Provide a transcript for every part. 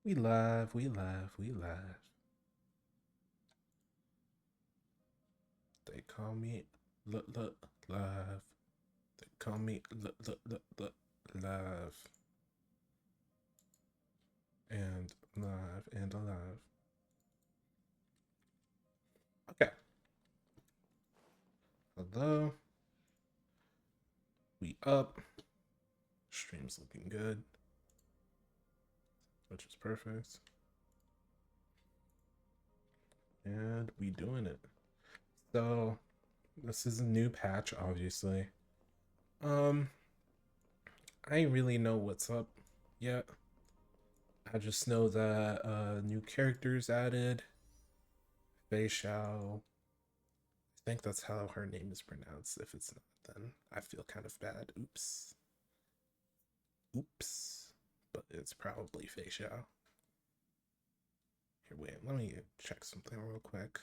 We live, we live, we live. They call me live. They call me live. And live and alive. Okay. Hello. We up. Stream's looking good, which is perfect. And we doing it. So this is a new patch, obviously. Um, I ain't really know what's up yet. I just know that new characters added. Feixiao. I think that's how her name is pronounced. If it's not, then I feel kind of bad. Oops. Oops. But it's probably Feixiao. Here, wait, let me check something real quick.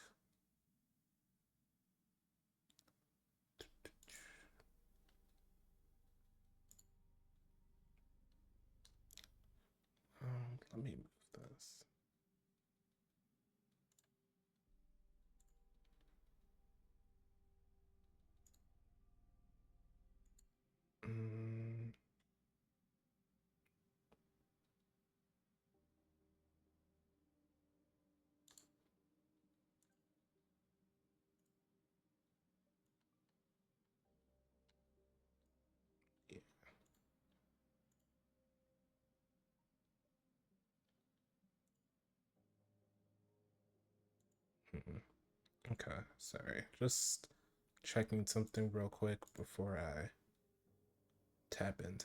Let me move this. Mm, yeah. Okay, sorry. Just checking something real quick before I tap in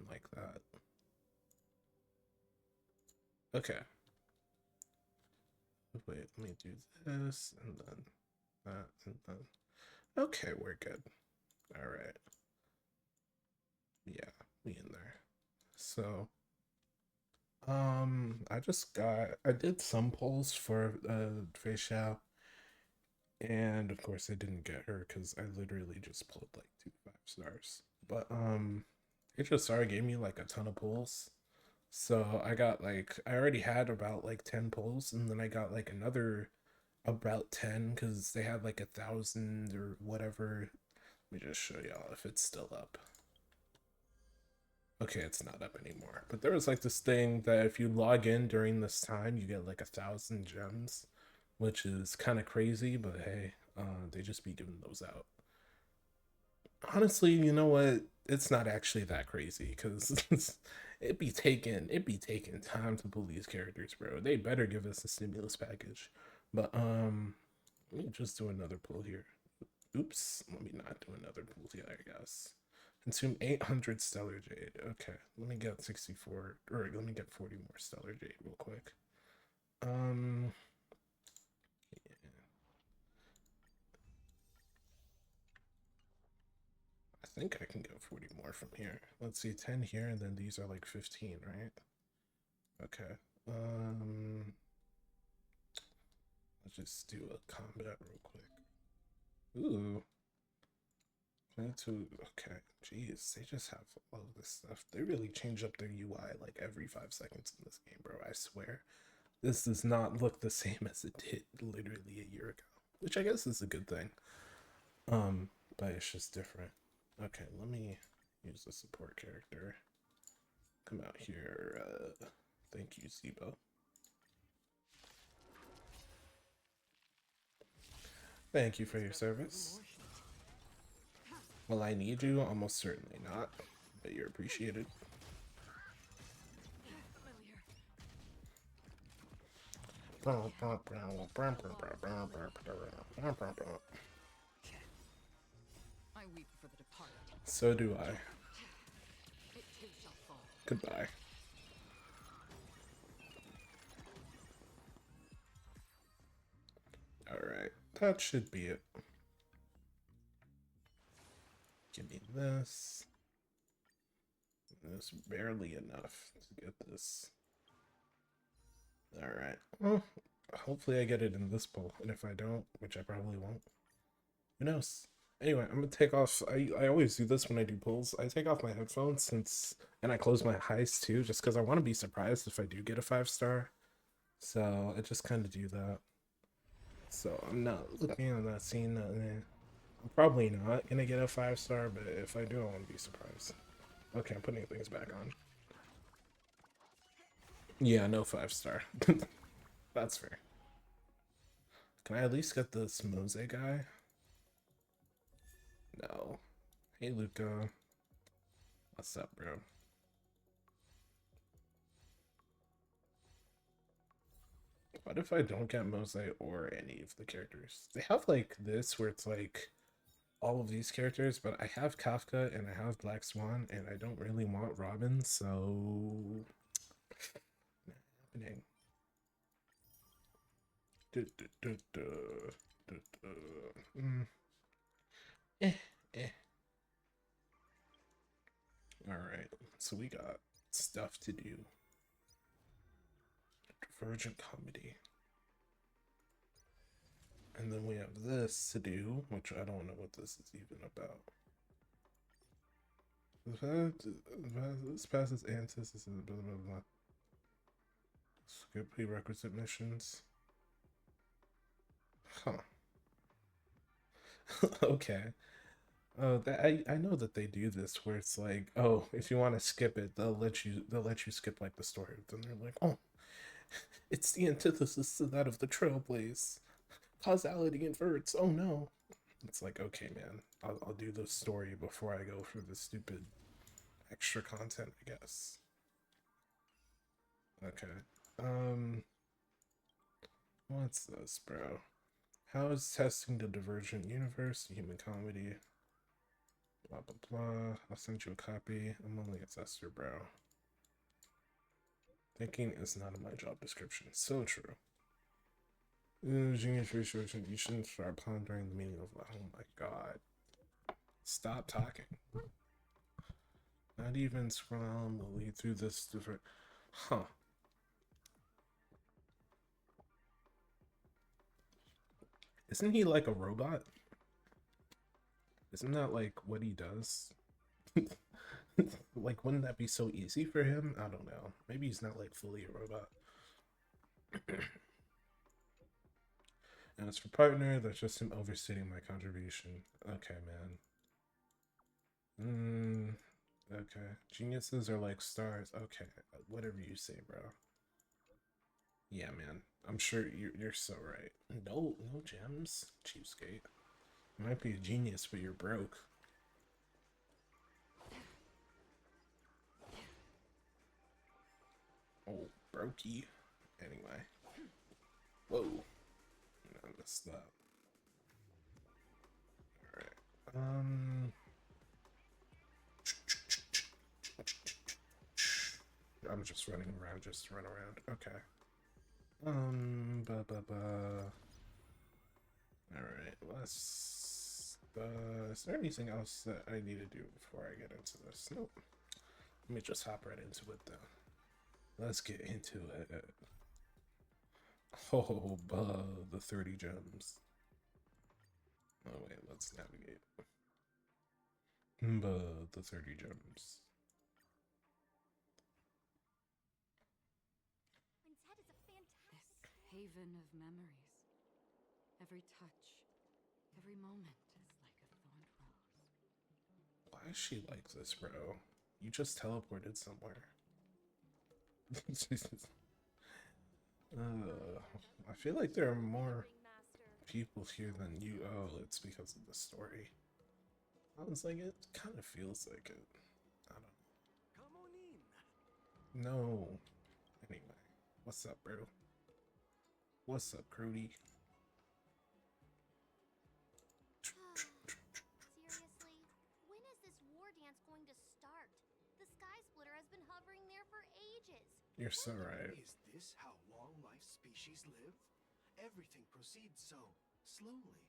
like that. Okay. Wait, let me do this and then that and then. Okay, we're good. All right. Yeah, we in there. So, I did some polls for Feixiao, and of course I didn't get her because I literally just pulled like 2 5 stars. But HSR gave me like a ton of polls. So I already had about like 10 polls, and then I got like another about 10 because they had like 1,000 or whatever. Let me just show y'all if it's still up. Okay, it's not up anymore. But there was like this thing that if you log in during this time, you get like 1,000 gems, which is kind of crazy. But hey, they just be giving those out. Honestly, you know what? It's not actually that crazy because it be taking time to pull these characters, bro. They better give us a stimulus package. But let me just do another pull here. Oops, let me not do another pull here, I guess. Consume 800 stellar jade. Okay, let me get 64, or let me get 40 more stellar jade real quick. Um, yeah. I think I can get 40 more from here. Let's see, 10 here, and then these are like 15, right? Okay. Let's just do a combat real quick. Ooh, 22. Okay, jeez, they just have all of this stuff. They really change up their UI like every 5 seconds in this game, bro. I swear. This does not look the same as it did literally a year ago, which I guess is a good thing. But it's just different. Okay, let me use the support character. Come out here. Thank you, Zebo. Thank you for your service. Will I need you? Almost certainly not, but you're appreciated. I weep for the departed. So do I. It too shall fall. Goodbye. Alright, that should be it. Give me this. It's barely enough to get this. Alright. Well, hopefully I get it in this poll. And if I don't, which I probably won't, who knows? Anyway, I'm gonna take off. I always do this when I do pulls. I take off my headphones and I close my eyes too, just because I want to be surprised if I do get a 5-star. So I just kind of do that. So I'm not looking at that scene. I'm probably not gonna get a 5-star, but if I do, I want to be surprised. Okay, I'm putting things back on. Yeah, no 5-star. That's fair. Can I at least get this Mose guy? No. Hey, Luca. What's up, bro? What if I don't get Mose or any of the characters? They have like this where it's like all of these characters, but I have Kafka and I have Black Swan and I don't really want Robin, so not happening. Mm. Eh, eh. Alright, so we got stuff to do. Divergent comedy. And then we have this to do, which I don't know what this is even about. This passes antithesis, blah blah blah. Skip prerequisite missions. Huh. Okay. I know that they do this where it's like, oh, if you want to skip it, they'll let you skip like the story. Then they're like, oh, it's the antithesis to that of the Trailblaze. Causality inverts. Oh no. It's like, okay, man, I'll do the story before I go for the stupid extra content, I guess. Okay. What's this, bro? How is testing the divergent universe, human comedy? Blah blah blah. I'll send you a copy. I'm only a tester, bro. Thinking is not in my job description. So true. Genius research, and you shouldn't start pondering the meaning of. Oh my god. Stop talking. Not even Scrum will lead through this different. Huh. Isn't he like a robot? Isn't that like what he does? Like, wouldn't that be so easy for him? I don't know. Maybe he's not like fully a robot. And as for partner, that's just him overstating my contribution. Okay, man. Okay. Geniuses are like stars. Okay, whatever you say, bro. Yeah, man. I'm sure you're so right. No gems, cheapskate. You might be a genius, but you're broke. Oh, brokey. Anyway. Whoa. I missed that. Alright. I'm just running around, just run around. Okay. Alright, let's... is there anything else that I need to do before I get into this? Nope. Let me just hop right into it, though. Let's get into it. Oh, the 30 gems. Oh, wait, let's navigate. The 30 gems. This haven of memories. Every touch, every moment is like a thorned rose. Why is she like this, bro? You just teleported somewhere. I feel like there are more people here than you. Oh, it's because of the story. I was like, it kind of feels like it. I don't know. Come on in. No. Anyway, what's up, bro? What's up, Crudy? Seriously? When is this war dance going to start? The Sky Splitter has been hovering there for ages. You're so right. Is this how long-life species live? Everything proceeds so slowly.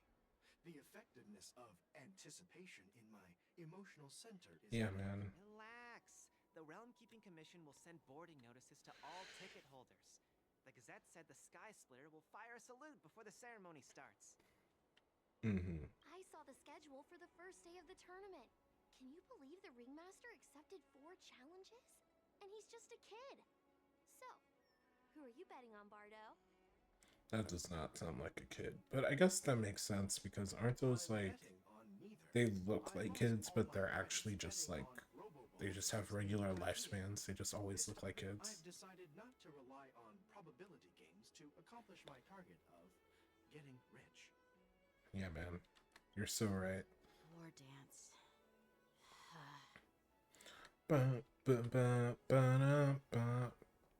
The effectiveness of anticipation in my emotional center is... Yeah, man. Relax. The Realm Keeping Commission will send boarding notices to all ticket holders. The Gazette said the Sky Splitter will fire a salute before the ceremony starts. I I saw the schedule for the first day of the tournament. Can you believe the ringmaster accepted 4 challenges? And he's just a kid. So, who are you betting on, Bardo? That does not sound like a kid, but I guess that makes sense because aren't those I'm like betting on neither. they look I'm like losing kids, all but my they're friends actually just betting like on robo they just have bonuses regular in my field. lifespans. They just always This look like time, kids. I've decided not to rely on probability games to accomplish my target of getting rich. Yeah, man, you're so right. War dance. Ba, ba, ba, ba, da, ba,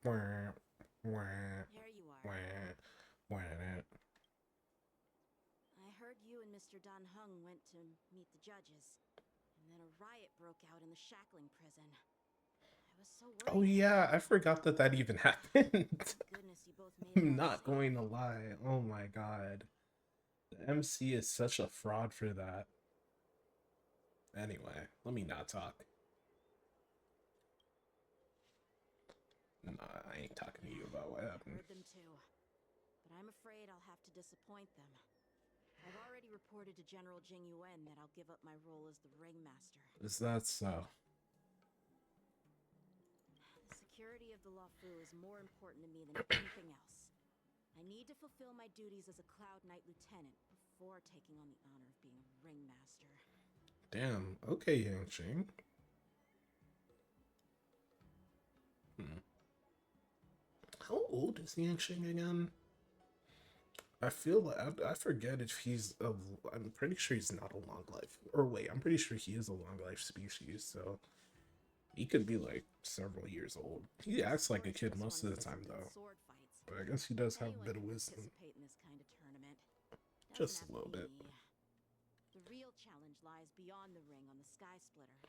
wah, wah, Here you are. wah, wah. I heard you and Mr. Dan Hung went to meet the judges, and then a riot broke out in the shackling prison. I was so worried. Oh yeah, I forgot that that even happened. Thank goodness you both made it I'm out not safe. going to lie. Oh my god. The MC is such a fraud for that. Anyway, let me not talk. Nah, I ain't talking to you about what I happened. heard them too, but I'm afraid I'll have to disappoint them. I've already reported to General Jing Yuan that I'll give up my role as the ringmaster. Is that so? The security of the Luofu is more important to me than anything else. I need to fulfill my duties as a Cloud Knight Lieutenant before taking on the honor of being a ringmaster. Damn. Okay, Yanqing. How old is Yanqing again? I feel like I forget if he's a. I'm pretty sure he's not a long life. Or wait, I'm pretty sure he is a long life species. So he could be like several years old. He acts like a kid most of the time though. Sword fights. But I guess he does have a Anyone bit of can wisdom. participate in this kind of tournament. Just Doesn't a little have to bit. be me. The real challenge lies beyond the ring on the Sky Splitter.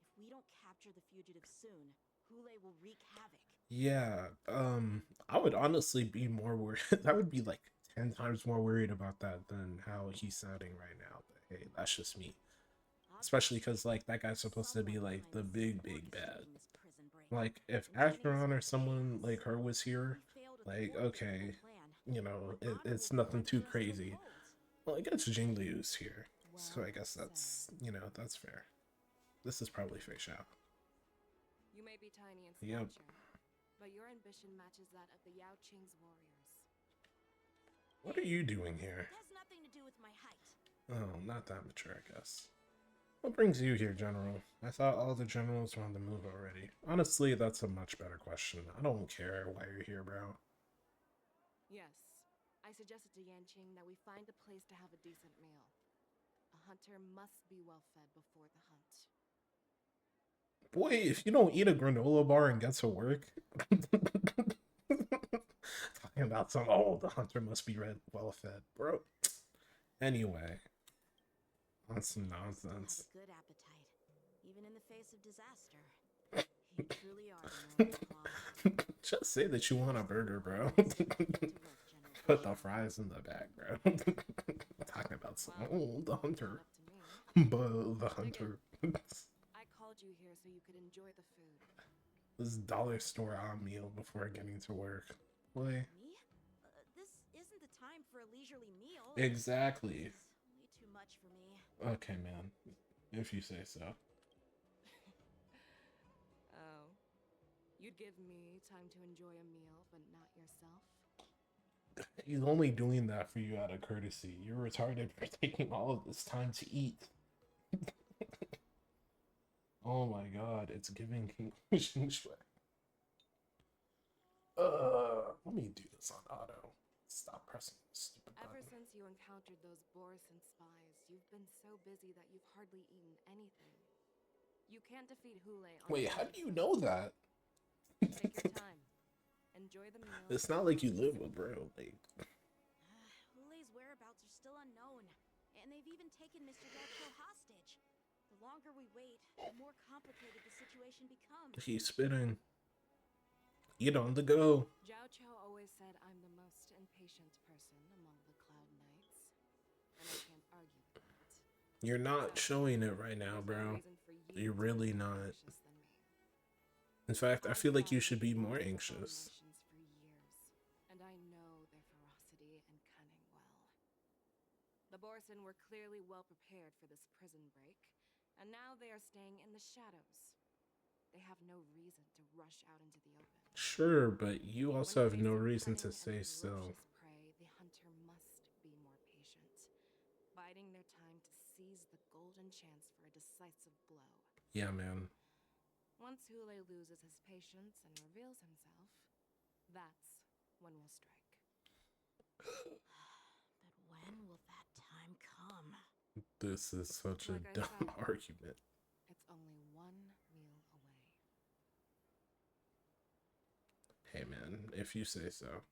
If we don't capture the fugitive soon, Hule will wreak havoc. Yeah, I would honestly be more worried. I would be like 10 times more worried about that than how he's sounding right now. But hey, that's just me. Especially because like that guy's supposed to be like the big bad. Like if Acheron or someone like her was here, like okay, you know, it's nothing too crazy. Well, I guess Jingliu's here, so I guess that's, you know, that's fair. This is probably Feixiao. You may be tiny in Yep. stature, but your ambition matches that of the Yao Qing's warriors. What are you doing here? It has nothing to do with my height. Oh, not that mature, I guess. What brings you here, General? I thought all the generals were on the move already. Honestly, that's a much better question. I don't care why you're here, bro. Yes, I suggested to Yanqing that we find a place to have a decent meal. A hunter must be well fed before the hunt. Boy, if you don't eat a granola bar and get to work... Talking about some, oh, the hunter must be well fed. Bro. Anyway. That's some nonsense. Have a good appetite, even in the face of disaster. You truly are an orphan. Just say that you want a burger, bro. Put the fries in the bag, bro. Talking about some, oh, the hunter. Up to me. But the hunter. I called you here so you could enjoy the food. This dollar store on meal before getting to work. Boy. Me? This isn't the time for a leisurely meal. Exactly. It's way too much for me. Okay, man. If you say so. Oh. You'd give me time to enjoy a meal, but not yourself? He's only doing that for you out of courtesy. You're retarded for taking all of this time to eat. Oh my god, it's giving Xing Shui. Let me do this on auto. Stop pressing this stupid Ever button. since you encountered those Borison spies, you've been so busy that you've hardly eaten anything. You can't defeat Hule on Wait, your how own. do you know that? Take your time. Enjoy the meal. It's not like you live with bro. Like, Hule's whereabouts are still unknown, and they've even taken Mr. Yao hostage. The longer we wait, the more complicated the situation becomes. he's spitting. Eat on the go. Zhao Qiao always said I'm the most impatient person among the Cloud Knights, and I can't argue with that. You're not showing it right now, There's no bro. reason for you You're to be really more not. anxious than me. In fact, I I've feel like you fought should be the more Borison anxious. abominations for years, and I know their ferocity and cunning well. The Borison were clearly well prepared for this prison break, and now they are staying in the shadows. They have no reason to rush out into the open. Sure, but you also have no reason to stay Facing still. ferocious prey, the hunter must be more patient, biding their time to seize the golden chance for a decisive blow. Yeah, man. Once Hule loses his patience and reveals himself, that's when we'll strike. But when will that time come? This is such a Like I dumb said, argument. it's only one meal away. Hey, man, if you say so.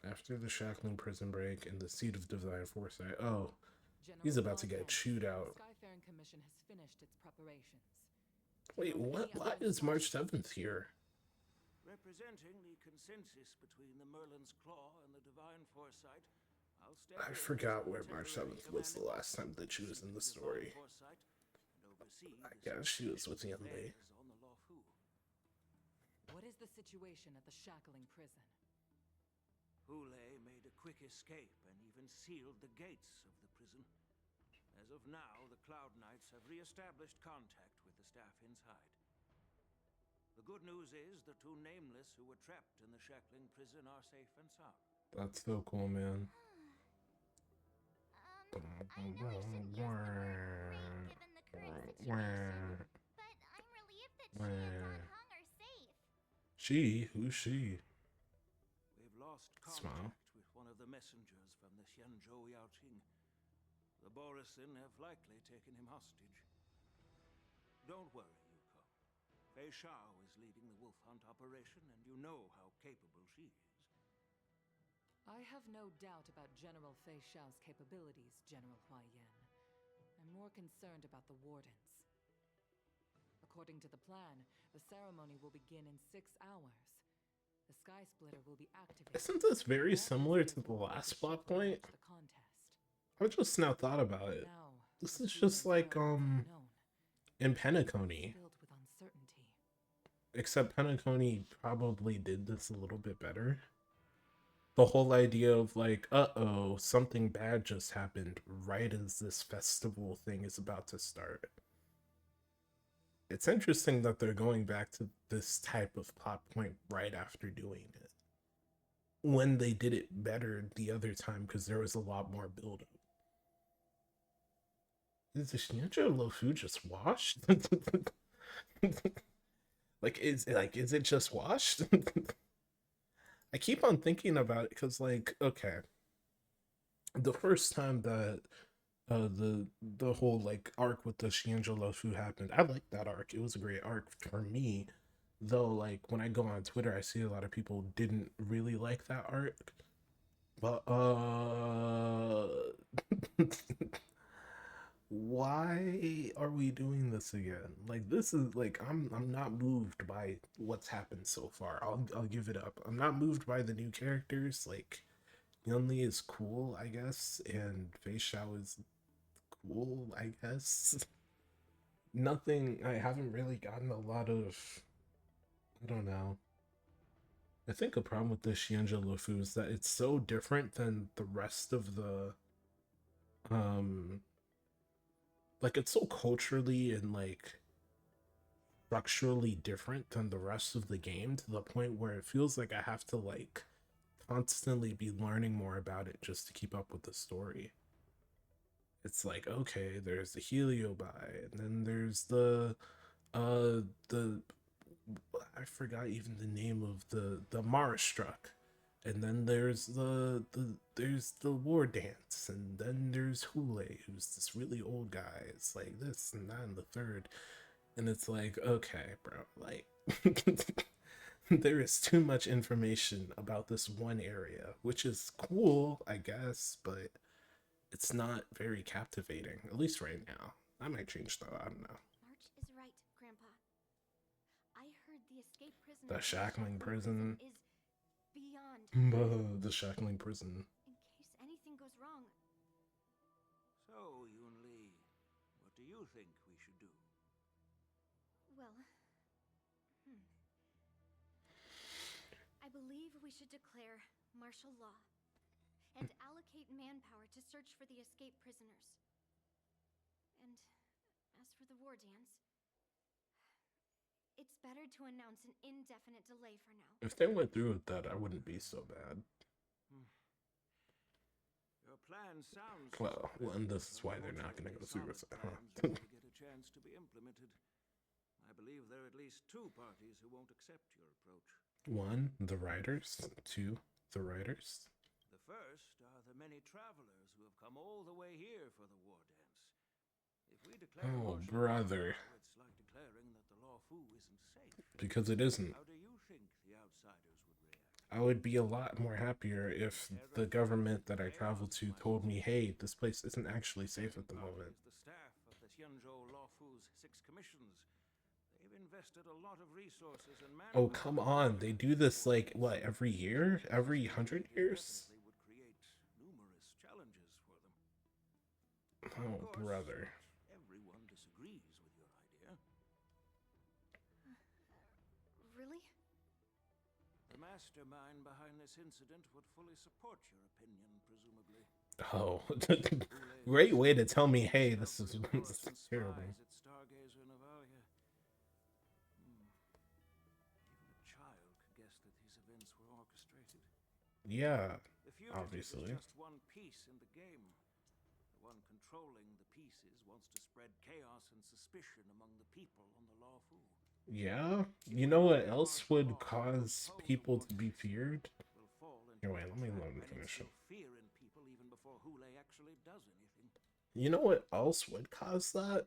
After the Shackling prison break and the seat of divine foresight. Oh, he's about to get chewed out. The Skyfaring Commission has finished its preparations. Wait, what? Why is March 7th here? Representing the consensus between the Merlin's Claw and the Divine Foresight, I'll step I in forgot as where March 7th was the last time that she was in the story. I guess she was with Yunlei. What is the situation at the Shackling prison? Hule made a quick escape and even sealed the gates of the prison. As of now, the Cloud Knights have re-established contact with the staff inside. The good news is the two Nameless who were trapped in the Shackling prison are safe and sound. That's so cool, man. I know I should use the ring given the current situation, but I'm relieved that she and Don Hung are safe. She? Who's she? We've lost Smile. contact with one of the messengers from the Xianzhou Yaoqing. The Borisin have likely taken him hostage. Don't worry, Yuko. Feixiao is leading the wolf hunt operation, and you know how capable she is. I have no doubt about General Feixiao's capabilities, General Huaiyan. I'm more concerned about the wardens. According to the plan, the ceremony will begin in 6 hours. The Sky Splitter will be activated. Isn't this very similar to the last plot point? The contest. I just now thought about it. Now, This the is just future like, unknown, in Penacony. filled with uncertainty. Except Penacony probably did this a little bit better. The whole idea of like, uh-oh, something bad just happened right as this festival thing is about to start. It's interesting that they're going back to this type of plot point right after doing it. When they did it better the other time because there was a lot more build-up. Is the Xianzhou Lofu just washed? is it just washed? I keep on thinking about it because, like, okay, the first time that the whole like arc with the Xianzhou Lofu happened, I liked that arc. It was a great arc for me, though. Like when I go on Twitter, I see a lot of people didn't really like that arc, but why are we doing this again? Like this is like I'm not moved by what's happened so far. I'll give it up. I'm not moved by the new characters. Like Yunli is cool, I guess, and Feixiao is cool, I guess. Nothing. I haven't really gotten a lot of. I don't know. I think a problem with the Xianzhou Lufu is that it's so different than the rest of the like it's so culturally and like structurally different than the rest of the game to the point where it feels like I have to like constantly be learning more about it just to keep up with the story. It's like, okay, there's the Heliobi, and then there's the I forgot even the name of the Mara Struck, and then there's the war dance, and then there's Hule, who's this really old guy. It's like this and that and the third, and it's like, okay, bro, like there is too much information about this one area, which is cool, I guess, but it's not very captivating, at least right now. I might change though, I don't know. March is right, Grandpa. I heard the escape prisoner. The Shackling prison. Is beyond. The Shackling prison. In case anything goes wrong. So, Yunli, what do you think we should do? Well, I believe we should declare martial law and allocate manpower to search for the escaped prisoners. And as for the war dance, it's better to announce an indefinite delay for now. If they went through with that, I wouldn't be so bad. Your plan sounds Well, and this is why they're not going to go through with it, huh? to get a chance to be implemented. I believe there are at least two parties who won't accept your approach. One, the writers. Two, the writers. The first are the many travelers who have come all the way here for the war dance. If we declare Oh, martial brother. law, it's like declaring that the law fu isn't safe. Because it isn't. How do you think the outsiders would react? I would be a lot more happier if the government that I traveled to told me, hey, this place isn't actually safe at the moment. The staff of the Xianzhou Law Fu's 6 commissions. They've invested a lot of resources and Oh, come on. They do this, like, what, every year? Every 100 years? They would create numerous challenges for them. Oh, Of course, brother. everyone disagrees with your idea. Really? The mastermind behind this incident would fully support your opinion, presumably. Oh, great way to tell me, hey, this is terrible. At Stargazer Navalia. Even a child could guess that these events were orchestrated. Yeah, The fugitive obviously. is just one piece in the game. The one controlling the pieces wants to spread chaos and suspicion among the people on the Law Fu. Yeah? You know what else would cause people to be feared? Will fall into Here, wait, let me trap finish and it. instill fear in people even before Hule actually does anything. You know what else would cause that?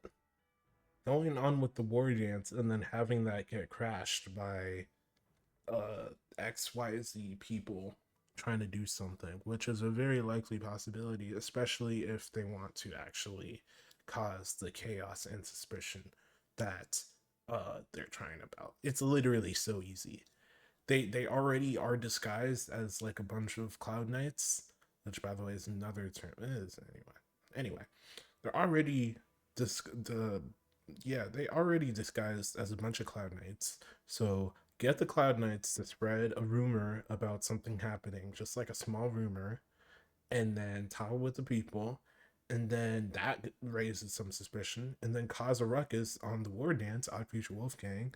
Going on with the war dance and then having that get crashed by XYZ people trying to do something, which is a very likely possibility, especially if they want to actually cause the chaos and suspicion that they're trying about. It's literally so easy. They already are disguised as like a bunch of Cloud Knights, which by the way is another term. It is anyway. They're already they already disguised as a bunch of Cloud Knights. So get the Cloud Knights to spread a rumor about something happening, just like a small rumor, and then tell with the people, and then that raises some suspicion, and then cause a ruckus on the war dance, Odd Future Wolfgang,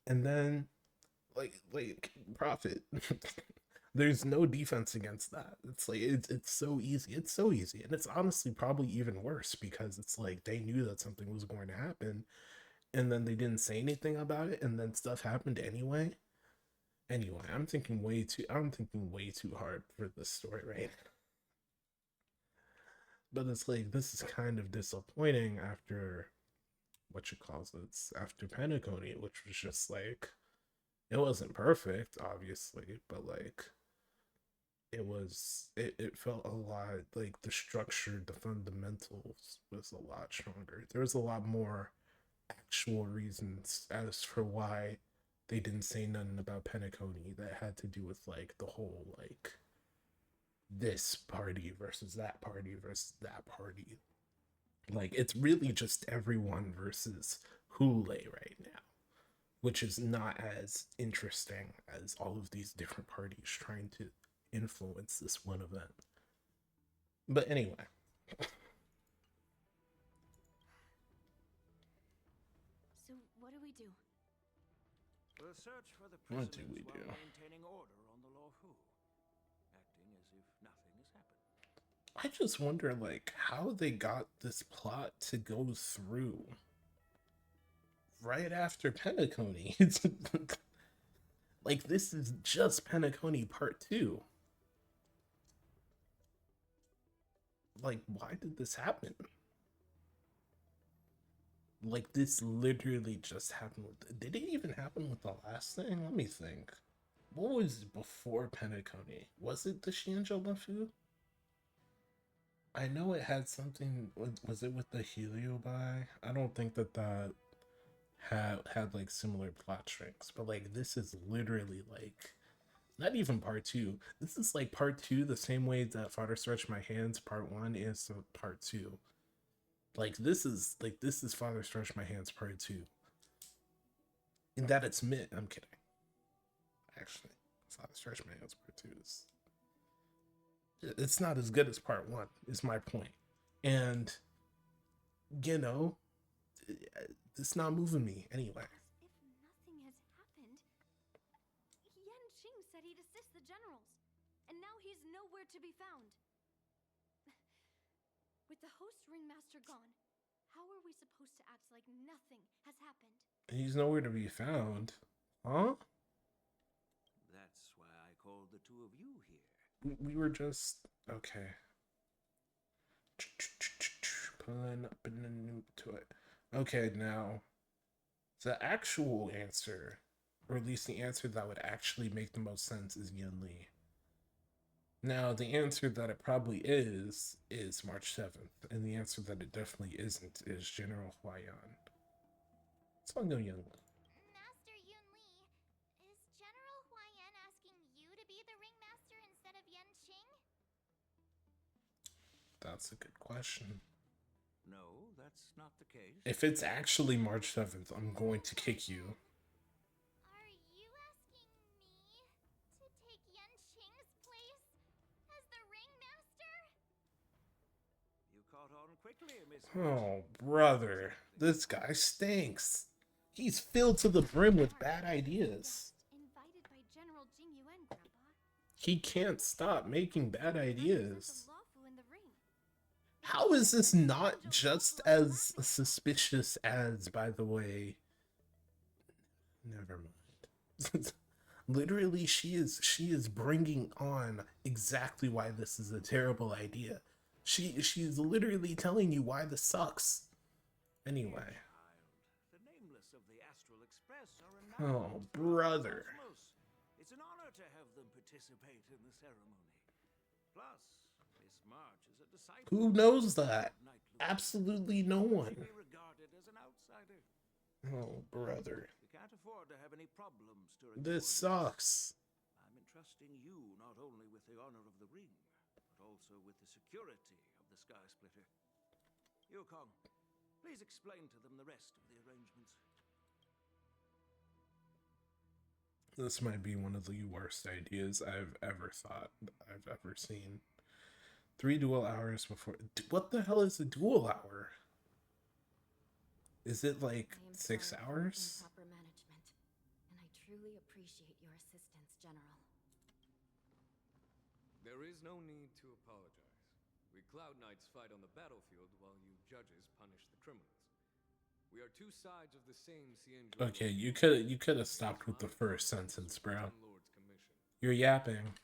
and then like profit. There's no defense against that. It's like it's so easy. It's so easy. And it's honestly probably even worse because it's like they knew that something was going to happen and then they didn't say anything about it and then stuff happened anyway. Anyway, I'm thinking way too hard for this story right now. But it's like this is kind of disappointing after after Penacony, which was just like it wasn't perfect, obviously, but like it felt a lot like the structure, the fundamentals was a lot stronger. There was a lot more actual reasons as for why they didn't say nothing about Penacony that had to do with like the whole like this party versus that party versus that party. Like it's really just everyone versus Hule right now, which is not as interesting as all of these different parties trying to influence this one event. But anyway. So what do we do? We'll search for the What do prisoners we while do? maintaining order on the Law Fu, acting as if nothing has happened. I just wonder like how they got this plot to go through right after Penacony. It's like this is just Penacony part 2. Like why did this happen? Like this literally just happened with did it even happen with the last thing? Let me think. What was before Penacony? Was it the Xianzhou Lafu? I know it had something. Was it with the Heliobi? I don't think that had like similar plot strings, but like this is literally like not even part 2. This is like part 2 the same way that Father Stretch My Hands part 1 is to part 2. Like this is Father Stretch My Hands part 2. In that it's mid. I'm kidding. Actually, Father Stretch My Hands part 2 is It's not as good as part one, is my point. And, you know, it's not moving me anyway. As if nothing has happened. Yanqing said he'd assist the generals, and now he's nowhere to be found. With the host ringmaster gone, how are we supposed to act like nothing has happened? He's nowhere to be found. Huh? That's why I called the two of you here. We were just... Okay. Pulling up in the new to it. Okay, now... The actual answer, or at least the answer that would actually make the most sense, is Yun Li. Now, the answer that it probably is March 7th, and the answer that it definitely isn't is General Huayan. So I'll go Yun Li. Master Yun Li, is General Huayan asking you to be the ringmaster instead of Yanqing? That's a good question. No, that's not the case. If it's actually March 7th, I'm going to kick you. Are you asking me to take Yanqing's place as the ringmaster? You caught on quickly, Miss. Oh, brother. This guy stinks. He's filled to the brim with bad ideas. Invited by General Jing Yuan, Grandpa. He can't stop making bad ideas. The Luofu in the ring. How is this not just as suspicious as, by the way... Never mind. Literally, she is bringing on exactly why this is a terrible idea. She's literally telling you why this sucks. Anyway. Child, the nameless of the Astral Express are Oh, announced brother. cosmos. It's an honor to have them participate in the ceremony. Plus, Miss March is a disciple. Who knows that? of Knight Luke. Absolutely no She one. may be regarded as an outsider. Oh, brother. We can't afford to have any problems during This the sucks. I'm entrusting you not only with the honor of the ring, but also with the security of the Sky Splitter. Yukong, please explain to them the rest of the arrangements. This might be one of the worst ideas I've ever thought I've ever seen. 3 dual hours before... What the hell is a dual hour? Is it like I am 6 sorry for hours? improper management, and I truly appreciate your assistance, General. There is no need to apologize. We Cloud Knights fight on the battlefield while you judges punish the criminals. We are two sides of the same Xianzhou. Okay, you could have stopped with the first sentence, bro. Lord's commission. You're yapping.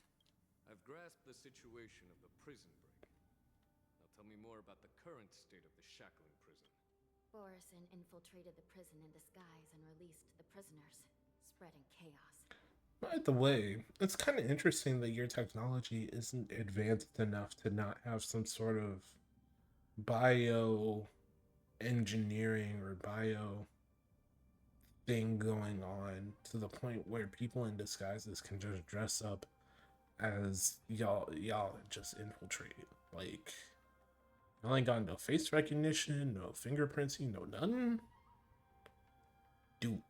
I've grasped the situation of the prison break. Now tell me more about the current state of the shackling prison. Borison infiltrated the prison in disguise and released the prisoners, spreading chaos. By the way, it's kind of interesting that your technology isn't advanced enough to not have some sort of bio engineering or bio thing going on to the point where people in disguises can just dress up as y'all just infiltrate. Like, y'all ain't got no face recognition, no fingerprinting, no nothing.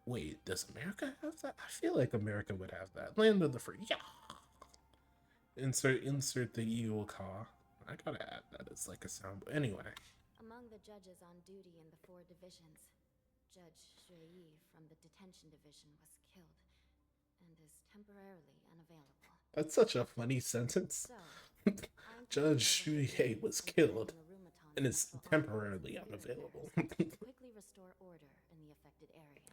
Wait, does America have that? I feel like America would have that. Land of the free. Yeah. Insert the eagle caw. I gotta add that as like a sound. But anyway. Among the judges on duty in the 4 divisions, Judge Shui from the detention division was killed and is temporarily unavailable. That's such a funny sentence. So, I'm Judge taking over Shuhei the was duties of killed the Rumaton and is Council on temporarily Theater unavailable. Affairs to quickly restore order in the affected areas.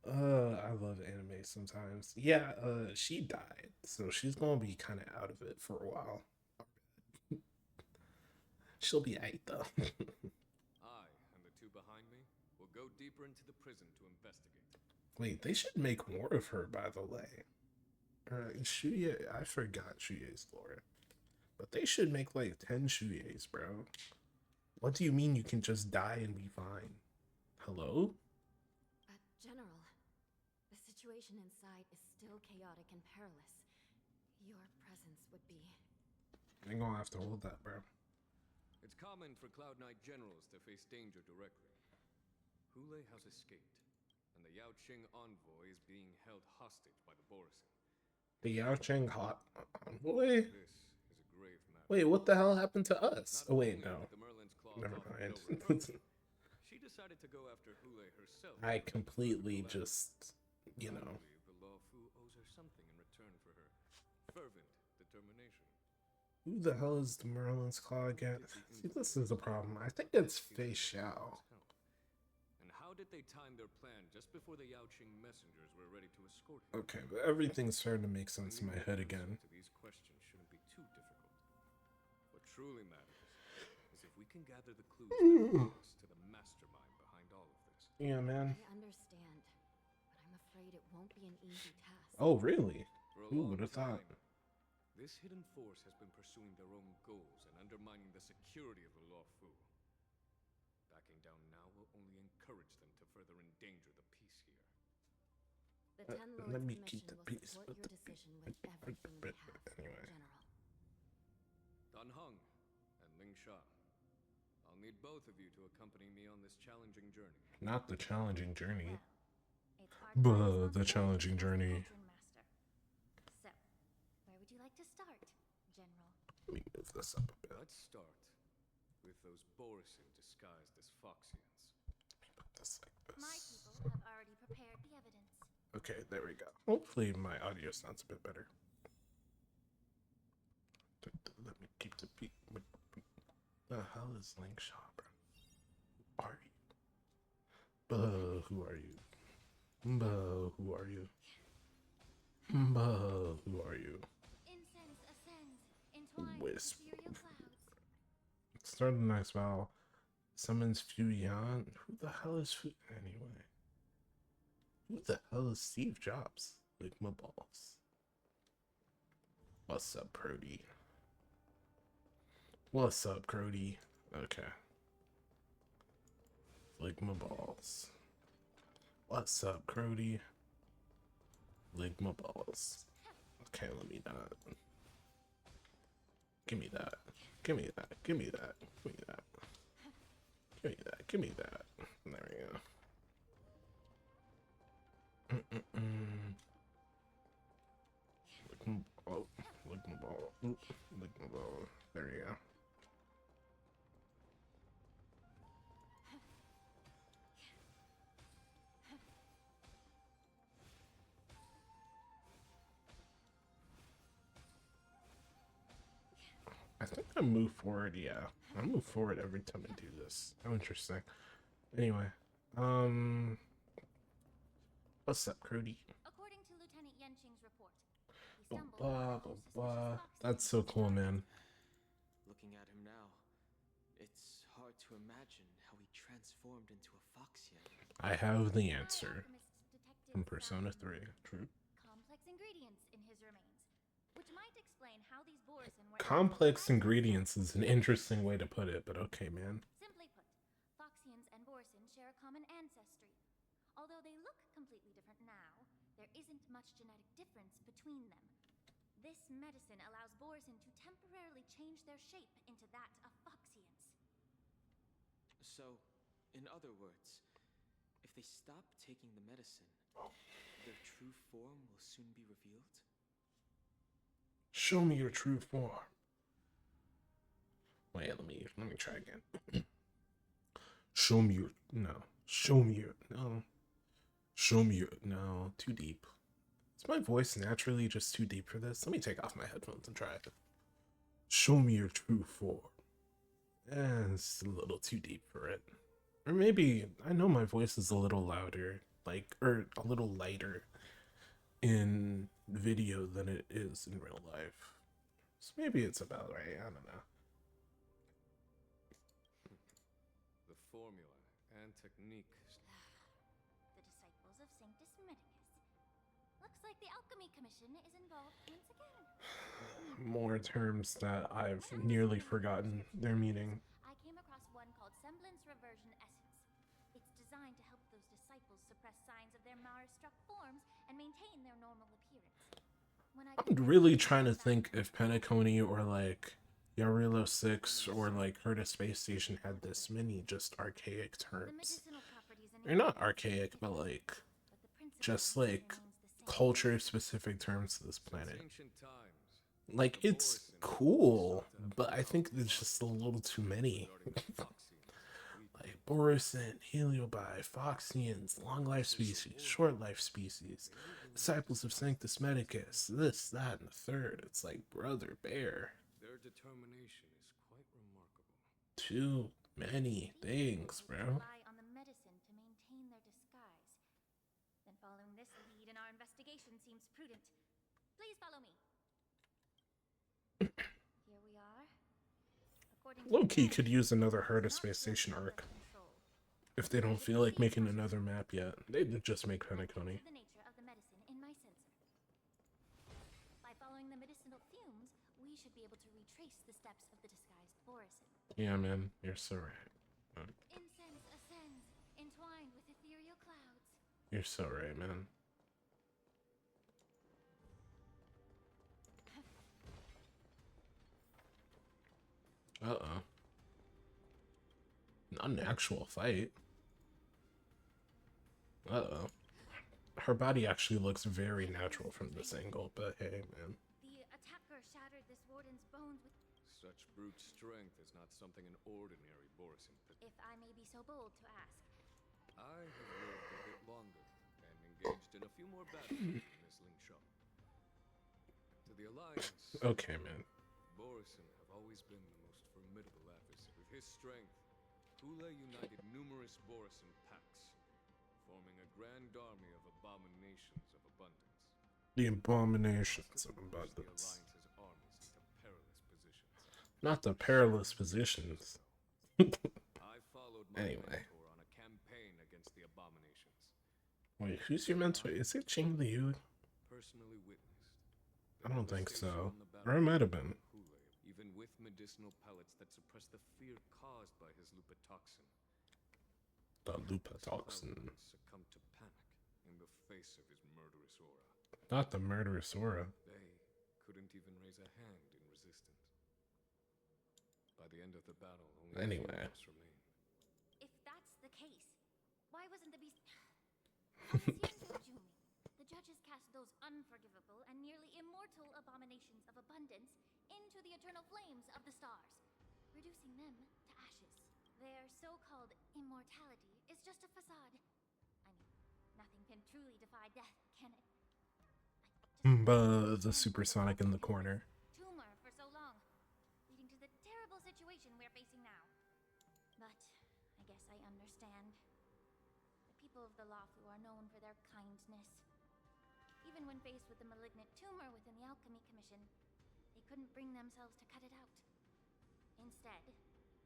I love anime sometimes. Yeah, she died, so she's gonna be kind of out of it for a while. She'll be aight though. I and the two behind me will go deeper into the prison to investigate. Wait, they should make more of her, by the way. Shuya, I forgot Shuya's lore. But they should make like 10 Shuyas, bro. What do you mean you can just die and be fine? Hello? General, the situation inside is still chaotic and perilous. Your presence would be... I'm gonna have to hold that, bro. It's common for Cloud Knight generals to face danger directly. Hule has escaped, and the Yaoqing envoy is being held hostage by the Borison. The Yao Cheng hot envoy? This is a grave matter. Wait, what the hell happened to us? Not Oh wait, only no. did the Merlin's claws Never offer mind. no reproach, she decided to go after Hule herself. I to completely confirm the land. just, you I know. believe the Law Fu owes her something in return for her fervent determination. Who the hell is the Merlin's Claw again? See, this is the problem. I think it's Feixiao. And how did they time their plan just before the Yaoqing messengers were ready to escort him? Okay, but everything's starting to make sense in my head again. These questions shouldn't be too difficult. What truly matters is if we can gather the clues that lead us to the mastermind behind all of this. Yeah, man. I understand, but I'm afraid it won't be an easy task. Oh, really? For a Who long would have thought? time, this hidden force has been pursuing their own goals and undermining the security of the Law Fu. Backing down now will only encourage them to further endanger the peace here. The Ten Lords Let me Commission keep the will peace support with your the decision with everything we have, anyway. General. Dan Heng and Ling Sha. I'll need both of you to accompany me on this challenging journey. Not the challenging journey. Well, it's our The challenging journey. Master. So, where would you like to start, General? Let me move this up a bit. Let's start with those Borisin disguised as Foxians. Put this like My this. people have already prepared the evidence. Okay, there we go. Hopefully my audio sounds a bit better. Let me keep the beat. What the hell is Link Shop? Who are you? Who are you? Who are you? Who are you? Incense ascends, entwined Wisp. with ethereal clouds. Start the next battle. Summons Fuyan. Who the hell is Fu? Anyway. Who the hell is Steve Jobs? Ligma balls. What's up, Crody? What's up, Crody? Okay. Ligma balls. What's up, Crody? Ligma balls. Okay, let me not. Give me that. Give me that. Give me that. Give me that. Give me that. Give me that. There we go. Ligma ball. Ligma ball. Ligma ball. There we go. I think I move forward, yeah. I move forward every time I do this. How interesting. Anyway, what's up, Cody? According to Lieutenant Yenching's report, he Blah, stumbled blah, upon blah, a blah. suspicious That's Foxian so cool, man. Looking at him now, it's hard to imagine how he transformed into a Foxian. I have the answer Alchemist detected from Persona some 3. True. complex ingredients in his remains, which might explain how these Borisin were Complex ingredients is an interesting way to put it, but okay, man. Simply put, Foxians and Borisin share a common ancestry. Although they look completely different now, there isn't much genetic difference between them. This medicine allows Borisin to temporarily change their shape into that of Foxians. So, in other words, if they stop taking the medicine, their true form will soon be revealed? Show me your true form. Wait, let me try again. Show me your no, too deep. Is my voice naturally just too deep for this? Let me take off my headphones and try it. Show me your true form. It's a little too deep for it. Or maybe, I know my voice is a little louder, or a little lighter in video than it is in real life. So maybe it's about right, I don't know. The formula and technique. The disciples of Sanctus Medicus. Looks like the Alchemy Commission is involved once again. More terms that I've nearly forgotten their meaning. I came across one called Semblance Reversion Essence. It's designed to help those disciples suppress signs of their Mara-struck forms and maintain their normal appearance. When I'm really trying to think if Penacony or like Yarilo 6 or like Herta Space Station had this many just archaic terms. They're not archaic, but like just like culture specific terms to this planet. Since ancient times, Like, it's cool, but I think there's just a little too many. Like Borison, Heliobi, Foxians, long life species, short life species, disciples of Sanctus Medicus, this, that, and the third. It's like, brother bear. Their determination is quite remarkable. Too many things, bro. Rely on the medicine to maintain their disguise. Then following this lead in our investigation seems prudent. Please follow me. Here we are. According to Low-key the could plan, use another it's Heart of not Space just Station under arc. control. If they don't feel like making another map yet, they would just make Penacony. The nature of the medicine in my sensor. By following the medicinal fumes, we should be able to retrace the steps of the disguised Borison. Yeah, man, you're so right. Incense ascends, entwined with ethereal clouds. You're so right, man. Uh-oh. Not an actual fight. Uh-oh. Her body actually looks very natural from this angle, but hey, man. The attacker shattered this warden's bones with, Such brute strength is not something an ordinary Borison could. if I may be so bold to ask. I have lived a bit longer and engaged in a few more battles with Miss Ling Shaw. To the Alliance, Okay, man. Borison have always been the most formidable adversary. With his strength, Hule united numerous Borison packs, forming a grand army of abominations of abundance. The abominations of The abundance. Alliance's armies into perilous positions. Not the perilous positions. I followed my Anyway. mentor on a campaign against the abominations. Wait, who's your mentor? Is it Ching Liu? Personally witnessed. I don't think so. devastation on the Or it might have been. battlefield of Hule, even with medicinal pellets that suppress the fear caused by his lupatoxin. The Lupatoxin. Succumbed to panic in the face of his murderous aura. Not the murderous aura. They couldn't even raise a hand in resistance. By the end of the battle, only Anyway. a few of us remained. If that's the case, why wasn't the beast... At Xeno Jumi, the judges cast those unforgivable and nearly immortal abominations of abundance into the eternal flames of the stars, reducing them to ashes. Their so-called immortality is just a facade. I mean, nothing can truly defy death, can it? But the supersonic in the corner. Tumor for so long, leading to the terrible situation we're facing now. But I guess I understand. The people of the Lafu are known for their kindness. Even when faced with the malignant tumor within the Alchemy Commission, they couldn't bring themselves to cut it out. Instead,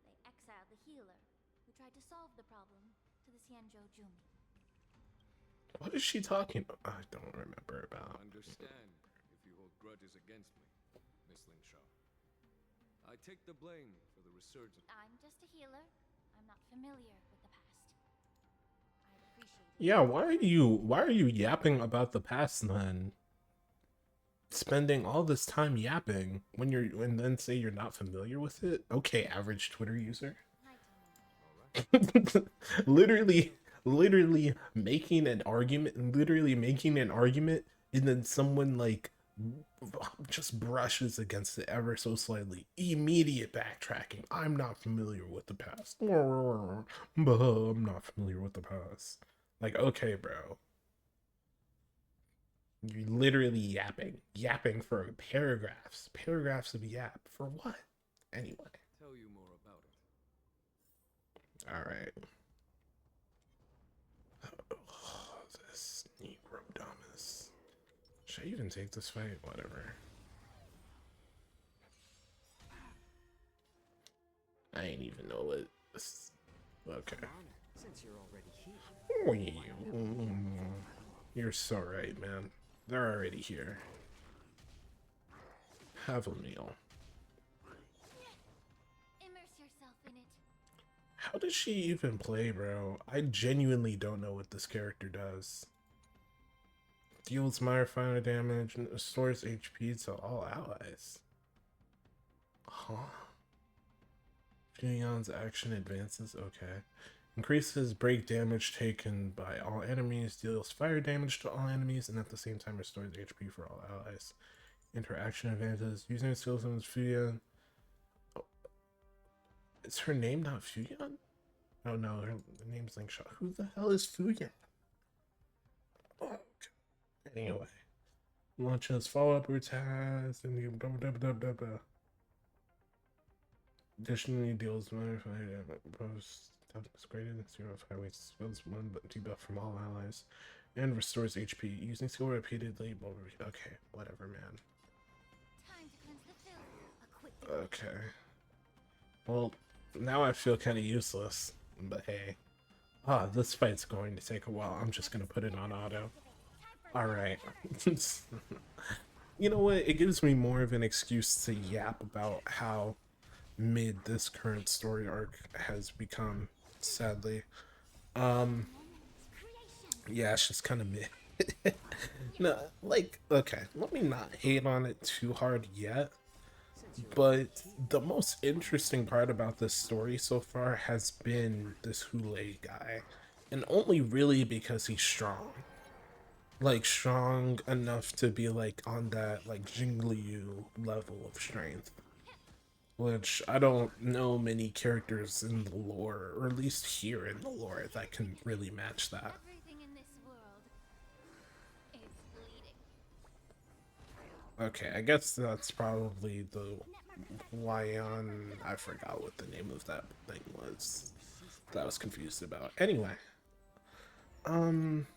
they exiled the healer, who tried to solve the problem, to the Xeno Jumi. What is she talking about? I don't remember about. Understand if you hold grudges against me, Miss Ling Shaw. I take the blame for the resurgence. I'm just a healer. I'm not familiar with the past. I'd appreciate it. Yeah, why are you yapping about the past then? Spending all this time yapping when and then say you're not familiar with it? Okay, average Twitter user. All right. literally making an argument, and then someone like just brushes against it ever so slightly. Immediate backtracking. I'm not familiar with the past. I'm not familiar with the past. Like, okay, bro. You're literally yapping for paragraphs of yap. For what? Anyway. Tell you more about it. All right. Oh, this Negro dumbass. Should I even take this fight? Whatever. I ain't even know what this. Okay. Since you're already here. You're so right, man. They're already here. Have a meal. Immerse yourself in it. How does she even play, bro? I genuinely don't know what this character does. Deals minor fire damage and restores HP to all allies. Huh? Fusion's action advances, okay. Increases break damage taken by all enemies, deals fire damage to all enemies, and at the same time restores HP for all allies. Interaction advantages. Using skills in Fuyan. Oh, is her name not Fuyan? Oh no, her name's Linkshot. Who the hell is Fuyan? Oh, okay. Anyway. Launches follow-up attacks and you blah, blah, blah, blah, blah. Additionally, deals modified post upgraded 0 5 ways spells one but debuff from all allies and restores HP using skill repeatedly. Okay, whatever, man. Time to cleanse the filth. A quick Okay. Well, now I feel kind of useless, but hey. Ah, this fight's going to take a while. I'm just gonna put it on auto. Alright. You know what? It gives me more of an excuse to yap about how mid this current story arc has become, sadly. Yeah, it's just kind of mid. No, like, okay, let me not hate on it too hard yet, but the most interesting part about this story so far has been this Hule guy, and only really because he's strong. Like, strong enough to be, like, on that, like, Jingliu level of strength. Which I don't know many characters in the lore, or at least here in the lore, that can really match that. Everything in this world is bleeding. Okay, I guess that's probably the Lion. I forgot what the name of that thing was that I was confused about. Anyway, Moon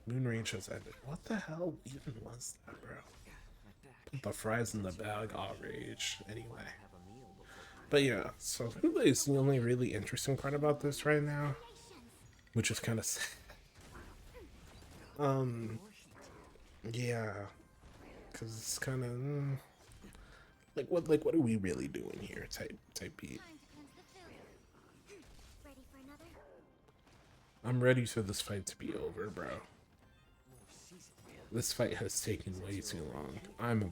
Range has ended. What the hell even was that, bro? Put the fries in the bag, all rage. Anyway. But yeah, so Hula is the only really interesting part about this right now, which is kind of sad. Yeah, because it's kind of what are we really doing here? Type beat. Ready for another? I'm ready for this fight to be over, bro. This fight has taken way too long. I'm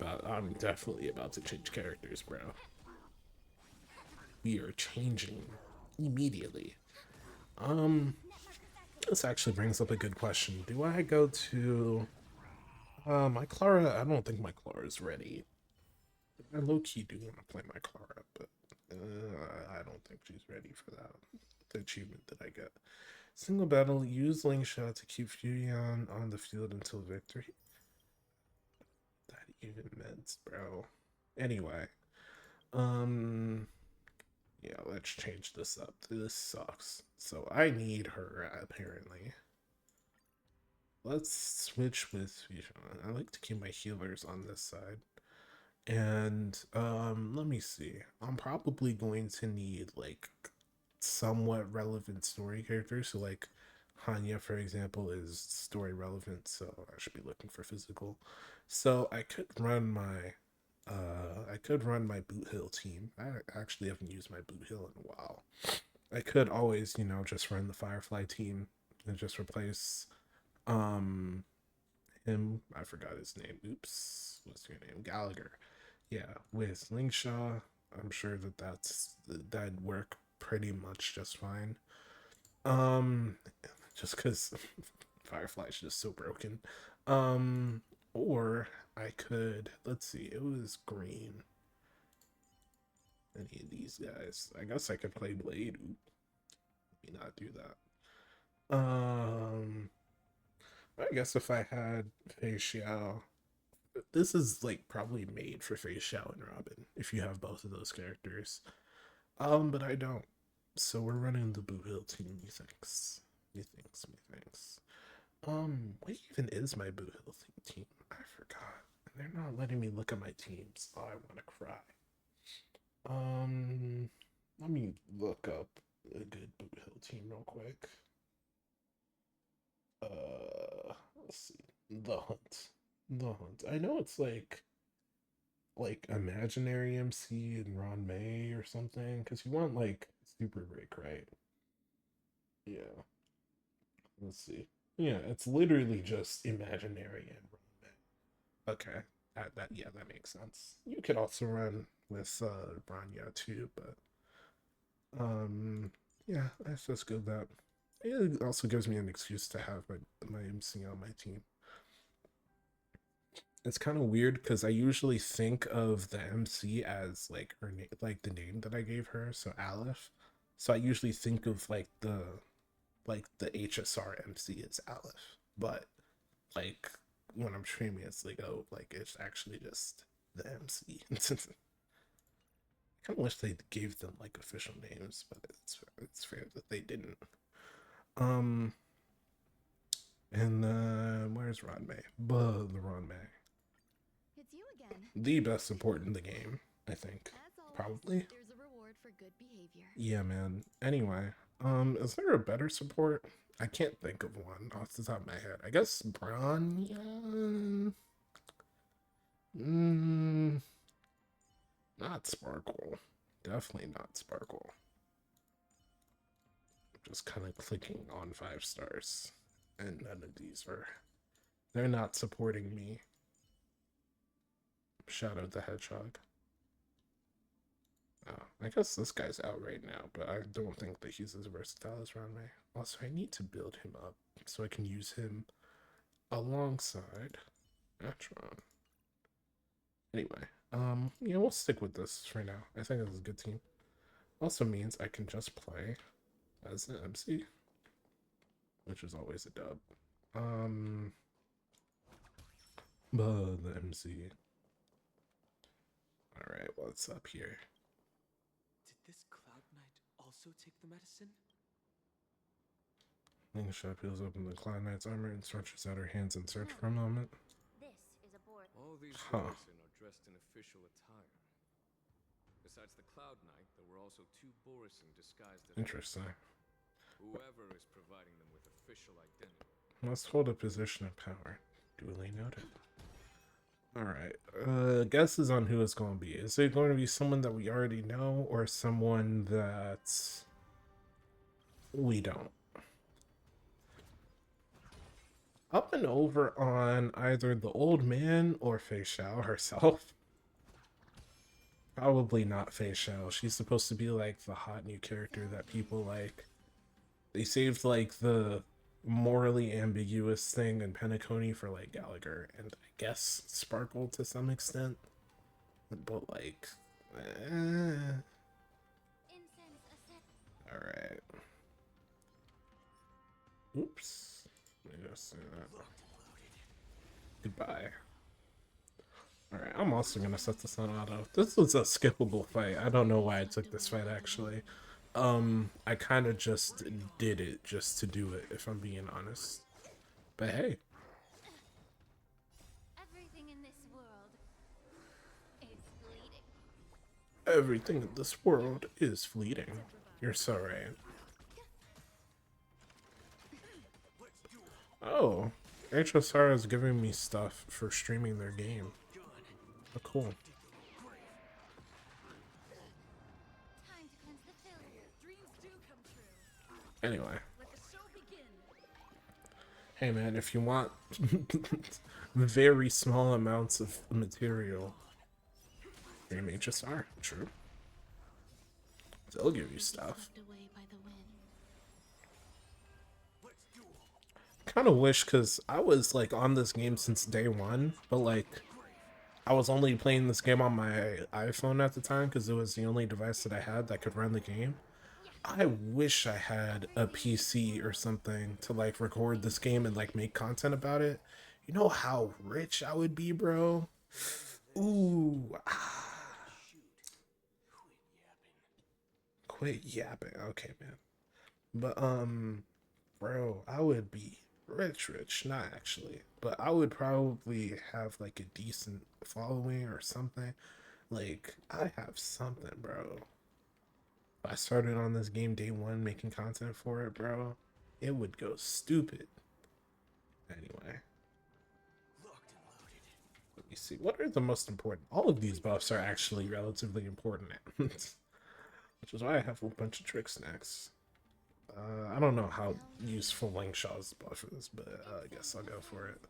definitely about to change characters, bro. We are changing immediately. This actually brings up a good question. Do I go to my Clara? I don't think my Clara is ready. I low-key do want to play my Clara, but I don't think she's ready for that. The achievement that I get. Single battle, use Linkshot to keep Fuyan on the field until victory. That even meant, bro. Anyway. Yeah, let's change this up. This sucks. So I need her, apparently. Let's switch with Feixiao. I like to keep my healers on this side. And, let me see. I'm probably going to need, like, somewhat relevant story characters. So, like, Hanya, for example, is story relevant, so I should be looking for physical. So I could run my Boot Hill team. I actually haven't used my Boot Hill in a while. I could always, just run the Firefly team and just replace him. I forgot his name. Oops. What's your name? Gallagher. Yeah, with Linkshaw. I'm sure that'd work pretty much just fine. Just because Firefly's just so broken. Or I could, let's see, it was green. Any of these guys. I guess I could play Blade. Ooh, let me not do that. I guess if I had Feixiao, this is like probably made for Feixiao and Robin if you have both of those characters. But I don't. So we're running the Blue Hill team, methinks. What even is my Blue Hill team? I forgot. They're not letting me look at my teams. Oh, I want to cry. Let me look up a good Blue Hill team real quick. Let's see. The Hunt. I know it's like Imaginary MC and Ron May or something, because you want like Super Break, right? Yeah. Let's see. Yeah, it's literally just Imaginary and Ron May. Okay. That makes sense. You could also run with Branya too, but yeah, that's just good. That it also gives me an excuse to have my MC on my team. It's kind of weird because I usually think of the MC as like her name, like the name that I gave her, so Aleph. So I usually think of like the HSR MC as Aleph, but like when I'm streaming, it's like, oh, like it's actually just the MC. I kind of wish they gave them like official names, but it's fair that they didn't. Um, and where's Ranmei? Buh, the Ranmei. It's you again. The best support in the game, I think. As always, Probably. there's a reward for good behavior. Yeah, man. Anyway, is there a better support? I can't think of one off the top of my head. I guess Bronya. Not Sparkle. Definitely not Sparkle. Just kind of clicking on 5 stars, and none of these are. They're not supporting me. Shadow the Hedgehog. Oh, I guess this guy's out right now, but I don't think that he's as versatile as Ranmei. Also, I need to build him up so I can use him alongside Atron. Anyway, yeah, we'll stick with this for now. I think this is a good team. Also means I can just play as an MC, which is always a dub. But the MC. Alright, what's up here? Did this Cloud Knight also take the medicine? Slingshot peels open the Cloud Knight's armor and stretches out her hands in search for a moment. This is a board. All these Huh. Borisin are dressed in official attire. Besides the Cloud Knight, there were also 2 Borisin disguised as Interesting. whoever is providing them with official identity. Must hold a position of power. Duly noted. Alright, guesses on who it's going to be. Is it going to be someone that we already know or someone that we don't? Up and over on either the old man or Feixiao herself. Probably not Feixiao. She's supposed to be like the hot new character that people like. They saved like the morally ambiguous thing in Penacony for like Gallagher and I guess Sparkle to some extent, but like all right. Oops, let me just say that. Goodbye. All right, I'm also gonna set this on auto. This was a skippable fight. I don't know why I took this fight actually. I kind of just did it just to do it, if I'm being honest. But hey. Everything in this world is fleeting. Everything in this world is fleeting. You're so right. Oh, HSR is giving me stuff for streaming their game. Oh, cool. Time to cleanse the failure. Dreams do come true. Anyway. Let the show begin. Hey man, if you want very small amounts of material, stream HSR. True. They'll give you stuff. Swept away by the wind. Kind of wish, because I was like on this game since day one, but like I was only playing this game on my iPhone at the time because it was the only device that I had that could run the game. I wish I had a PC or something to like record this game and like make content about it. You know how rich I would be, bro? Ooh. Quit yapping. Okay, man. But bro, I would be rich, not actually, but I would probably have like a decent following or something. Like I have something, bro. If I started on this game day one making content for it, bro, it would go stupid. Anyway, let me see, what are the most important? All of these buffs are actually relatively important, which is why I have a bunch of trick snacks. I don't know how useful Langshaw's buff is, but I guess I'll go for it.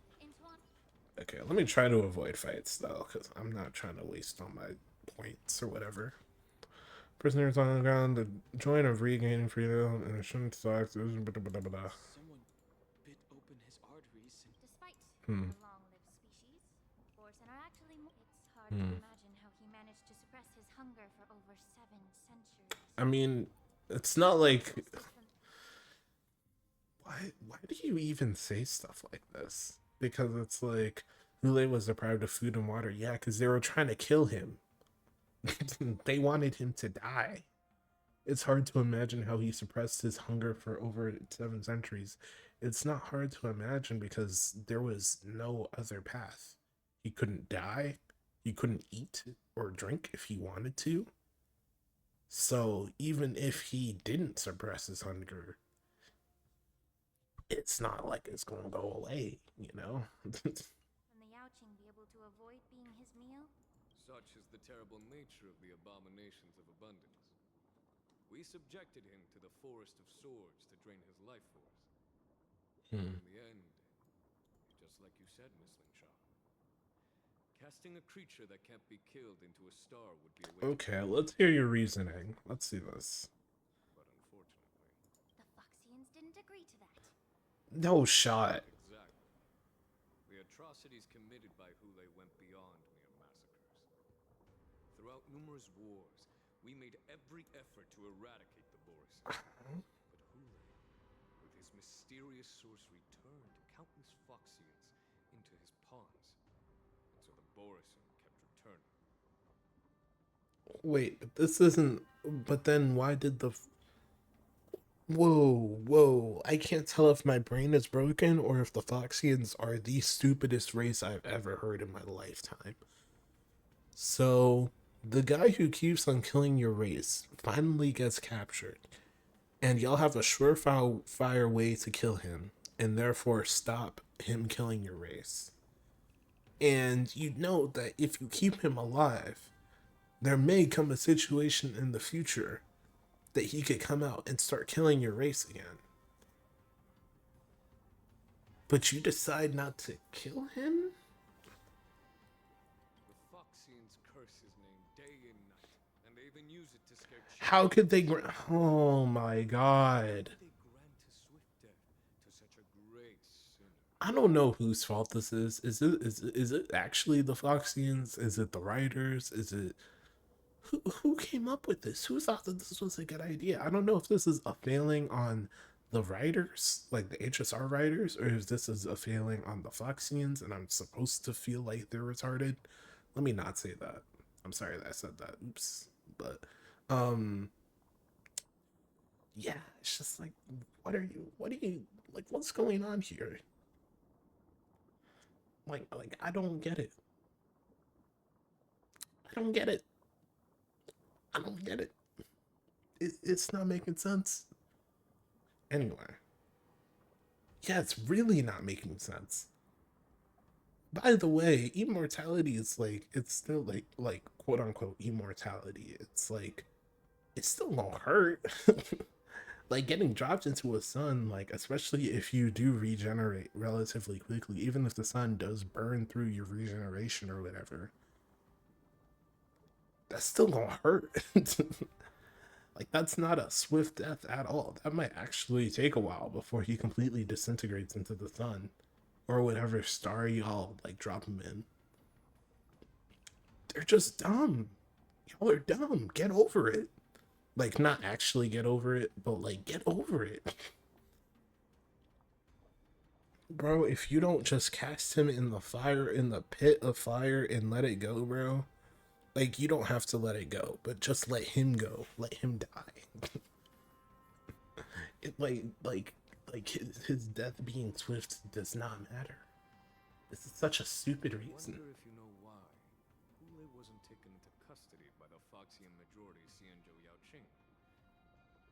Okay, let me try to avoid fights though, because I'm not trying to waste all my points or whatever. Prisoners on the ground, the joy of regaining freedom, and it shouldn't suck. Someone bit open his arteries and Despite Hmm. a long-lived species, Imagine how he managed to suppress his hunger for over 7 centuries. I mean, it's not like Just from why do you even say stuff like this? Because it's like Hule was deprived of food and water. Yeah, because they were trying to kill him. They wanted him to die. It's hard to imagine how he suppressed his hunger for over 7 centuries. It's not hard to imagine because there was no other path. He couldn't die, he couldn't eat or drink if he wanted to. So even if he didn't suppress his hunger, it's not like it's gonna go away, you know? the Yaoqing be able to avoid being his meal? Such is the terrible nature of the abominations of abundance. We subjected him to the Forest of Swords to drain his life force. In the end, just like you said, Miss Lingshaw, casting a creature that can't be killed into a star would be a way Okay, let's hear your reasoning. Let's see this. but unfortunately. The Foxians didn't agree to that. No shot. Exactly. The atrocities committed by Hule went beyond mere massacres. Throughout numerous wars, we made every effort to eradicate the Borisin. But Hule, with his mysterious sorcery, turned countless Foxians into his pawns. And so the Borisin kept returning. Wait, but this isn't. But then why did the. Whoa. I can't tell if my brain is broken or if the Foxians are the stupidest race I've ever heard in my lifetime. So, the guy who keeps on killing your race finally gets captured, and y'all have a surefire way to kill him, and therefore stop him killing your race. And you know that if you keep him alive, there may come a situation in the future that he could come out and start killing your race again. But you decide not to kill him? The Foxians curse his name day and night, and they even use it to scare children. How could they oh my god. They grant a swift death to such a great sinner. I don't know whose fault this is. Is it actually the Foxians? Is it the writers? Is it who came up with this? Who thought that this was a good idea? I don't know if this is a failing on the writers, like the HSR writers, or if this is a failing on the Foxians and I'm supposed to feel like they're retarded. Let me not say that. I'm sorry that I said that. Oops. But yeah, it's just like what are you like what's going on here? Like I don't get it. I don't get it. I don't get it. It's not making sense. Anyway. Yeah, it's really not making sense. By the way, immortality is like, it's still like quote unquote immortality. It's like, it's still gonna hurt. Like getting dropped into a sun, like especially if you do regenerate relatively quickly, even if the sun does burn through your regeneration or whatever, that's still gonna hurt. Like that's not a swift death at all. That might actually take a while before he completely disintegrates into the sun or whatever star y'all like drop him in. They're just dumb. Y'all are dumb. Get over it. Like not actually get over it, but like get over it. Bro, if you don't just cast him in the fire, in the pit of fire and let it go, bro, like you don't have to let it go, but just let him go. Let him die. It like his death being swift does not matter. This is such a stupid I reason. wonder if you know why Hule wasn't taken into custody by the Foxian majority Xianzhou Yaoqing,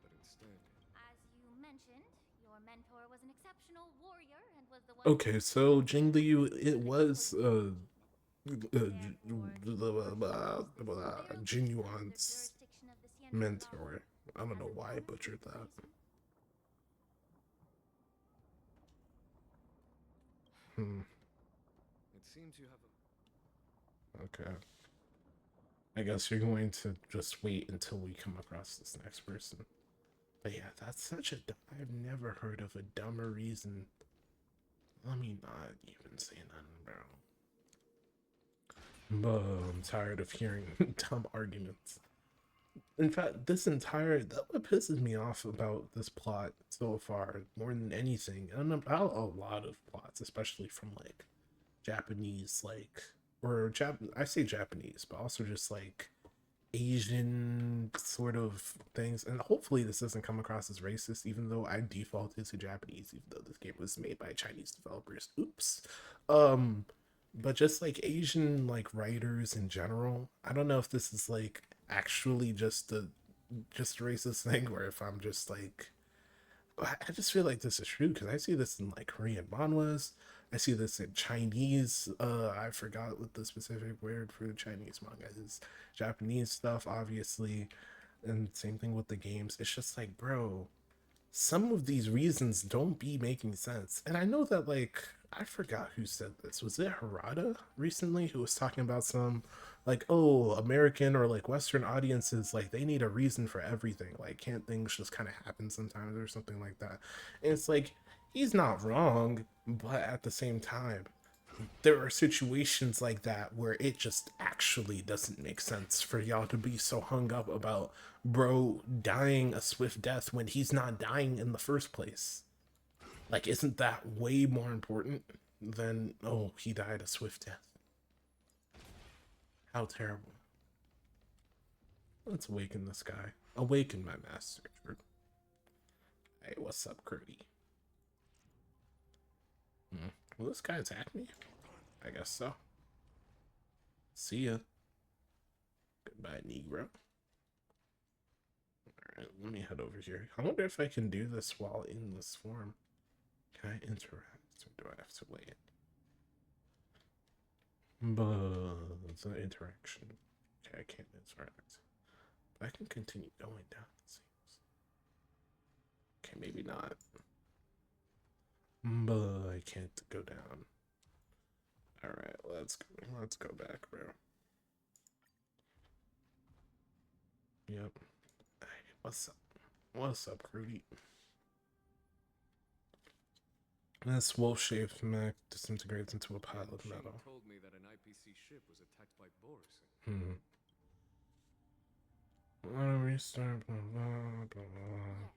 but instead. As you mentioned, your mentor was an exceptional warrior and was the one. Okay, so Jingli, it was Jinyuan's mentor. I don't know why I butchered that. It seems you have a. Okay. I guess you're going to just wait until we come across this next person. But yeah, that's such a I've never heard of a dumber reason. Let me not even say nothing, bro. I'm tired of hearing dumb arguments. In fact, that what pisses me off about this plot so far more than anything, and about a lot of plots, especially from like Japanese, I say Japanese, but also just like Asian sort of things. And hopefully this doesn't come across as racist, even though I defaulted to Japanese, even though this game was made by Chinese developers. Oops. But just like Asian like writers in general, I don't know if this is like actually just a racist thing, or if I'm just like, I just feel like this is true because I see this in like Korean manhwas. I see this in Chinese. I forgot what the specific word for the Chinese manga is. Japanese stuff, obviously, and same thing with the games. It's just like, bro, some of these reasons don't be making sense. And I know that, like, I forgot who said this. Was it Harada recently who was talking about some, like, oh, American or like Western audiences, like, they need a reason for everything. Like, can't things just kind of happen sometimes or something like that? And it's like, he's not wrong, but at the same time, there are situations like that where it just actually doesn't make sense for y'all to be so hung up about bro dying a swift death when he's not dying in the first place. Like, isn't that way more important than, oh, he died a swift death? How terrible. Let's awaken this guy. Awaken my master. Hey, what's up, Kirby? Will this guy attack me? I guess so. See ya. Goodbye, Negro. Alright, let me head over here. I wonder if I can do this while in this form. Can I interact, or do I have to wait? But it's an interaction. Okay, I can't interact. But I can continue going down, it seems. Okay, maybe not. But I can't go down. Alright, let's go back, bro. Yep. Hey, what's up? What's up, Crudy? This wolf-shaped mech disintegrates into a pile of metal. Told me that an IPC ship was attacked by Boris. Restart, blah, blah, blah.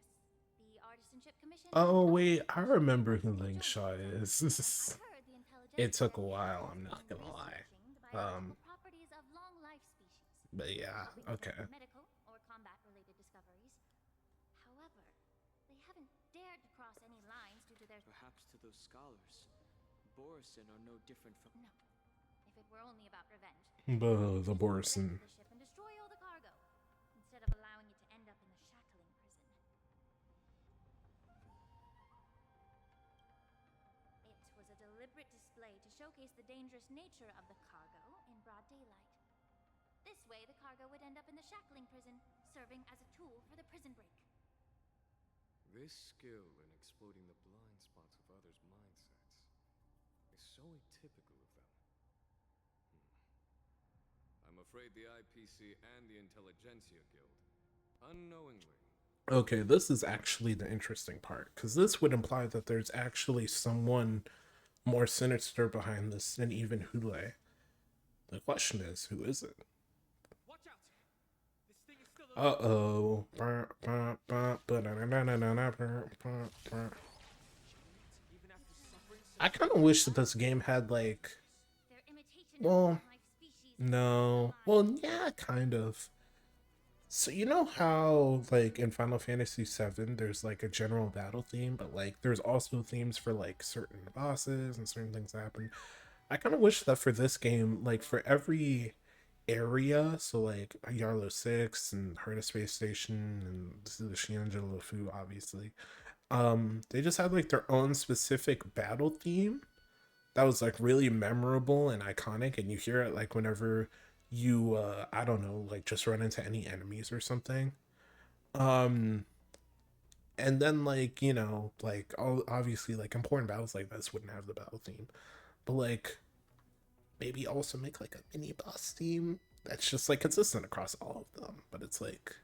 The Artisanship Commission. Oh wait, I remember who Ling Shaw is. It took a while, I'm not gonna lie. Properties of long life species. But yeah, okay. Medical or combat related discoveries. However, they haven't dared to cross any lines due to their Perhaps to those scholars, Borisin are no different from... No. If it were only about revenge. The Borison. The ship and destroy all the cargo, instead of allowing it to end up in the shackling prison. It was a deliberate display to showcase the dangerous nature of the cargo in broad daylight. This way, the cargo would end up in the shackling prison, serving as a tool for the prison break. This skill in exploiting the blind spots of others' mindsets is so atypical of them. I'm afraid the IPC and the Intelligentsia Guild, unknowingly... Okay, this is actually the interesting part, because this would imply that there's actually someone more sinister behind this than even Hule. The question is, who is it? Watch out! This thing is still I kind of wish that this game had like, well, no, well, yeah, kind of. So you know how like in Final Fantasy VII there's like a general battle theme, but like there's also themes for like certain bosses and certain things that happen. I kind of wish that for this game, like for every area, so like Yarlo 6 and Heart of Space Station and the Shianja Lufu, obviously, they just had like their own specific battle theme that was like really memorable and iconic, and you hear it like whenever you I don't know, like just run into any enemies or something. And then like, you know, like obviously like important battles like this wouldn't have the battle theme, but like maybe also make like a mini boss theme that's just like consistent across all of them. But it's like,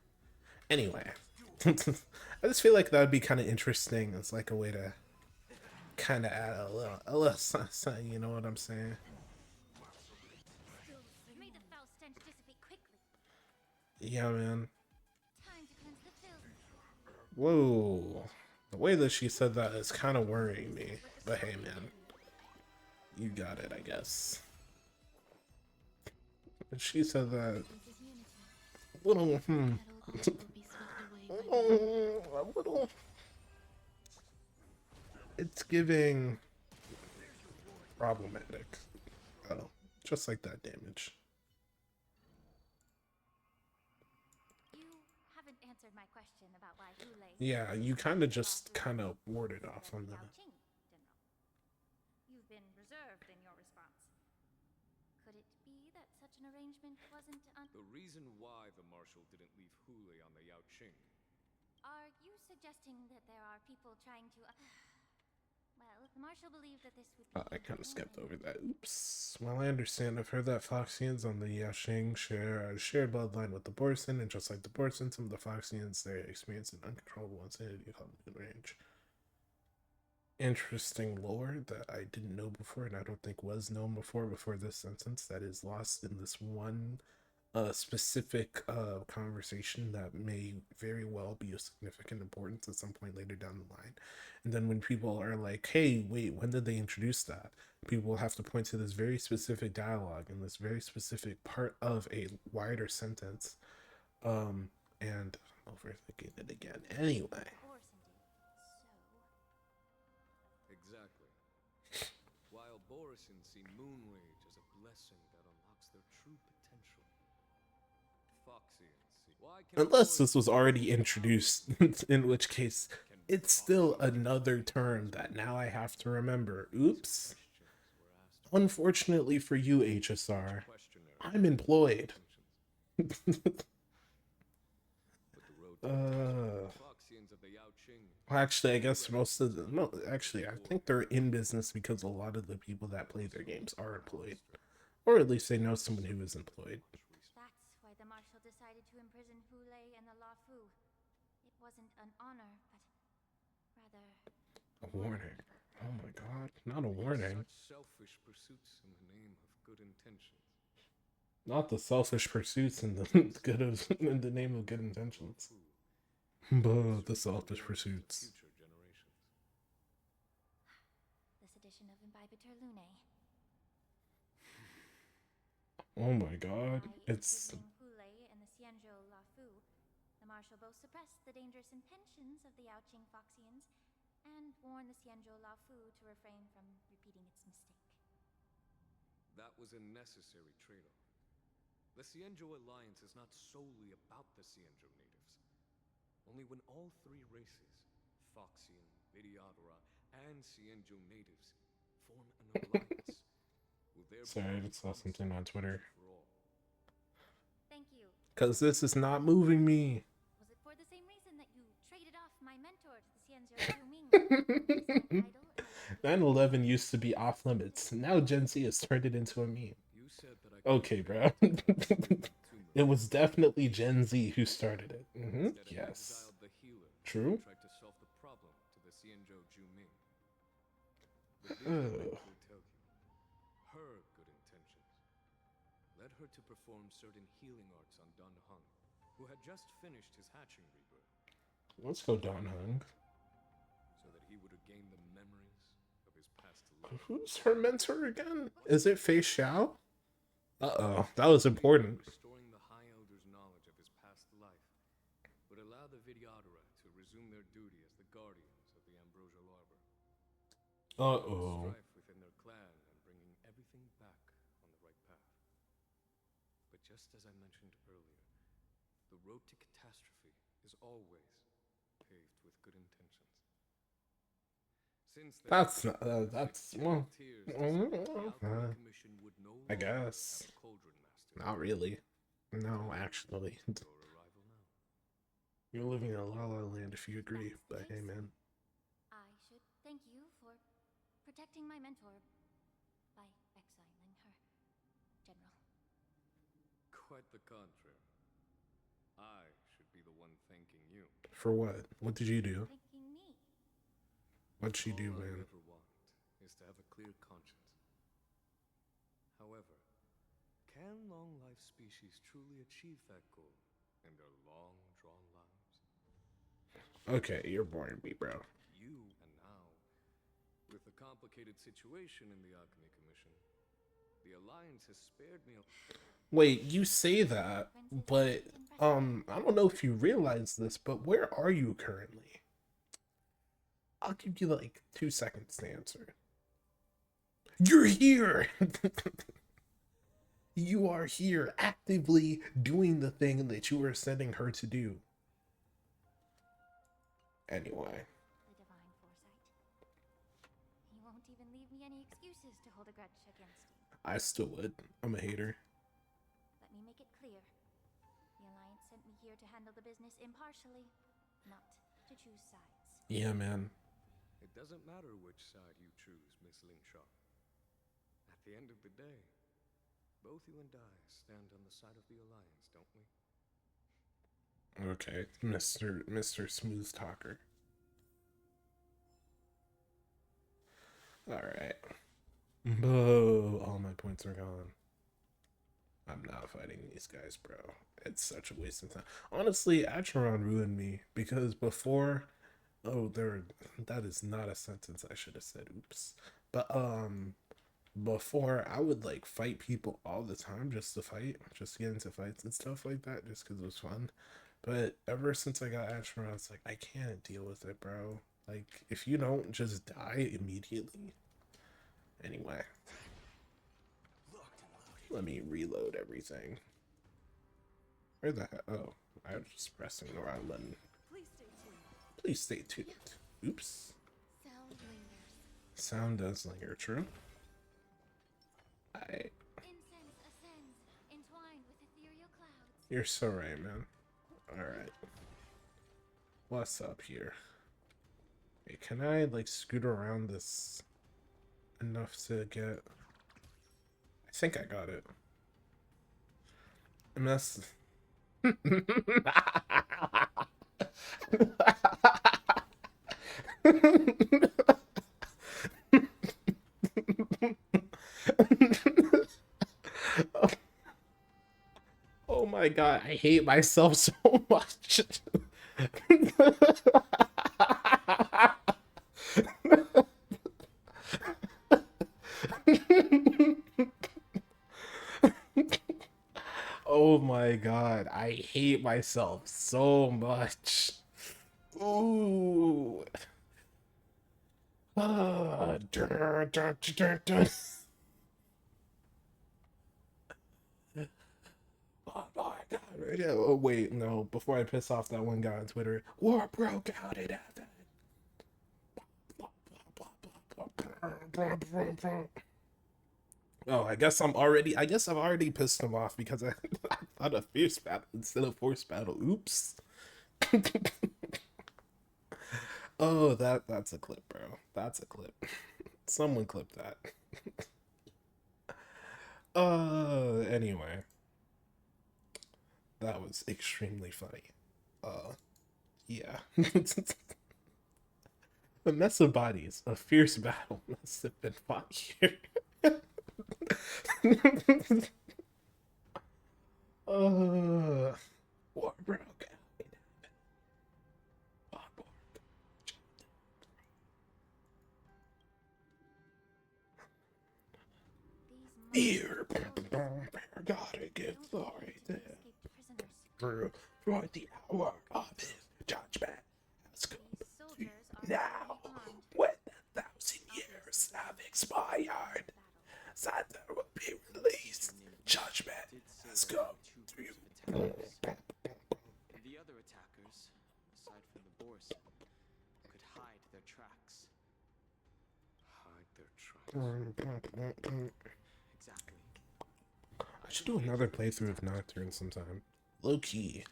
anyway, I just feel like that would be kind of interesting. It's like a way to kind of add a little, you know what I'm saying? Yeah, man. Time to cleanse the filth. Whoa. The way that she said that is kind of worrying me. But hey, man. You got it, I guess. She said that This is unity. a little, That old hope will be swept away by the a little. It's giving problematic. Oh, just like that damage. You haven't answered my question about why Hule. Yeah, you kind of just kind of warded off on that. Yaoqing, General. You've been reserved in your response. Could it be that such an arrangement wasn't The reason why the Marshal didn't leave Hule on the Yaoqing. Are you suggesting that there are people trying to... Well, the Marshal believed that this would be... I kind of skipped over that. Oops. Well, I understand. I've heard that Foxians on the Yashing share a shared bloodline with the Borson, and just like the Borson, some of the Foxians, they experience an uncontrollable insanity called Moon Range. Interesting lore that I didn't know before, and I don't think was known before this sentence, that is lost in this one specific conversation that may very well be of significant importance at some point later down the line. And then when people are like, hey, wait, when did they introduce that? People will have to point to this very specific dialogue and this very specific part of a wider sentence. And I'm overthinking it again. Anyway. Exactly. While Borisin see Moon Rage as a blessing that unlocks their true potential, Foxians see... Unless this was already introduced, in which case it's still another term that now I have to remember. Oops. Unfortunately for you, HSR, I'm employed. Actually, I guess most of the... No, actually, I think they're in business because a lot of the people that play their games are employed. Or at least they know someone who is employed. That's why the Marshal decided to imprison Hule and the Lafu. It wasn't an honor, but rather... A warning. Oh my god, not a warning. Such selfish pursuits in the name of good intentions. Not the selfish pursuits in the in the name of good intentions. But the selfish pursuits. This edition of Imbibitor Lunae. Oh my god, it's... Hule and the Xianzhou Lafu, the Marshal both suppressed the dangerous intentions of the Yaoqing Foxians and warned the Xianzhou Lafu to refrain from repeating its mistake. That was a necessary trade-off. The Xianzhou alliance is not solely about the Xianzhou natives. Only when all three races, Foxian, Vidyadhara, and Xianzhou natives, form an alliance. Sorry, I just saw something on Twitter. Thank you. Because this is not moving me. Was it for the same reason that you traded off my mentor to the Xianzhou Ming? 9/11 used to be off limits. Now Gen Z has turned it into a meme. Okay, bro. It was definitely Gen Z who started it. Yes. True. Her good intentions led her to perform certain healing arts on Dan Heng, who had just finished his hatching rebirth. Let's go Dan Heng. So that he would regain the memories of his past life. Who's her mentor again? Is it Feixiao? Uh-oh, that was important. Restoring the High Elder's knowledge of his past life would allow the Vidyadhara to resume their duty as the guardians of the Ambrosia Arbor. Uh-oh. Strife within their clan and bringing everything back on the right path. But just as I mentioned earlier, the road to catastrophe is always paved with good intentions. Since That's not, that's, well, I guess. Not really. No, actually. You're living in a La La Land if you agree, but hey, man. I should thank you for protecting my mentor by exiling her, General. Quite the contrary. I should be the one thanking you. For what? What did you do? Thanking me. What'd she do, All I man? ever want is to have a clear conscience. However, can long life species truly achieve that goal and their long drawn lives? Okay, you're boring me, bro. You, and now, with the complicated situation in the Alchemy Commission, the Alliance has spared me a... Wait, you say that, but I don't know if you realize this, but where are you currently? I'll give you like 2 seconds to answer. You're here. You are here actively doing the thing that you were sending her to do. Anyway. The divine foresight. He won't even leave me any excuses to hold a grudge against you. I still would. I'm a hater. Let me make it clear. The Alliance sent me here to handle the business impartially, not to choose sides. Yeah, man. It doesn't matter which side you choose, Miss Lingshaw. At the end of the day, both you and I stand on the side of the Alliance, don't we? Okay, Mr. Smooth Talker. Alright. Oh, all my points are gone. I'm not fighting these guys, bro. It's such a waste of time. Honestly, Acheron ruined me because before... Oh, that is not a sentence I should have said. Oops. But, before, I would, like, fight people all the time just to fight. Just to get into fights and stuff like that just because it was fun. But ever since I got Acheron, it's like, I can't deal with it, bro. Like, if you don't just die immediately... Anyway. Let me reload everything. Where the heck? Oh, I was just pressing the wrong button. Please stay tuned. Oops. Sound lingers. Sound does linger, true. Incense ascends, entwined with ethereal clouds. You're so right, man. Alright. What's up here? Wait, can I, like, scoot around this enough to get... I think I got it. And that's... Oh my god, I hate myself so much. Oh my god, I hate myself so much. Ooh. Dun, dun, dun, dun. Oh my god. Oh wait, no, before I piss off that one guy on Twitter, war broke out in heaven. Oh, I guess I've already pissed him off because I thought of fierce battle instead of force battle. Oops. Oh, that's a clip, bro. That's a clip. Someone clip that. Anyway. That was extremely funny. Yeah. A mess of bodies, a fierce battle must have been fought here. War broke out. Here, gotta give glory to for the hour of his judgment has come to now. When 1,000 years have expired, Santa will be released. Judgment has come to you. The other attackers, aside from the Borson, could hide their tracks. Exactly. I should do another playthrough of Nocturne sometime. Low key.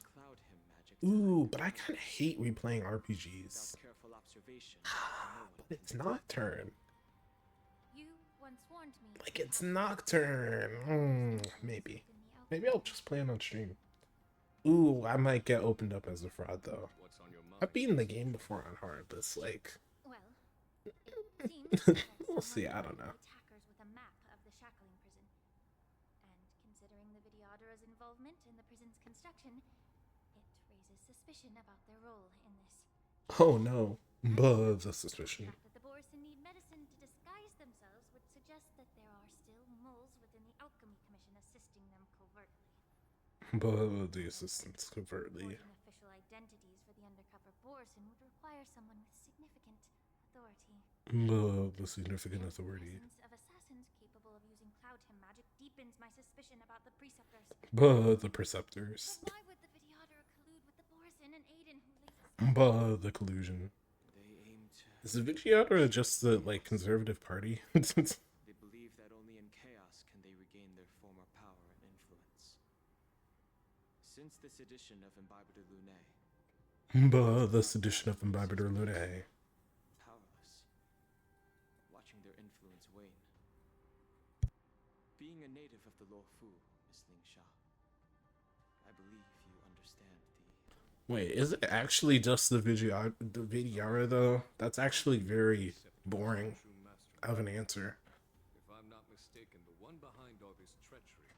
Ooh, but I kind of hate replaying RPGs. But it's Nocturne. You once warned me. Like, it's Nocturne. Maybe. Maybe I'll just play it on stream. Ooh, I might get opened up as a fraud, though. I've beaten the game before on hard, but it's like... Well, it seems We'll see, I don't know. attackers with a map of the shackling prison. And considering the Videodara's involvement in the prison's construction, suspicion about their role in this. Oh no. But the suspicion. The fact that the Borison need medicine to disguise themselves would suggest that there are still moles within the Alchemy Commission assisting them covertly. But the assistants covertly. Reporting official identities for the undercover Borison would require someone with significant authority. But the significant authority. The presence of assassins capable of using cloud him magic deepens my suspicion about the preceptors. But the preceptors. But why would the Vidyadhara collude with the Borison and aid in Hulei's But the collusion. They aim to. Is the Vidyadhara just the, like, conservative party? They believe that only in chaos can they regain their former power and influence. Since the sedition of Imbibitor Lunae, But the sedition of Imbibitor Lunae. powerless, watching their influence wane. Being a native of the Luofu, Miss Ling Sha, I believe you understand the. Wait, is it actually just the Vidyadhara though? That's actually very boring of an answer. If I'm not mistaken, the one behind all this treachery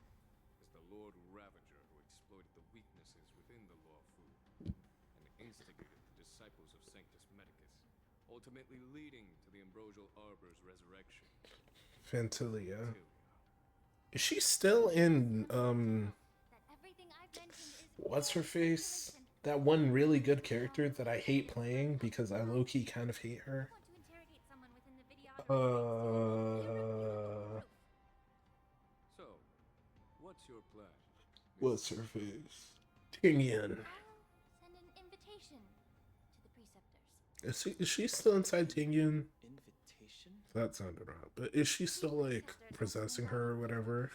is the Lord Ravager who exploited the weaknesses within the Luofu and instigated the disciples of Sanctus Medicus, ultimately leading to the Ambrosial Arbor's resurrection. Fantilia. Is she still in, what's her face? That one really good character that I hate playing because I low-key kind of hate her. So, what's your plan? What's her face? Tingyun. Send an invitation to the preceptors. Is she still inside Tingyun? Invitation? That sounded wrong. But is she still, like, possessing her or whatever?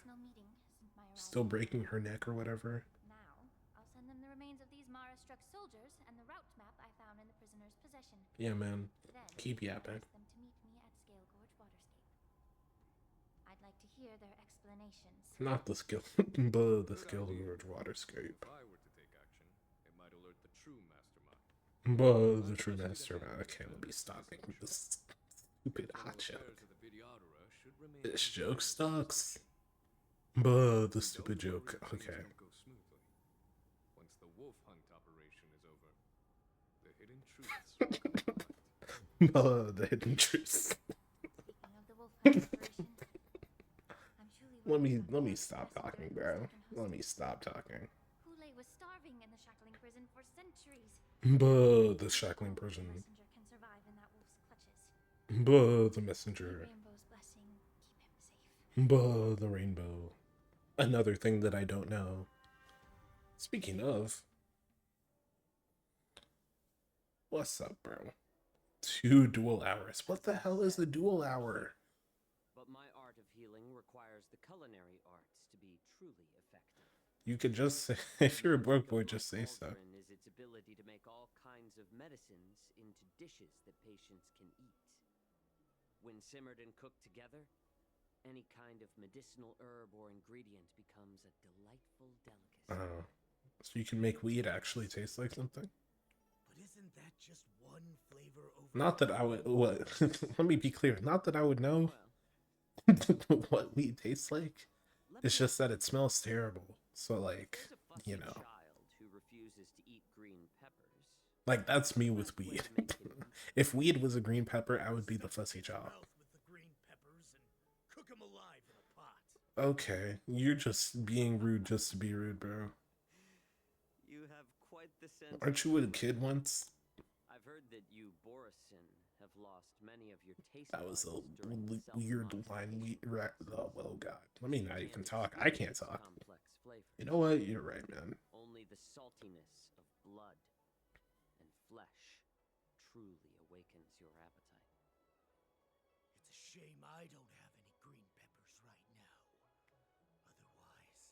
Still breaking her neck or whatever? Now, I'll send them the remains of these Mara-struck soldiers and the route map I found in the prisoner's possession. Yeah, man. Then, Keep yapping. ask them to meet me at Scale Gorge Waterscape. I'd like to hear their explanations. Not the skill, but the skill Gorge Waterscape. If I were to take action, it might alert the true mastermind. But the true mastermind, I can't be stopping this stupid hot joke. This joke sucks. But the stupid joke, okay. Once the wolf hunt operation is over, the hidden truths. But the hidden truths. Speaking of the wolf hunt operation, I'm truly Let me stop talking, bro. Let me stop talking. Hulei was starving in the shackling prison for centuries. But the shackling prison. Messenger can survive in that wolf's clutches. But the messenger. Rainbow's blessing keep him safe. But the rainbow. Another thing that I don't know. Speaking of. What's up, bro? 2 dual hours. What the hell is the dual hour? But my art of healing requires the culinary arts to be truly effective. You could just say, if you're a broke boy, just say so. Cauldron is its ability to make all kinds of medicines into dishes that patients can eat. When simmered and cooked together, any kind of medicinal herb or ingredient becomes a delightful delicacy. So you can make weed actually taste like something? But isn't that just one flavor over? Not that I would. What? Let me be clear. Not that I would know what weed tastes like. It's just that it smells terrible. So, like, you know. Child who refuses to eat green peppers. Like, that's me with weed. If weed was a green pepper, I would be the fussy child. With the green peppers and cook 'em alive in a pot. Okay, you're just being rude just to be rude, bro. You have quite the sense. Aren't you a kid once? I've heard that you, Borison, have lost many of your taste. That was a buds during the weird self-monitoring. line. Oh god. Let me not even talk. I can't talk. Complex flavors. You know what? You're right, man. Only the saltiness of blood and flesh truly awakens your appetite. It's a shame I don't have any green peppers right now. Otherwise,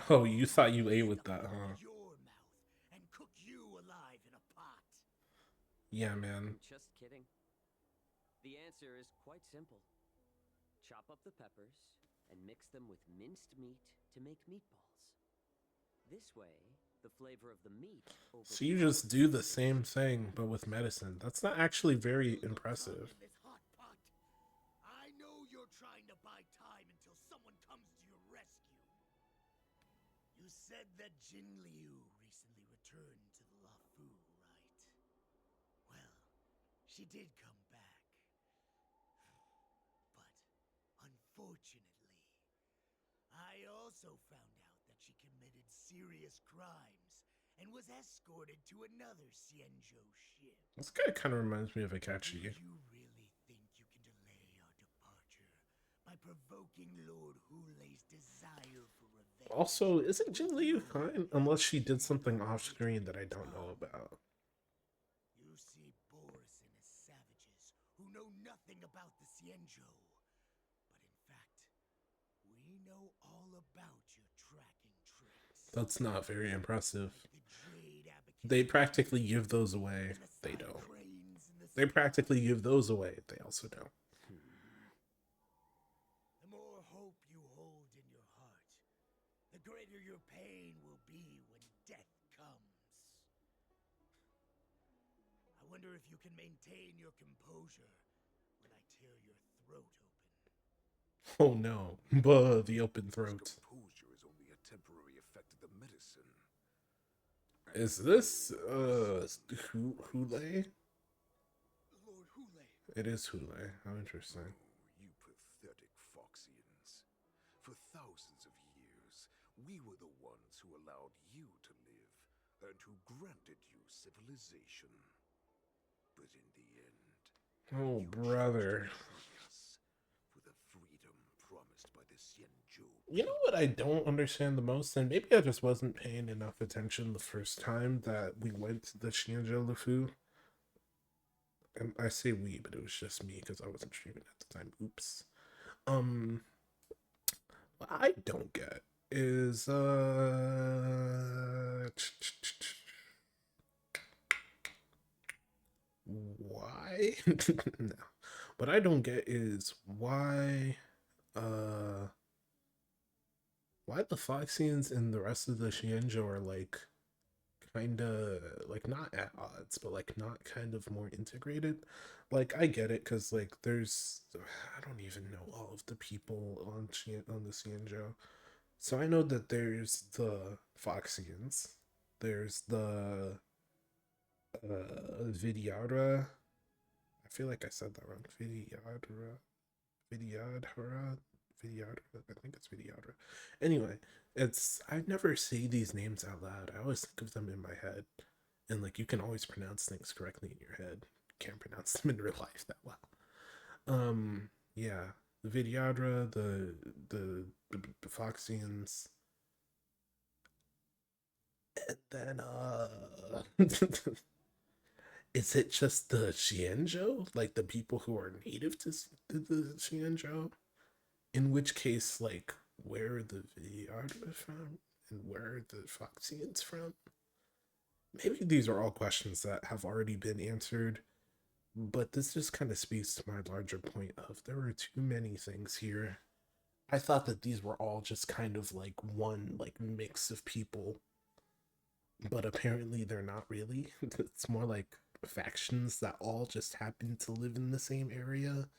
Oh, you thought you ate with that, huh? your mouth and cook you alive in a pot. Yeah, man. Just kidding. The answer is quite simple. Chop up the peppers and mix them with minced meat to make meatballs. This way, the flavor of the meat. So you just do the same thing, but with medicine. That's not actually very impressive. In this hot pot. I know you're trying to buy time until someone comes to your rescue. You said that Jin Liu recently returned to the she did come back. But unfortunately, I also found out that she committed serious crimes and was escorted to another Xianzhou ship. This guy kind of reminds me of Akachi. Do you really think you can delay our departure by provoking Lord Hulei's desire for revenge? Also, isn't Jin Liu fine unless she did something off screen that I don't know about? You see Borison as savages who know nothing about the Xianzhou. But in fact, we know all about your tracking tricks. That's not very impressive. They practically give those away. They don't. They practically give those away. They also don't. The more hope you hold in your heart, the greater your pain will be when death comes. I wonder if you can maintain your composure when I tear your throat open. Oh no, the open throat. Composure is only a temporary effect of the medicine. Is this Hulei? Lord Hulei. It is Hulei. How interesting. Oh, you pathetic Foxians. For thousands of years, we were the ones who allowed you to live and who granted you civilization. But in the end, Oh, you brother. chose to for the freedom promised by the Xianzhou. You know what I don't understand the most? And maybe I just wasn't paying enough attention the first time that we went to the Xianzhou Lufu. And I say we, but it was just me because I wasn't streaming at the time. Oops. What I don't get is why? No. What I don't get is why the Foxians and the rest of the Xianzhou are like kind of like not at odds, but like not kind of more integrated. Like I get it because like there's I don't even know all of the people on the Xianzhou. So I know that there's the Foxians, there's the Vidyadhara. I feel like I said that wrong. Vidyadhara. I think it's Vidyadhara. Anyway, I never say these names out loud. I always think of them in my head. And like you can always pronounce things correctly in your head. You can't pronounce them in real life that well. Yeah. The Vidyadhara, the Foxians. And then is it just the Xianzhou? Like the people who are native to the Xianzhou? In which case, like, where are the Vidyadhara from? And where are the Foxians from? Maybe these are all questions that have already been answered, but this just kind of speaks to my larger point of there are too many things here. I thought that these were all just kind of like one like mix of people, but apparently they're not really. It's more like factions that all just happen to live in the same area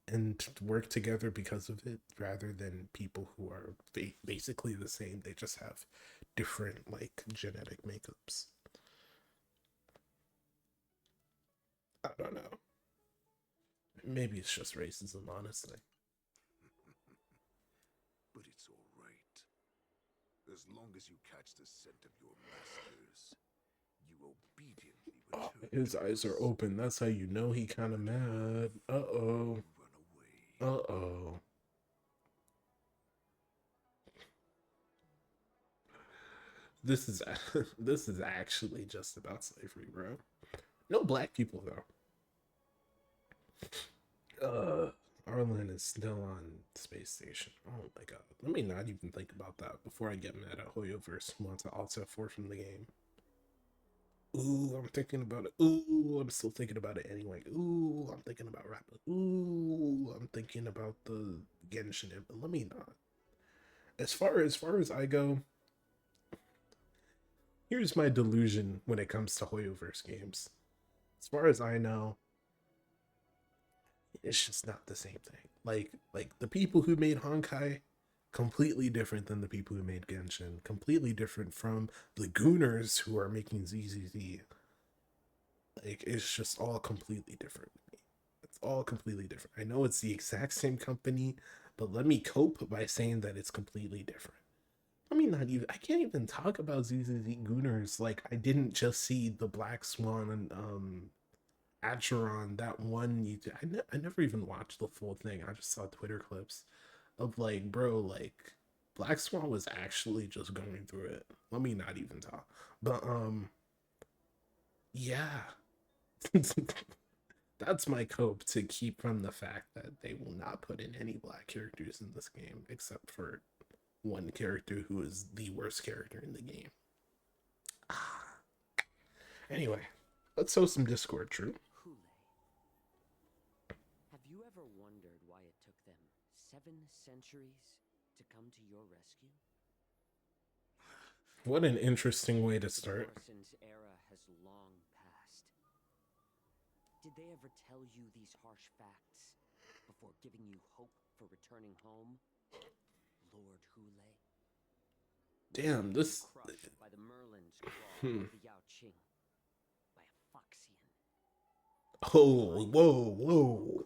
and work together because of it, rather than people who are basically the same. They just have different like genetic makeups. I don't know. Maybe it's just racism, honestly. But it's all right. As long as you catch the scent of your masters, you obediently return. His eyes are open. That's how you know he kind of mad. Uh-oh. Uh-oh. This is actually just about slavery, bro. No black people though. Arlen is still on space station. Oh my god. Let me not even think about that before I get mad at Hoyoverse who wants to also force from the game. Ooh, I'm thinking about it. Ooh, I'm still thinking about it anyway. Ooh, I'm thinking about Rappa. Ooh, I'm thinking about the Genshin. But let me not. As far as I go, here's my delusion when it comes to Hoyoverse games. As far as I know, it's just not the same thing. Like the people who made Honkai, completely different than the people who made Genshin. Completely different from the Gooners who are making ZZZ. Like, it's just all completely different to me. It's all completely different. I know it's the exact same company, but let me cope by saying that it's completely different. I mean, not even. I can't even talk about ZZZ Gooners. Like, I didn't just see the Black Swan and Acheron, that one YouTube. I never even watched the full thing. I just saw Twitter clips of like, bro, like Black Swan was actually just going through it. Let me not even talk. But yeah. That's my cope to keep from the fact that they will not put in any black characters in this game except for one character who is the worst character in the game. Anyway, let's sow some discord, True. Hule, have you ever wondered why it took them 7 centuries to come to your rescue? What an interesting way to start. Morrison's era has long passed. Did they ever tell you these harsh facts before giving you hope for returning home, Lord Hule? Damn, this. Crushed by the Merlin's claw of the Yao Qing, by a Foxian. Oh,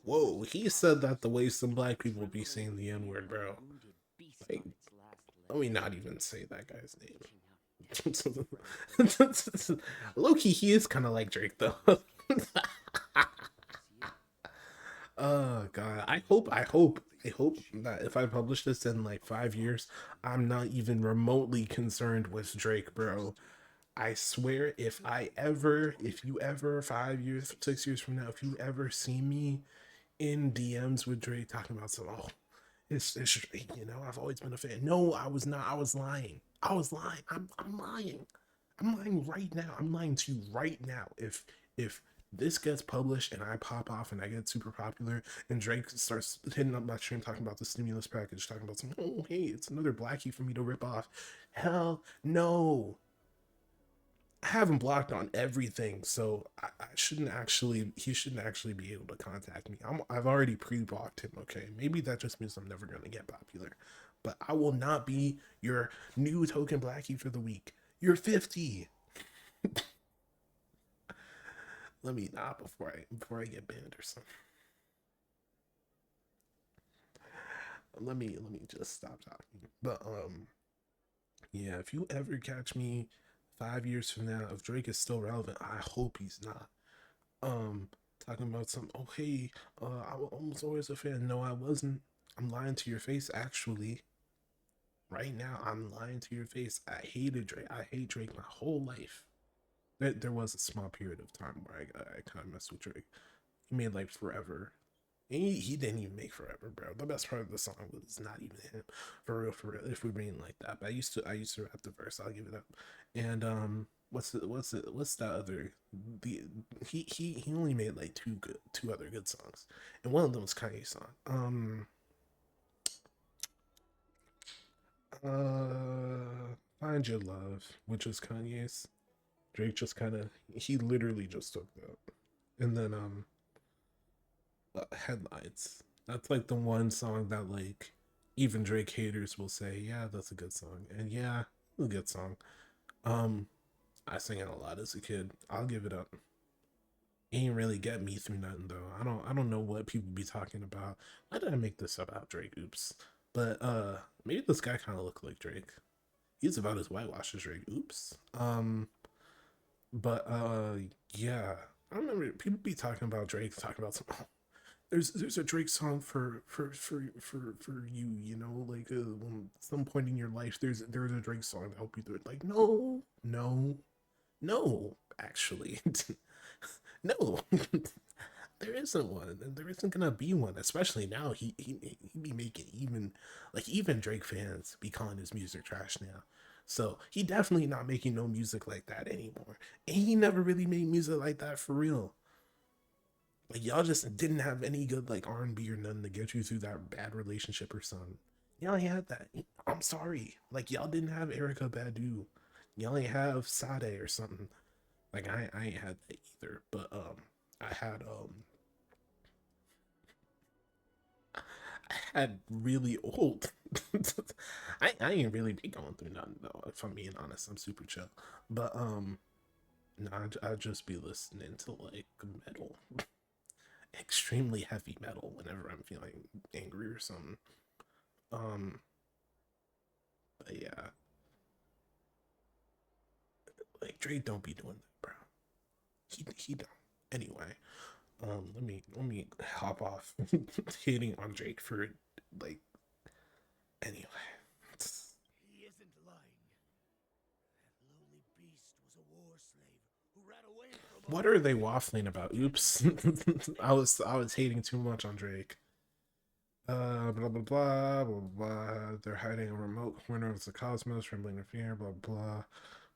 whoa. He said that the way some black people be saying the N-word, bro. Like, let me not even say that guy's name. Low-key, he is kind of like Drake, though. Oh, God. I hope that if I publish this in like 5 years, I'm not even remotely concerned with Drake, bro. I swear, if you ever 5 years, 6 years from now, if you ever see me in DMs with Drake talking about some, oh, it's Drake, you know, I've always been a fan. No, I was not. I was lying. I'm lying. I'm lying right now. I'm lying to you right now. If this gets published and I pop off and I get super popular and Drake starts hitting up my stream talking about the stimulus package, talking about some, oh, hey, it's another Blackie for me to rip off. Hell no. I have him blocked on everything, so he shouldn't actually be able to contact me. I've already pre-blocked him, okay? Maybe that just means I'm never going to get popular. But I will not be your new token Blackie for the week. You're 50. Let me not before I get banned or something. Let me just stop talking. But yeah, if you ever catch me 5 years from now, if Drake is still relevant, I hope he's not. Talking about some, oh hey, I was always a fan. No, I wasn't. I'm lying to your face, actually. Right now, I'm lying to your face. I hated Drake. I hate Drake my whole life. There was a small period of time where I kind of messed with Drake. He made like Forever. And he didn't even make Forever, bro. The best part of the song was not even him. For real, if we're being like that. But I used to rap the verse, I'll give it up. And what's that other, he only made like two other good songs. And one of them was Kanye's song. Find Your Love, which is Kanye's. Drake just he literally just took that. And then Headlines. That's like the one song that like even Drake haters will say, yeah, that's a good song. And yeah, a good song. I sang it a lot as a kid. I'll give it up. It ain't really get me through nothing though. I don't know what people be talking about. Why did I make this about Drake? Oops. But maybe this guy kind of looked like Drake. He's about as whitewashed as Drake. Oops. But yeah. I remember people be talking about Drake, talking about some, oh, there's a Drake song for you, you know, like when some point in your life there's a Drake song to help you through it. Like no, actually. No. There isn't one, and there isn't gonna be one, especially now. He be making even Drake fans be calling his music trash now. So he definitely not making no music like that anymore. And he never really made music like that for real. Like y'all just didn't have any good like R&B or nothing to get you through that bad relationship or something. Y'all ain't had that. I'm sorry. Like y'all didn't have Erica Badu. Y'all ain't have Sade or something. Like I ain't had that either. But I had really old. I ain't really be going through nothing though. If I'm being honest, I'm super chill. But Nah, I'd just be listening to like metal, extremely heavy metal whenever I'm feeling angry or something. Um, but yeah, like Drake don't be doing that, bro. He don't. Anyway, let me hop off hating on Drake for like anyway. He isn't lying. That lowly beast was a war slave who ran away from What are they waffling about? Oops. I was hating too much on Drake. Blah blah blah blah blah. They're hiding a remote corner of the cosmos, trembling in fear. Blah blah.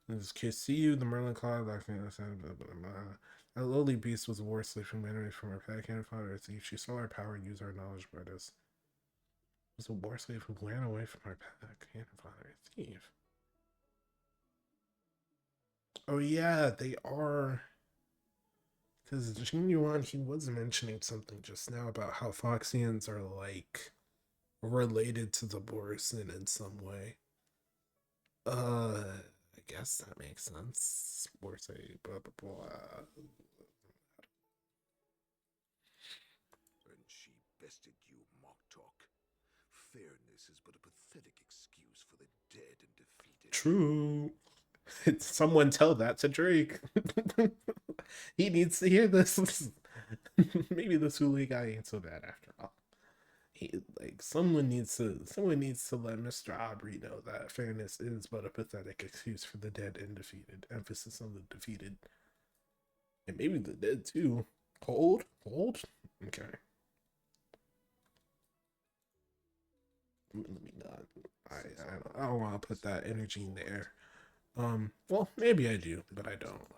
This kiss, see you, the Merlin Cloud, blah blah blah blah. That lowly beast was a war slave from enemies from our pack and fought our thief. She saw our power and used our knowledge about us. Was a war slave who ran away from our pack and fought our thief. Oh yeah, they are. Because Genuine, he was mentioning something just now about how Foxians are like related to the Borison in some way. I guess that makes sense. Borsay, blah blah blah. And she bested you, Mock Talk. Fairness is but a pathetic excuse for the dead and defeated. True. Someone tell that to Drake. He needs to hear this. Maybe the Suli guy ain't so bad after all. He like someone needs to let Mr. Aubrey know that fairness is but a pathetic excuse for the dead and defeated. Emphasis on the defeated. And maybe the dead too. Hold? Okay. Let me not. I don't want to put that energy in the air. Well, maybe I do, but I don't.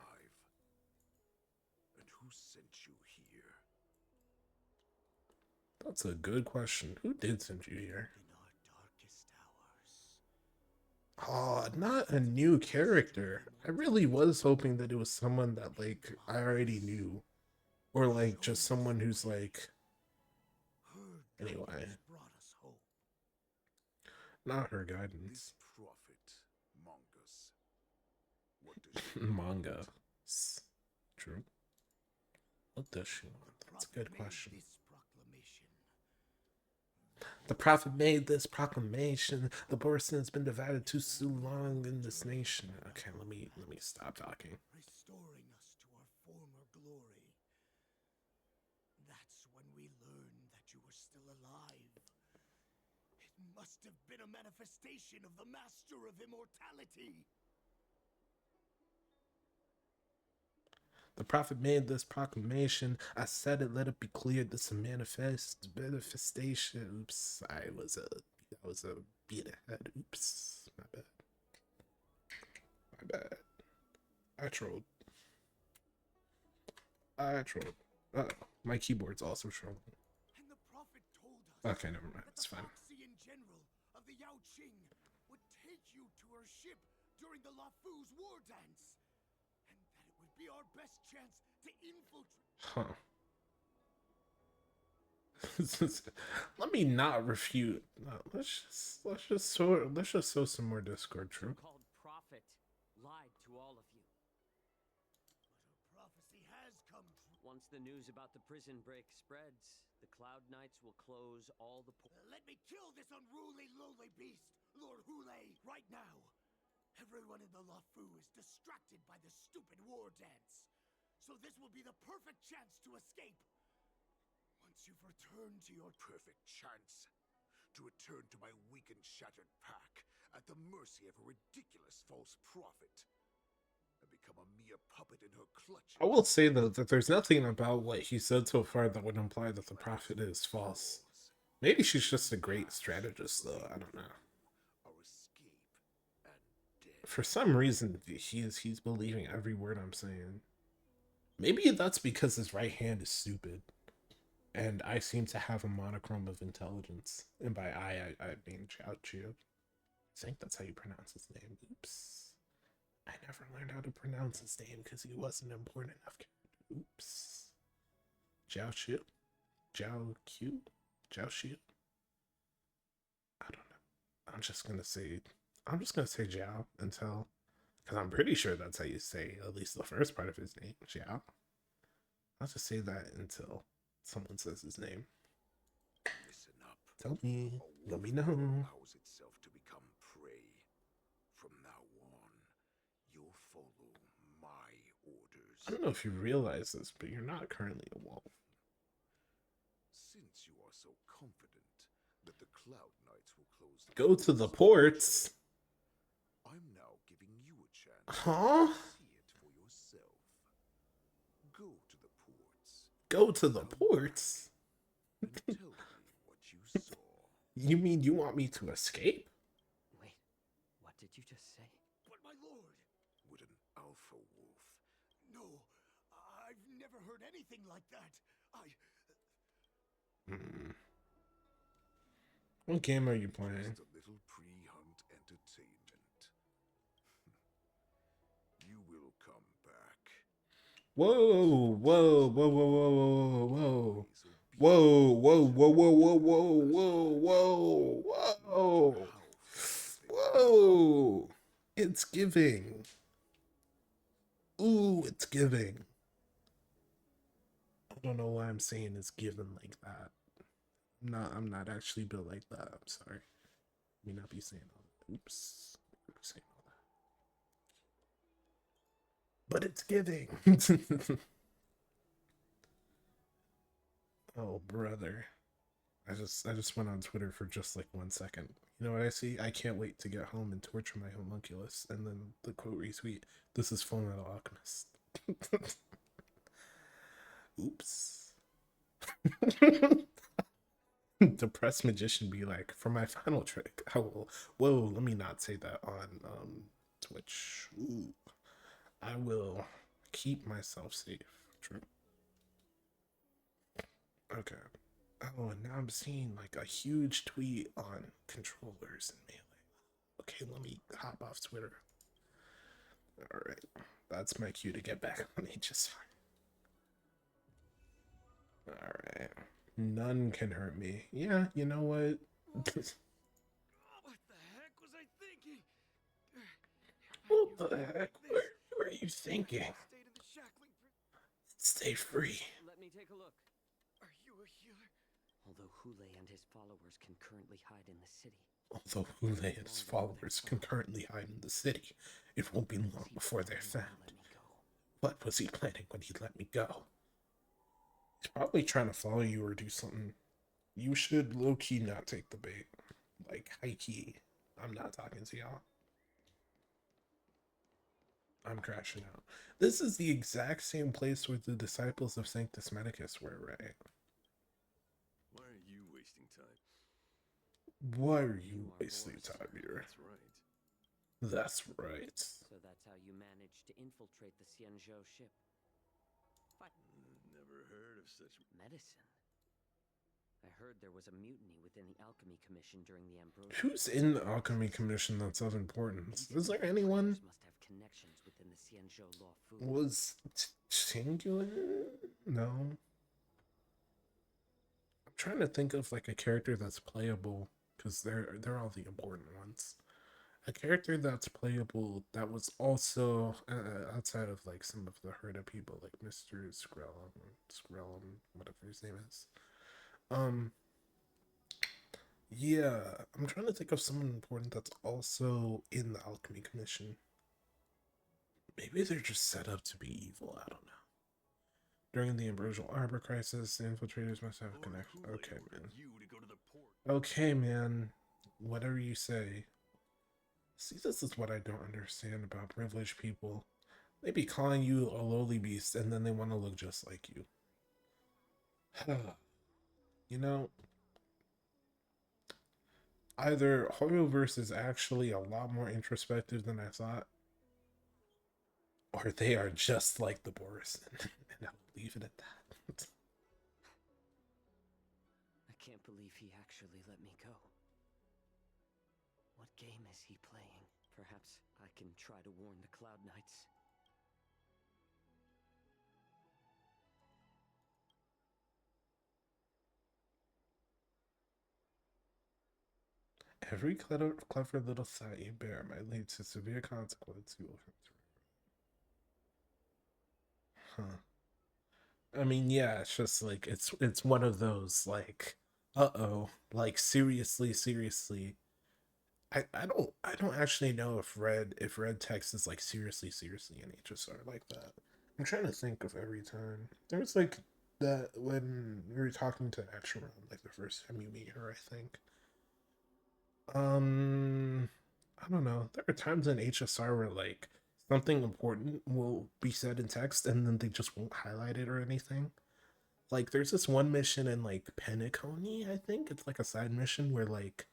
And who sent you here? That's a good question. Who did send you here? Oh, not a new character. I really was hoping that it was someone that like I already knew. Or like just someone who's like anyway. Not her guidance. Prophet, Mongus. What does she Manga. True. What does she want? That's a good question. The prophet made this proclamation. The Borison has been divided too long in this nation. Okay, let me stop talking. Restoring us to our former glory. That's when we learned that you were still alive. It must have been a manifestation of the Master of Immortality. The prophet made this proclamation. I said it, let it be clear. This is a manifestation. Oops, I was a beat ahead. Oops, my bad. I trolled. Uh-oh, my keyboard's also trolling. And the prophet told us okay, never mind. It's fine. The general of the Yao Qing would take you to her ship during the LaFu's war dance. Be our best chance to infiltrate. Huh. Let me not refute. No, let's just sow some more discord. True. So-called prophet lied to all of you. But her prophecy has come true. Once the news about the prison break spreads, the Cloud Knights will close all the let me kill this unruly, lowly beast, Lord Hule, right now. Everyone in the LaFu is distracted by the stupid war dance. So this will be the perfect chance to escape. Once you've returned to your perfect chance to return to my weak and shattered pack at the mercy of a ridiculous false prophet and become a mere puppet in her clutches. I will say though that there's nothing about what he said so far that would imply that the prophet is false. Maybe she's just a great strategist though. I don't know. For some reason, he's believing every word I'm saying. Maybe that's because his right hand is stupid. And I seem to have a monochrome of intelligence. And by I mean Chao Chiu. I think that's how you pronounce his name. Oops. I never learned how to pronounce his name because he wasn't important enough. Oops. Jiao Qiu? Jiao Q? Jiao Qiu? I don't know. I'm just gonna say Jiao until Because I'm pretty sure that's how you say at least the first part of his name, Xiao. I'll just say that until someone says his name. Listen up. Tell me. A Let me wolf know. allows itself to become prey. From now on, you'll follow my orders. I don't know if you realize this, but you're not currently a wolf. Since you are so confident that the Cloud Knights will close the Go to the ports, ports. I'm now giving you a chance Huh? to see it for yourself. Go to the ports. Go to the Come ports? back and tell me what you saw. You mean you want me to escape? Wait, what did you just say? But my lord! Would an alpha wolf? No, I've never heard anything like that. What game are you playing? Just a little pre-hunt entertainment. You will come back. Whoa, whoa, whoa, whoa, whoa, whoa, whoa, whoa, whoa, whoa, whoa, whoa, whoa, whoa, whoa, whoa! It's giving. Ooh, it's giving. I don't know why I'm saying it's given like that. I'm not actually built like that. I'm sorry. Me not be saying all that. Oops. Be saying all that. But it's giving. Oh, brother. I just went on Twitter for just like 1 second. You know what I see? I can't wait to get home and torture my homunculus. And then the quote retweet, this is Full Metal Alchemist. Oops. Depressed magician be like, for my final trick, I will. Whoa, let me not say that on Twitch. Ooh. I will keep myself safe. True. Okay. Oh, and now I'm seeing like a huge tweet on controllers and Melee. Okay, let me hop off Twitter. Alright. That's my cue to get back on HSR. Alright. None can hurt me. Yeah, you know what? What the heck was I thinking? What the heck? What were you thinking? Stay free. Let me take a look. Are you a healer? Although Hule and his followers can currently hide in the city. Although Hule and his followers can currently hide in the city, it won't be long before they're found. What was he planning when he let me go? He's probably trying to follow you or do something. You should low-key not take the bait. Like, high-key. I'm not talking to y'all. I'm crashing out. This is the exact same place where the disciples of Sanctus Medicus were, right? Why are you wasting time? Why are you wasting time here? That's right. That's right. So that's how you managed to infiltrate the Xianzhou ship. Never heard of such Medicine. I heard there was a mutiny within the Alchemy Commission during the Ambrosia. Who's in the Alchemy Commission that's of importance? Is there anyone? Must have connections within the Xianzhou Law Fu. Was Singular? No. I'm trying to think of like a character that's playable because they're all the important ones. A character that's playable that was also outside of like some of the Herda people like Mr. Skrellum, whatever his name is. Yeah, I'm trying to think of someone important that's also in the Alchemy Commission. Maybe they're just set up to be evil, I don't know. During the Ambrosial Arbor crisis, the infiltrators must have a connection. Okay, man. Okay, man. Whatever you say. See, this is what I don't understand about privileged people. They be calling you a lowly beast, and then they want to look just like you. You know, either Hoyoverse is actually a lot more introspective than I thought, or they are just like the Borison, and I'll leave it at that. I can't believe he actually let me go. What game is he playing? Perhaps I can try to warn the Cloud Knights. Every clever little thought you bear might lead to severe consequence. You will have to. Huh. I mean, yeah, it's just like it's one of those like, uh-oh, like seriously. I don't actually know if red text is like seriously in HSR like that. I'm trying to think of every time. There was like that when we were talking to Acheron, like the first time you meet her, I think. I don't know. There are times in HSR where like something important will be said in text and then they just won't highlight it or anything. Like there's this one mission in like Penacony, I think. It's like a side mission where like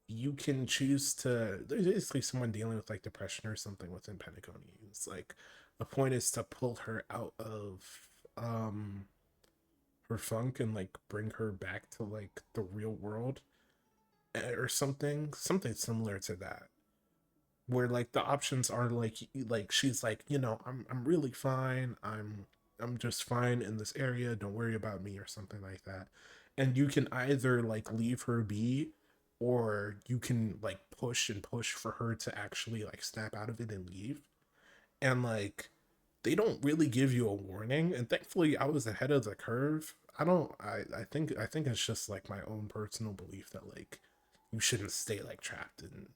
you can choose to there's basically someone dealing with like depression or something within Penacony. It's like the point is to pull her out of um her funk and like bring her back to like the real world or something similar to that, where like the options are like she's like, I'm really fine, I'm just fine in this area, don't worry about me or something like that. And you can either like leave her be, or you can like push and push for her to actually like snap out of it and leave. And like they don't really give you a warning, and thankfully I was ahead of the curve. I think it's just like my own personal belief that like you shouldn't stay like trapped in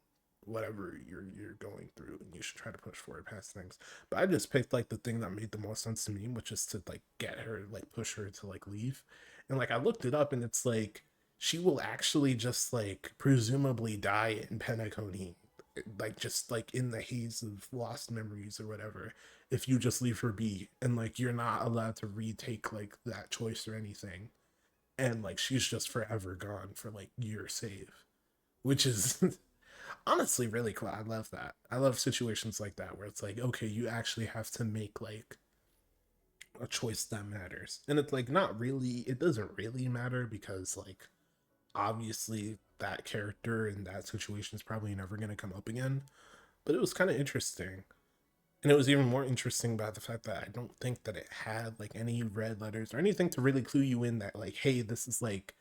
whatever you're going through, and you should try to push forward past things. But I just picked like the thing that made the most sense to me, which is to like get her, like push her to like leave. And like I looked it up and it's like she will actually just like presumably die in Penacony, like just like in the haze of lost memories or whatever, if you just leave her be, and like you're not allowed to retake like that choice or anything. And like she's just forever gone for like your save, which is honestly really cool. I love that. I love situations like that where it's like, okay, you actually have to make like a choice that matters. And it's like not really, it doesn't really matter because like obviously that character in that situation is probably never going to come up again. But it was kind of interesting. And it was even more interesting by the fact that I don't think that it had like any red letters or anything to really clue you in that like, hey, this is like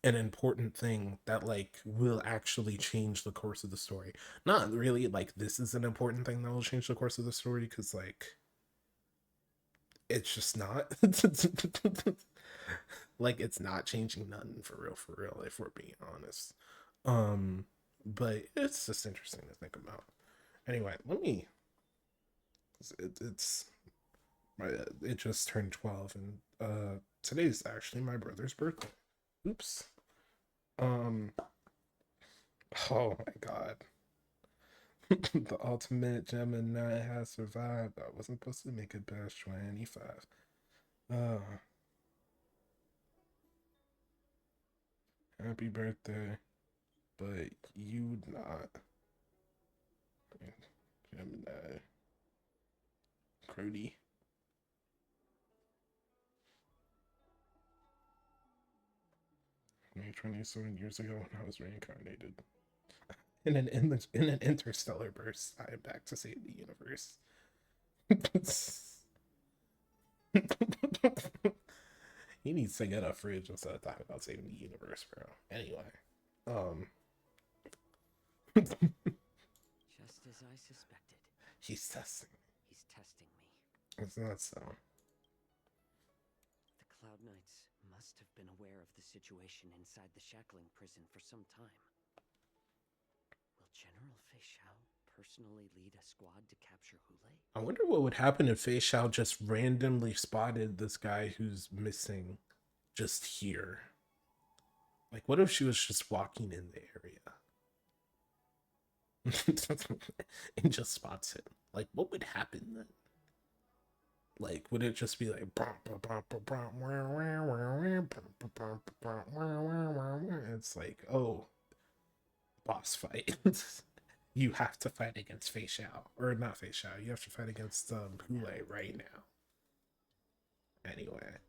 an important thing that like will actually change the course of the story. Not really like this is an important thing that will change the course of the story, because like it's just not. Like it's not changing nothing for real, if we're being honest. But it's just interesting to think about. Anyway, let me it's my it just turned 12, and today's actually my brother's birthday. Oops. um oh my god. The ultimate Gemini has survived. I wasn't supposed to make it past 25. Happy birthday, but you not. Gemini. Crudy. Me 27 years ago when I was reincarnated. In an interstellar burst, I am back to save the universe. He needs to get a fridge instead of talking about saving the universe, bro. Anyway, Just as I suspected. he's testing. He's testing me. It's not so. The Cloud Knights must have been aware of the situation inside the shackling prison for some time. Will General Feixiao personally lead a squad to capture Hule? I wonder what would happen if Feixiao just randomly spotted this guy who's missing just here. Like, what if she was just walking in the area and just spots him? Like, what would happen then? Like, would it just be like, it's like, oh, boss fight. You have to fight against Feixiao, or not Feixiao. You have to fight against Hule right now. Anyway,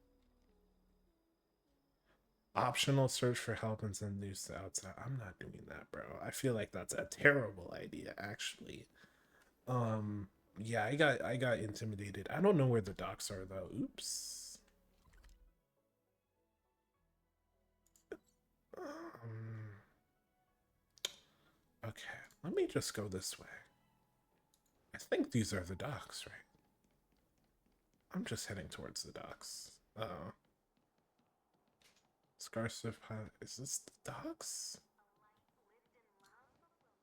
optional search for help and send news to outside. I'm not doing that, bro. I feel like that's a terrible idea, actually. Yeah, I got intimidated. I don't know where the docks are though. Oops. Okay, let me just go this way. I think these are the docks, right? I'm just heading towards the docks. Scarsif, is this the docks?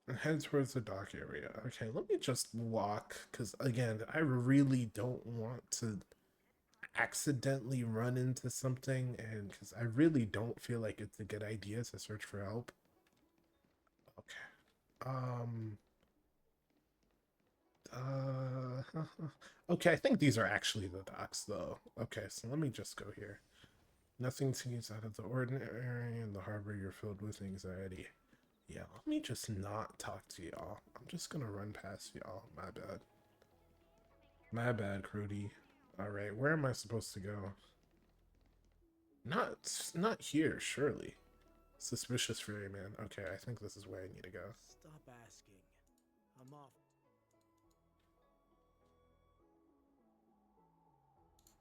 And head towards the dock area. Okay, let me just walk, because again, I really don't want to accidentally run into something, and because I really don't feel like it's a good idea to search for help. Okay. Okay, I think these are actually the docks, though. Okay, so let me just go here. Nothing seems out of the ordinary in the harbor. You're filled with anxiety. Yeah, let me just not talk to y'all. I'm just gonna run past y'all. My bad. My bad, Crudy. Alright, where am I supposed to go? Not here, surely. Suspicious ferryman. Okay, I think this is where I need to go. Stop asking. I'm off.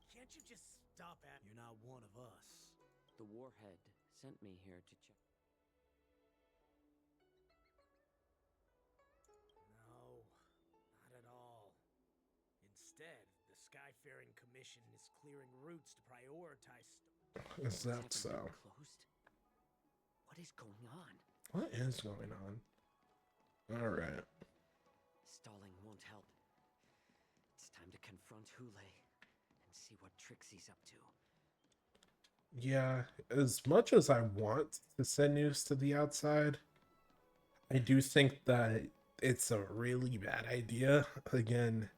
Can't you just stop at? You're not one of us. The warhead sent me here to check. No, not at all. Instead, the Skyfaring Commission is clearing routes to prioritize. Is that so? Closed? What is going on? What is going on? Alright. Stalling won't help. It's time to confront Hule and see what tricks he's up to. Yeah, as much as I want to send news to the outside, I do think that it's a really bad idea. Again,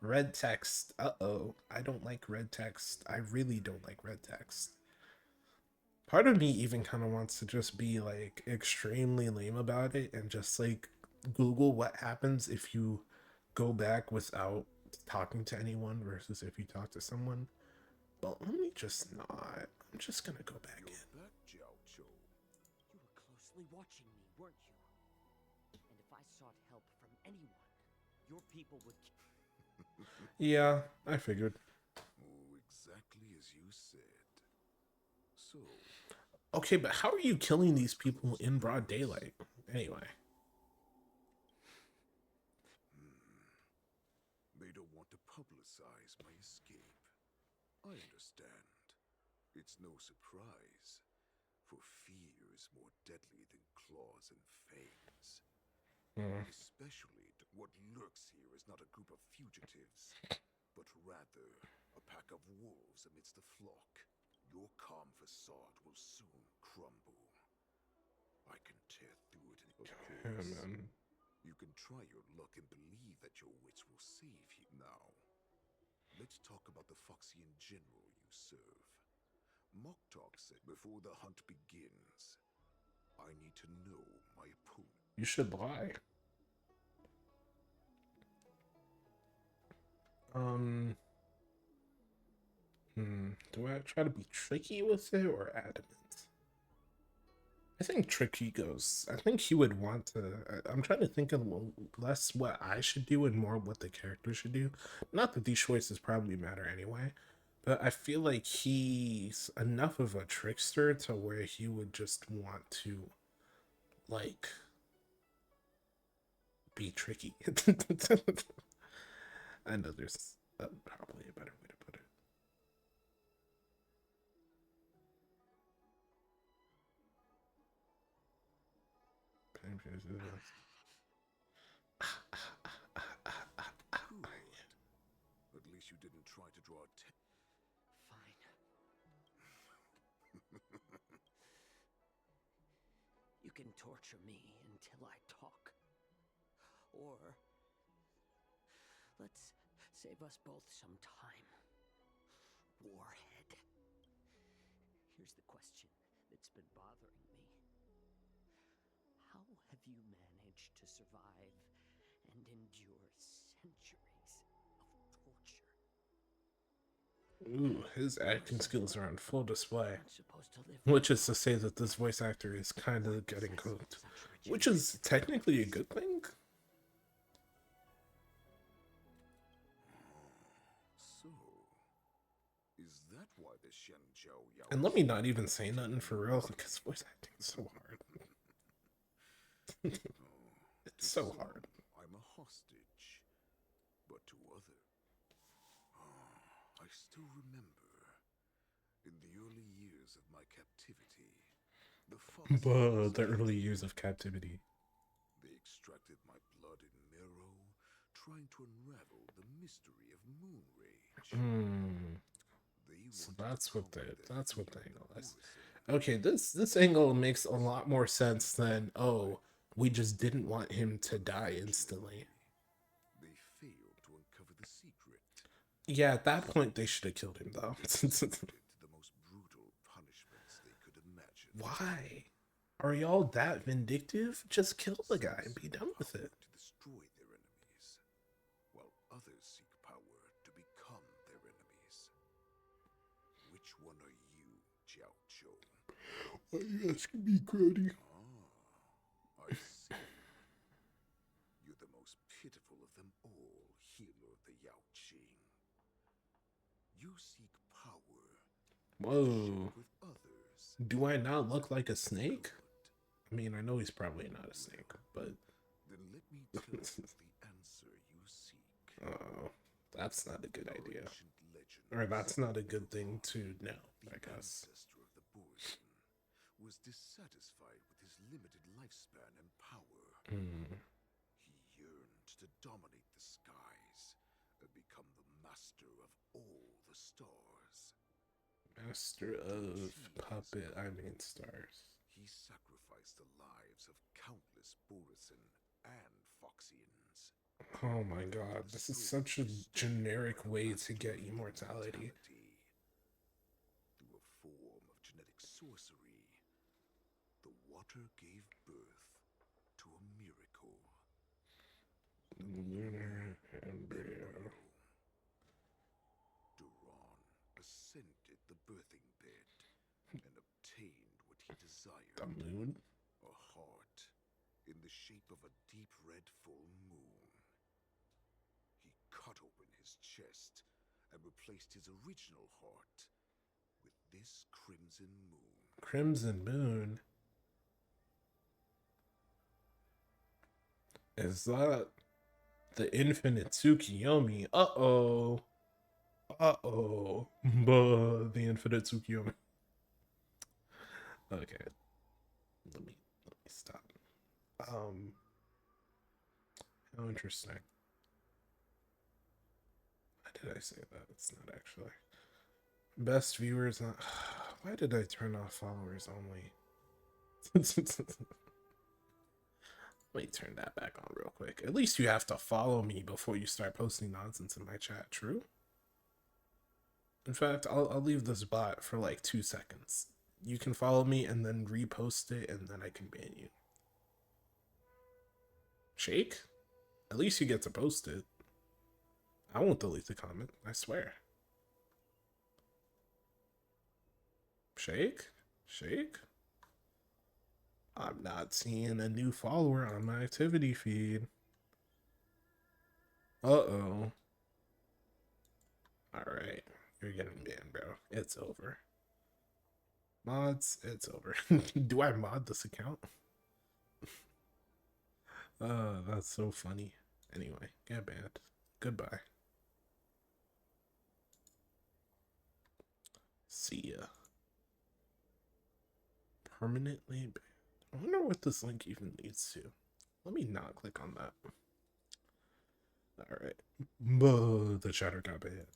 red text. Uh-oh. I don't like red text. I really don't like red text. Part of me even kind of wants to just be like extremely lame about it and just like Google what happens if you go back without talking to anyone versus if you talk to someone. But let me just not. I'm just gonna go back in. You were closely watching me, weren't you? And if I sought help from anyone, your people would. Yeah, I figured. Oh, exactly as you said. So. Okay, but how are you killing these people in broad daylight? Anyway. They don't want to publicize my escape. I understand. It's no surprise, for fear is more deadly than claws and fangs. Especially what lurks here is not a group of fugitives, but rather a pack of wolves amidst a flock. Your calm facade will soon crumble. I can tear through it, of course. You can try your luck and believe that your wits will save you. Now, let's talk about the Foxian general you serve. Moktok said before the hunt begins, I need to know my opponent. You should lie. Do I try to be tricky with it or adamant? I think tricky goes. I think he would want to. I'm trying to think of less what I should do and more what the character should do. Not that these choices probably matter anyway, but I feel like he's enough of a trickster to where he would just want to, like, be tricky. I know there's probably a better way to put it. At least you didn't try to draw Fine. You can torture me until I talk. Or let's save us both some time. Warhead. Here's the question that's been bothering me. How have you managed to survive and endure centuries of torture? Ooh, his acting skills are on full display. Which is to say that this voice actor is kind of getting cooked. Which is technically a good thing. So, is that why the Shenzhou Yao? And let me not even say nothing for real, because voice acting is so hard. So some, hard. I'm a hostage, but to others, I still remember, in the early years of my captivity, the Foxians The came early to years me. of captivity. They extracted my blood and marrow, trying to unravel the mystery of moon rage. They So wanted to conquer their that's what fear the of angle the is. Borisin. Okay, this angle makes a lot more sense than, oh, we just didn't want him to die instantly. They failed to uncover the secret. Yeah, at that point they should have killed him though. The most brutal punishments they could imagine. Why? Are y'all that vindictive? Just kill the guy and be done with it. To destroy their enemies, while others seek power to become their enemies. Which one are you, Jiao Zhou? Why are you asking me, Grody? I see. You're the most pitiful of them all, healer of the Yao Qing. You seek power. Whoa. With others. Do I not look like a snake? I mean, I know he's probably not a snake, but... Then let me tell you the answer you seek. Oh, that's not a good idea. Or that's not a good thing to know, I guess. Ancestor of the Borisin was dissatisfied with his limited lifespan and power. He yearned to dominate the skies and become the master of all the stars. Master of puppet, I mean stars. He sacrificed the lives of countless Borisin and Foxians. Oh my god, this is such a generic way to get immortality. Through a form of genetic sorcery, the water gave birth to a miracle. The lunar embryo. Duran ascended the birthing bed and obtained what he desired. The moon? A heart in the shape of a deep red full moon. He cut open his chest and replaced his original heart with this crimson moon. Crimson moon? Is that the infinite Tsukiyomi? Uh-oh. Uh-oh. The infinite Tsukiyomi. Okay. Let me stop. How interesting. Why did I say that? It's not actually. Best viewers not. Why did I turn off followers only? Let me turn that back on real quick. At least you have to follow me before you start posting nonsense in my chat, true? In fact, I'll leave this bot for like 2 seconds. You can follow me and then repost it and then I can ban you. Shake? At least you get to post it. I won't delete the comment, I swear. Shake? Shake? I'm not seeing a new follower on my activity feed. Uh-oh. Alright. You're getting banned, bro. It's over. Mods, it's over. Do I mod this account? That's so funny. Anyway, get banned. Goodbye. See ya. Permanently banned. I wonder what this link even leads to. Let me not click on that. Alright. The chatter got banned.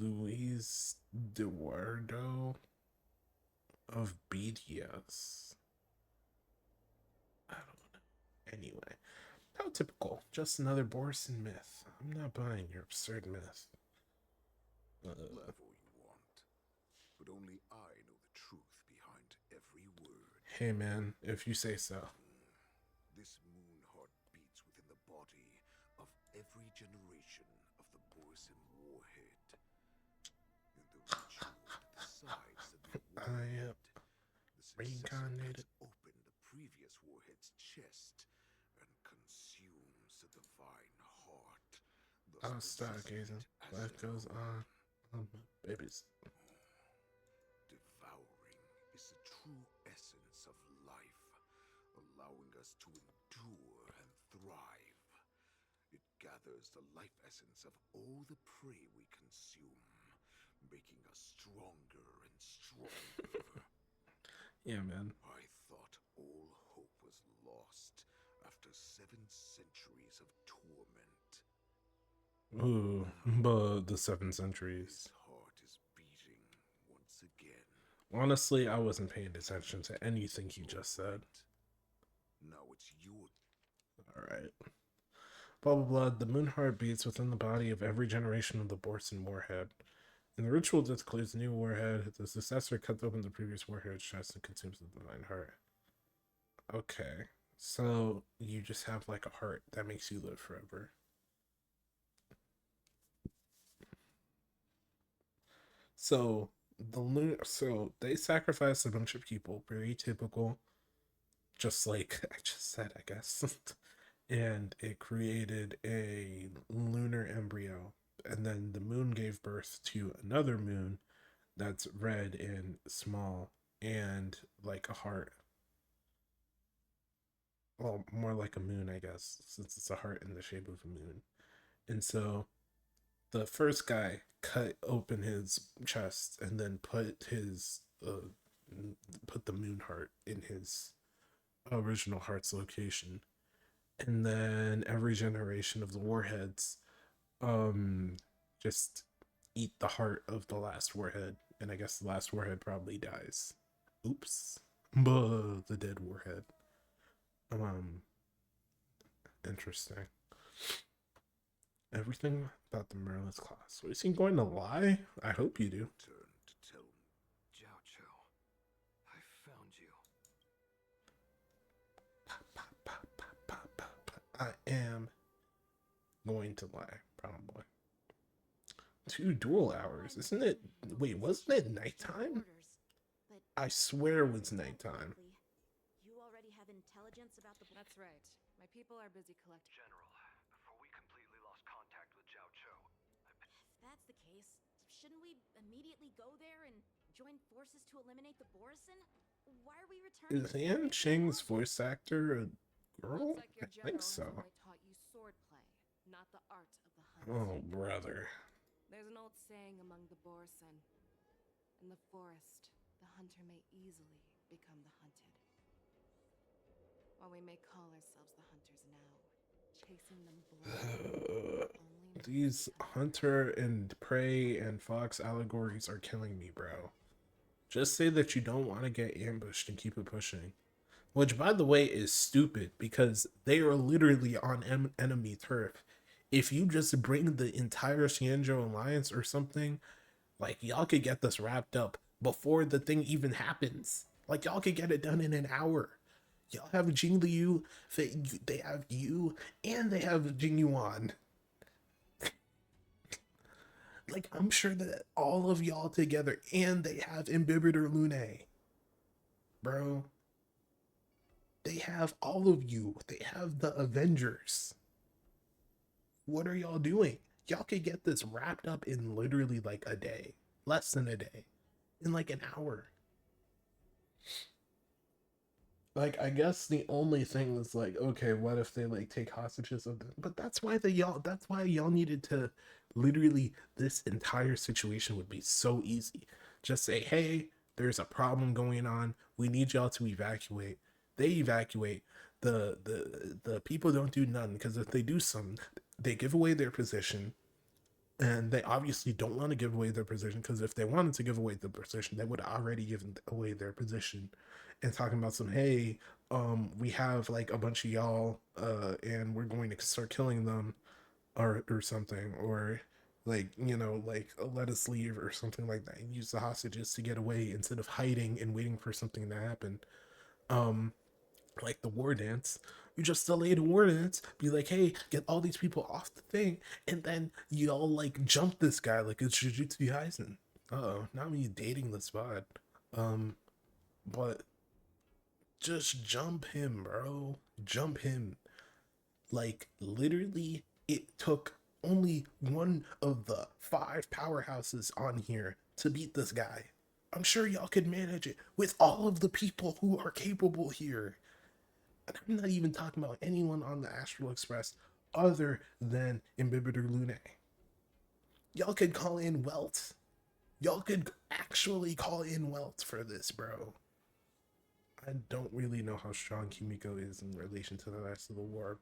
Luis Eduardo of BTS. I don't know. Anyway. How typical. Just another Borson myth. I'm not buying your absurd myth. Laugh all you want, but only I know the truth behind every word. Hey man, if you say so. This moon heart beats within the body of every generation of the Borisin warhead. In the ritual at the sides of the warhead, the reincarnated. Open the previous warhead's chest and consumes the divine heart. I'll stargazing. Life goes on. Babies. Devouring is the true essence of life, allowing us to endure and thrive. It gathers the life essence of all the prey we consume, making us stronger and stronger. Yeah, man. I thought all hope was lost after 7 centuries of torment. Ooh, but the 7 centuries. His heart is beating once again. Honestly, I wasn't paying attention to anything he just said. Now it's your... Alright. Blah blah blah. The moon heart beats within the body of every generation of the Borson warhead. In the ritual that declares the new warhead, the successor cuts open the previous warhead's chest and consumes the divine heart. Okay. So you just have like a heart that makes you live forever. So so they sacrificed a bunch of people, very typical, just like I just said, I guess. And it created a lunar embryo. And then the moon gave birth to another moon that's red and small and like a heart. Well, more like a moon, I guess, since it's a heart in the shape of a moon. And so the first guy cut open his chest and then put the moon heart in his original heart's location. And then every generation of the warheads just eat the heart of the last warhead, and I guess the last warhead probably dies. Oops. Buh, the dead warhead. Interesting. Everything about the Merlin's class. So is he going to lie? I hope you do. Turn to tell Jiao Cho, I found you. I am going to lie, probably. 2 dual hours, isn't it? Wait, wasn't it nighttime? I swear it was nighttime. You already have intelligence about the... That's right. My people are busy collecting. General, before we completely lost contact with Jiao Cho, If that's the case, shouldn't we immediately go there and join forces to eliminate the Borison? Why are we returning? Is Yan Ching's voice actor a girl? Looks like your I think general so. has only taught you swordplay, not the art of the hunt. Oh, brother. There's an old saying among the Borison. In the forest, the hunter may easily become the hunted. While we may call ourselves the hunters now, chasing them blindly only These hunter and prey and fox allegories are killing me, bro. Just say that you don't want to get ambushed and keep it pushing. Which, by the way, is stupid because they are literally on enemy turf. If you just bring the entire Xianzhou Alliance or something, like, y'all could get this wrapped up before the thing even happens. Like, y'all could get it done in an hour. Y'all have Jing Liu, they have you, and they have Jing Yuan. Like, I'm sure that all of y'all together, and they have Imbibitor Lune. Bro. They have all of you. They have the Avengers. What are y'all doing? Y'all could get this wrapped up in literally like a day. Less than a day. In like an hour. Like, I guess the only thing is like, okay, what if they like take hostages of them? But that's why y'all needed to literally, this entire situation would be so easy. Just say, hey, there's a problem going on. We need y'all to evacuate. They evacuate. The people don't do none, because if they do some, they give away their position. And they obviously don't want to give away their position, because if they wanted to give away the position, they would already give away their position. And talking about some, hey, we have like a bunch of y'all, and we're going to start killing them, or something, or like, you know, like, let us leave or something like that, and use the hostages to get away instead of hiding and waiting for something to happen. Like the war dance. You just delay the war dance, be like, hey, get all these people off the thing, and then y'all like jump this guy like it's Jujutsu Kaisen. Uh-oh, not me dating the spot. But just jump him, bro. Jump him. Like, literally, it took only one of the 5 powerhouses on here to beat this guy. I'm sure y'all could manage it with all of the people who are capable here. And I'm not even talking about anyone on the Astral Express other than Imbibitor Lune. Y'all could call in Welt. Y'all could actually call in Welt for this, bro. I don't really know how strong Kimiko is in relation to the rest of the lore,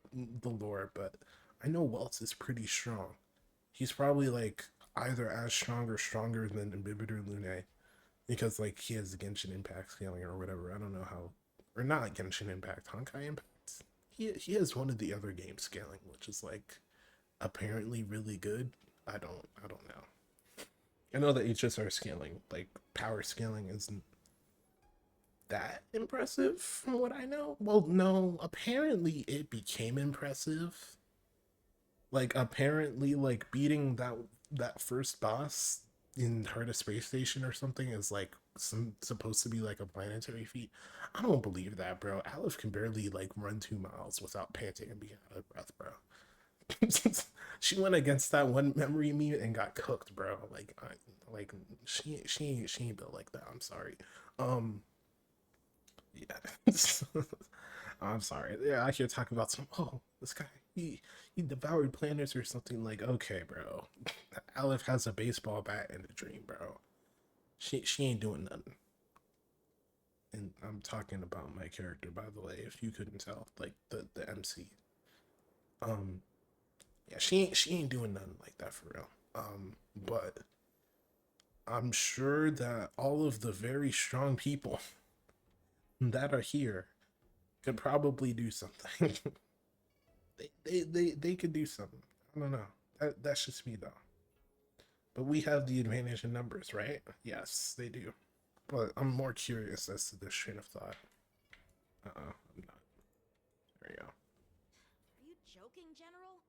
but I know Welt is pretty strong. He's probably like either as strong or stronger than Imbibitor Lune, because like he has Genshin Impact scaling or whatever. I don't know how, or not Genshin Impact, Honkai Impact. He has one of the other games scaling, which is like apparently really good. I don't know. I know the HSR scaling, like power scaling, isn't that impressive from what I know. Well, no, apparently it became impressive. Like apparently, like beating that first boss in Heart of Space Station or something is like supposed to be like a planetary feat. I don't believe that, bro. Aleph can barely like run 2 miles without panting and being out of breath, bro. She went against that one memory me and got cooked, bro. Like she ain't built like that. I'm sorry. Yeah. I'm sorry. Yeah, I hear talking about some. Oh, this guy he devoured planets or something. Like, okay, bro. Aleph has a baseball bat and a dream, bro. She ain't doing nothing. And I'm talking about my character, by the way, if you couldn't tell, like the MC. Yeah, she ain't doing nothing like that for real. But I'm sure that all of the very strong people that are here could probably do something. they could do something. I don't know. That's just me though. But we have the advantage in numbers, right? Yes, they do. But I'm more curious as to this train of thought. I'm not. There you go. Are you joking, General?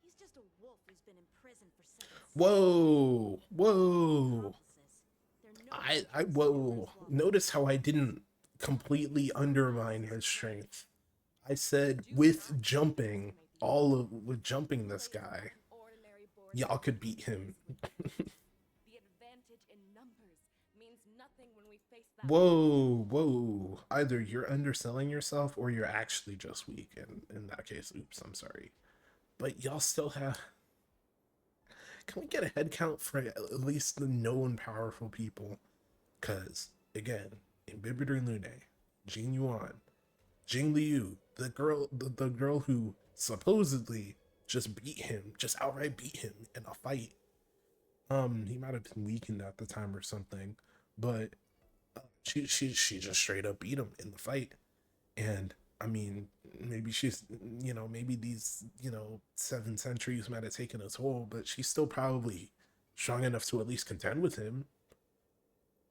He's just a wolf who's been in prison for 7 Whoa, whoa. Whoa. Notice how I didn't completely undermine his strength. I said with jumping, with jumping this guy, y'all could beat him. Whoa, whoa. Either you're underselling yourself or you're actually just weak. And in that case, oops, I'm sorry. But y'all still have. Can we get a head count for at least the known powerful people? Because, again, Imbibitor Lune, Jing Yuan, Jing Liu, the girl who supposedly just beat him, just outright beat him in a fight. He might have been weakened at the time or something, but she just straight up beat him in the fight. And I mean, maybe she's, maybe these, 7 centuries might have taken a toll, but she's still probably strong enough to at least contend with him.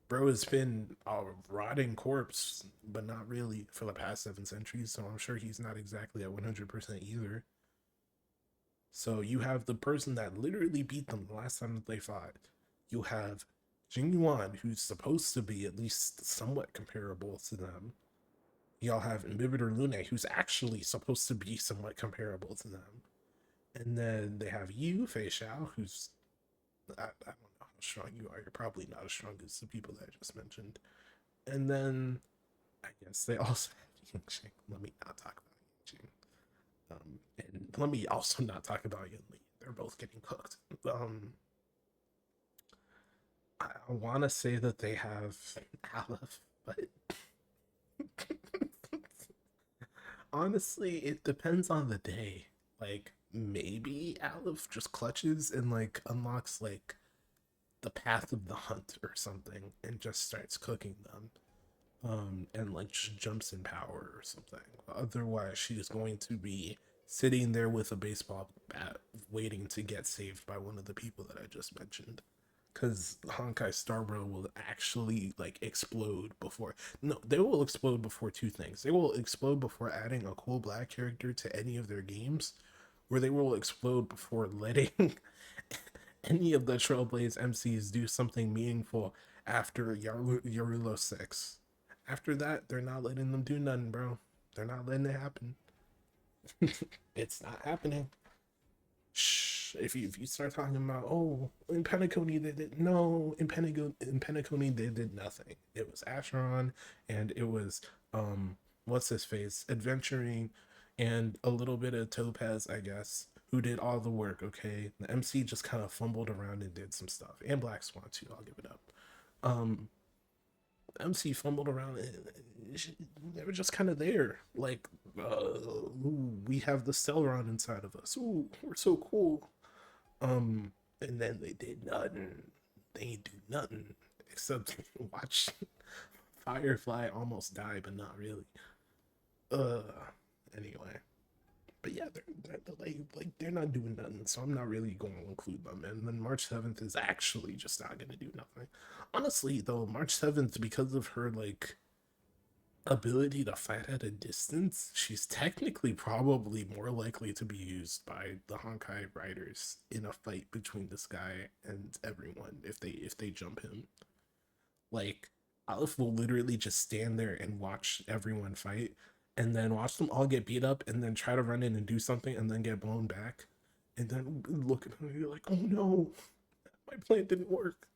Bro has been a rotting corpse, but not really for the past 7 centuries, so I'm sure he's not exactly at 100% either. So you have the person that literally beat them the last time that they fought. You have Jing Yuan, who's supposed to be at least somewhat comparable to them. Y'all have Imbibitor Lune, who's actually supposed to be somewhat comparable to them. And then they have you, Feixiao, who's... I don't know how strong you are. You're probably not as strong as the people that I just mentioned. And then I guess they also have Yingxing. Let me not talk about Yingxing. And let me also not talk about Yin Li. They're both getting cooked. I want to say that they have Aleph, but honestly, it depends on the day. Like, maybe Aleph just clutches and, like, unlocks, like, the path of the hunt or something and just starts cooking them. And, like, just jumps in power or something. Otherwise, she is going to be sitting there with a baseball bat waiting to get saved by one of the people that I just mentioned. Because Honkai Star Rail will actually like explode before. No, they will explode before two things. They will explode before adding a cool black character to any of their games, or they will explode before letting any of the Trailblaze MCs do something meaningful after Yarulo 6. After that, they're not letting them do nothing, bro. They're not letting it happen. It's not happening. Shh. much. If you start talking about, oh, in Penacony they did no, in Penacony they did nothing. It was Acheron and it was what's his face adventuring and a little bit of Topaz, I guess, who did all the work. Okay, the MC just kind of fumbled around and did some stuff, and Black Swan too. I'll give it up. MC fumbled around and they were just kind of there. Like, ooh, we have the Celeron inside of us. Ooh, we're so cool. And then they did nothing. They ain't do nothing except watch Firefly almost die, but not really. Anyway. But yeah, they're like they're not doing nothing, so I'm not really going to include them. And then March 7th is actually just not going to do nothing. Honestly, though, March 7th, because of her like ability to fight at a distance, she's technically probably more likely to be used by the Honkai riders in a fight between this guy and everyone if they jump him. Like, Aleph will literally just stand there and watch everyone fight and then watch them all get beat up and then try to run in and do something and then get blown back. And then look at him and you're like, oh no, my plan didn't work.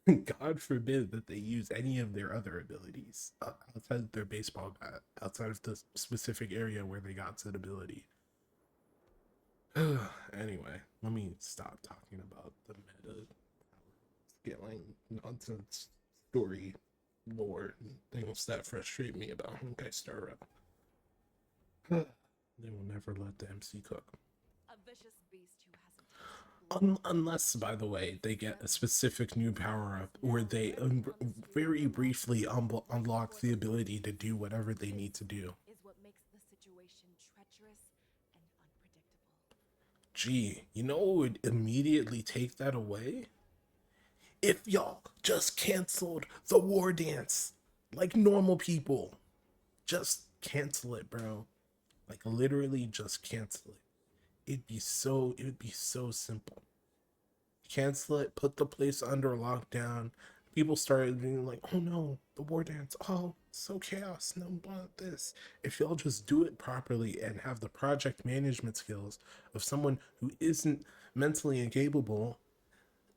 God forbid that they use any of their other abilities outside of their baseball bat, outside of the specific area where they got said ability. Anyway, let me stop talking about the meta scaling nonsense story lore things that frustrate me about Honkai Star Rail. They will never let the MC cook. A vicious beast who hasn't Unless, by the way, they get a specific new power-up where they very briefly unlock the ability to do whatever they need to do. is what makes the situation treacherous and unpredictable. Gee, you know what would immediately take that away? If y'all just canceled the war dance like normal people. Just cancel it, bro. Like, literally just cancel it. It would be so simple. Cancel it, put the place under lockdown. People started being like, oh no, the war dance, oh, so chaos, no want this. If y'all just do it properly and have the project management skills of someone who isn't mentally incapable,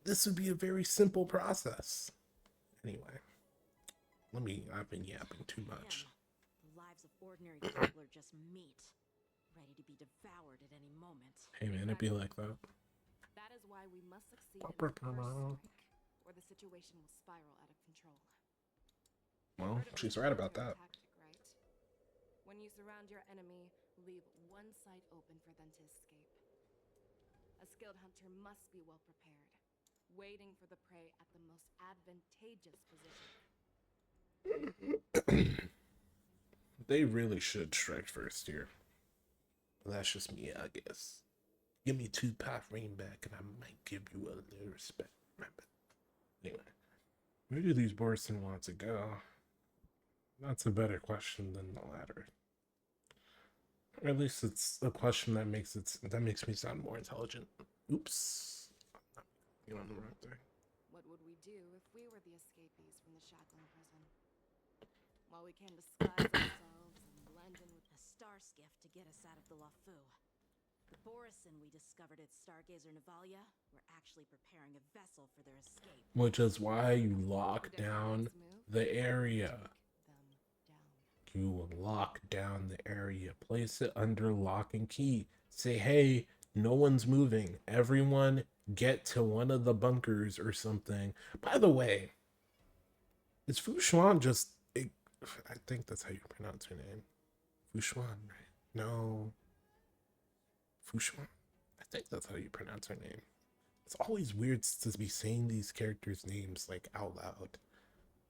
this would be a very simple process. Anyway, I've been yapping too much. The lives of ordinary people are just meat, ready to be devoured at any moment. Hey man, it'd be like that. That is why we must succeed in the first strike, or the situation will spiral out of control. Well, she's right about that. Tactic, right? When you surround your enemy, leave one side open for them to escape. A skilled hunter must be well prepared, waiting for the prey at the most advantageous position. They really should strike first here. That's just me, I guess. Give me 2 path ring back and I might give you a little respect. Anyway, where do these Borson want to go? That's a better question than the latter. Or at least it's a question that makes me sound more intelligent. Oops. You're on the wrong thing. What would we do if we were the escapees from the shackling prison? While we can disguise ourselves and blend in with a star skiff to get us out of the Lafu. The Borison we discovered at Stargazer Navalia were actually preparing a vessel for their escape. Which is why you lock down the area. You lock down the area. Place it under lock and key. Say, hey, no one's moving. Everyone get to one of the bunkers or something. By the way, is Fushuan just... I think that's how you pronounce her name. Fushuan, right? No. Fushuan? I think that's how you pronounce her name. It's always weird to be saying these characters' names like out loud.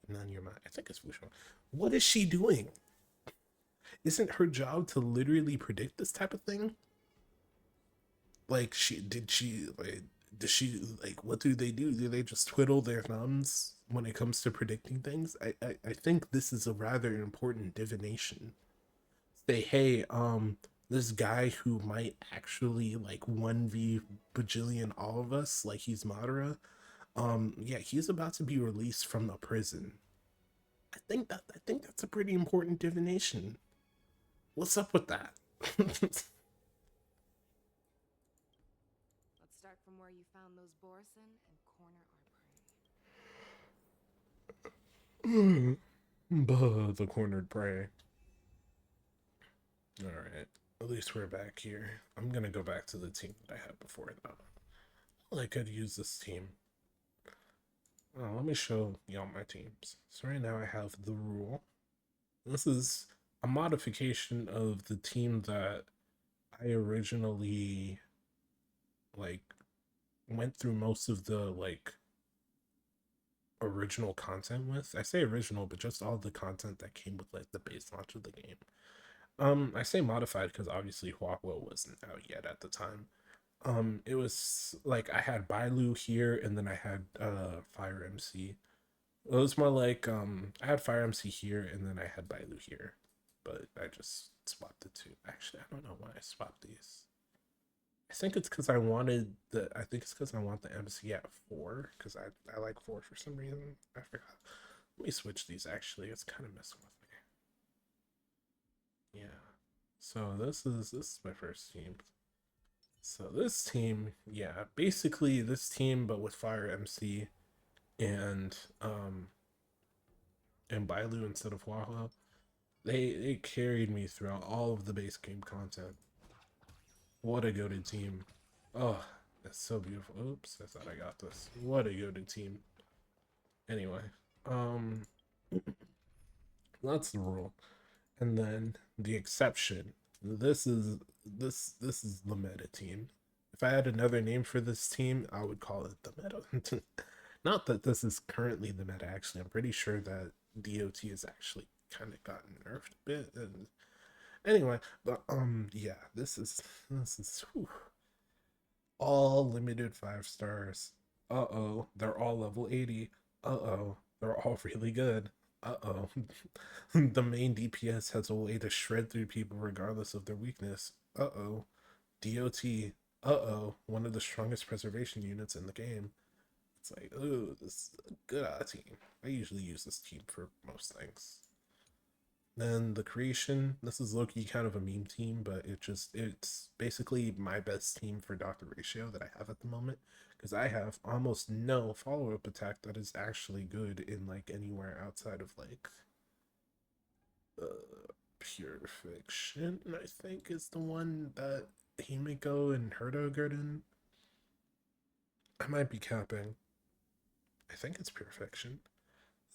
And then your mind. I think it's Fushuan. What is she doing? Isn't her job to literally predict this type of thing? Like, what do they do? Do they just twiddle their thumbs when it comes to predicting things? I think this is a rather important divination. Say, hey, this guy who might actually like 1v bajillion all of us, like he's Madara, yeah, he's about to be released from the prison. I think that's a pretty important divination. What's up with that? Buh, the cornered prey. Alright, at least we're back here. I'm gonna go back to the team that I had before though. Well, I could use this team. Oh, let me show y'all my teams. So right now I have the rule. This is a modification of the team that I originally like went through most of the like original content with. I say original, but just all the content that came with like the base launch of the game. I say modified because obviously Huahua wasn't out yet at the time. It was like I had Bailu here and then I had Fire MC. It was more like I had Fire MC here and then I had Bailu here. But I just swapped the two. Actually, I don't know why I swapped these. I think it's because I wanted the. I think it's because I want the MC at 4 because I like 4 for some reason. I forgot. Let me switch these. Actually, it's kind of messing with me. Yeah. So this is my first team. So this team, yeah, basically this team, but with Fire MC and Bailu instead of Huahua. They carried me throughout all of the base game content. What a goated team. Oh, that's so beautiful. Oops, I thought I got this. What a goated team. Anyway, that's the rule. And then the exception. This is the meta team. If I had another name for this team, I would call it the meta. Not that this is currently the meta, actually. I'm pretty sure that DOT has actually kind of gotten nerfed a bit. And anyway, but yeah, this is whew. All limited 5 stars. Uh-oh, they're all level 80. Uh-oh, they're all really good. Uh-oh. The main DPS has a way to shred through people regardless of their weakness. Uh-oh. DOT. Uh-oh. One of the strongest preservation units in the game. It's like, oh, this is a good team. I usually use this team for most things. Then the creation, this is low-key kind of a meme team, but it's basically my best team for Dr. Ratio that I have at the moment, because I have almost no follow-up attack that is actually good in like anywhere outside of like Pure Fiction, I think is the one that Himiko and Herdo get in. I might be capping. I think it's Pure Fiction.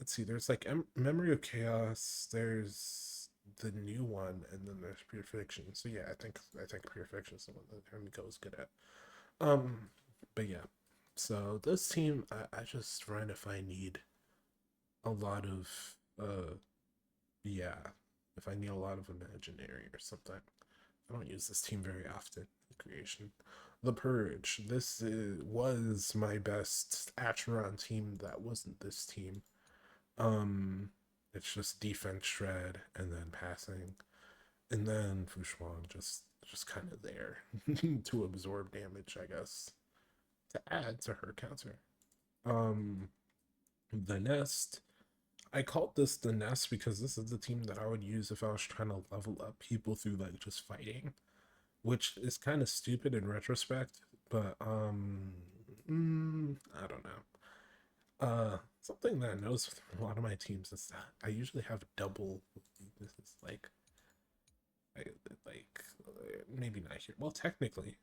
Let's see, there's like Memory of Chaos, there's the new one, and then there's Pure Fiction. So yeah, I think Pure Fiction is the one that Himiko is good at. But yeah. So this team, I just run if I need a lot of yeah. If I need a lot of imaginary or something. I don't use this team very often. Creation. The Purge. This was my best Acheron team that wasn't this team. It's just defense shred and then passing, and then Fushuang just kind of there to absorb damage, I guess, to add to her counter. The Nest. I called this the Nest because this is the team that I would use if I was trying to level up people through like just fighting, which is kind of stupid in retrospect, but I don't know. Something that I notice with a lot of my teams is that I usually have double. This is like maybe not here. Well, technically,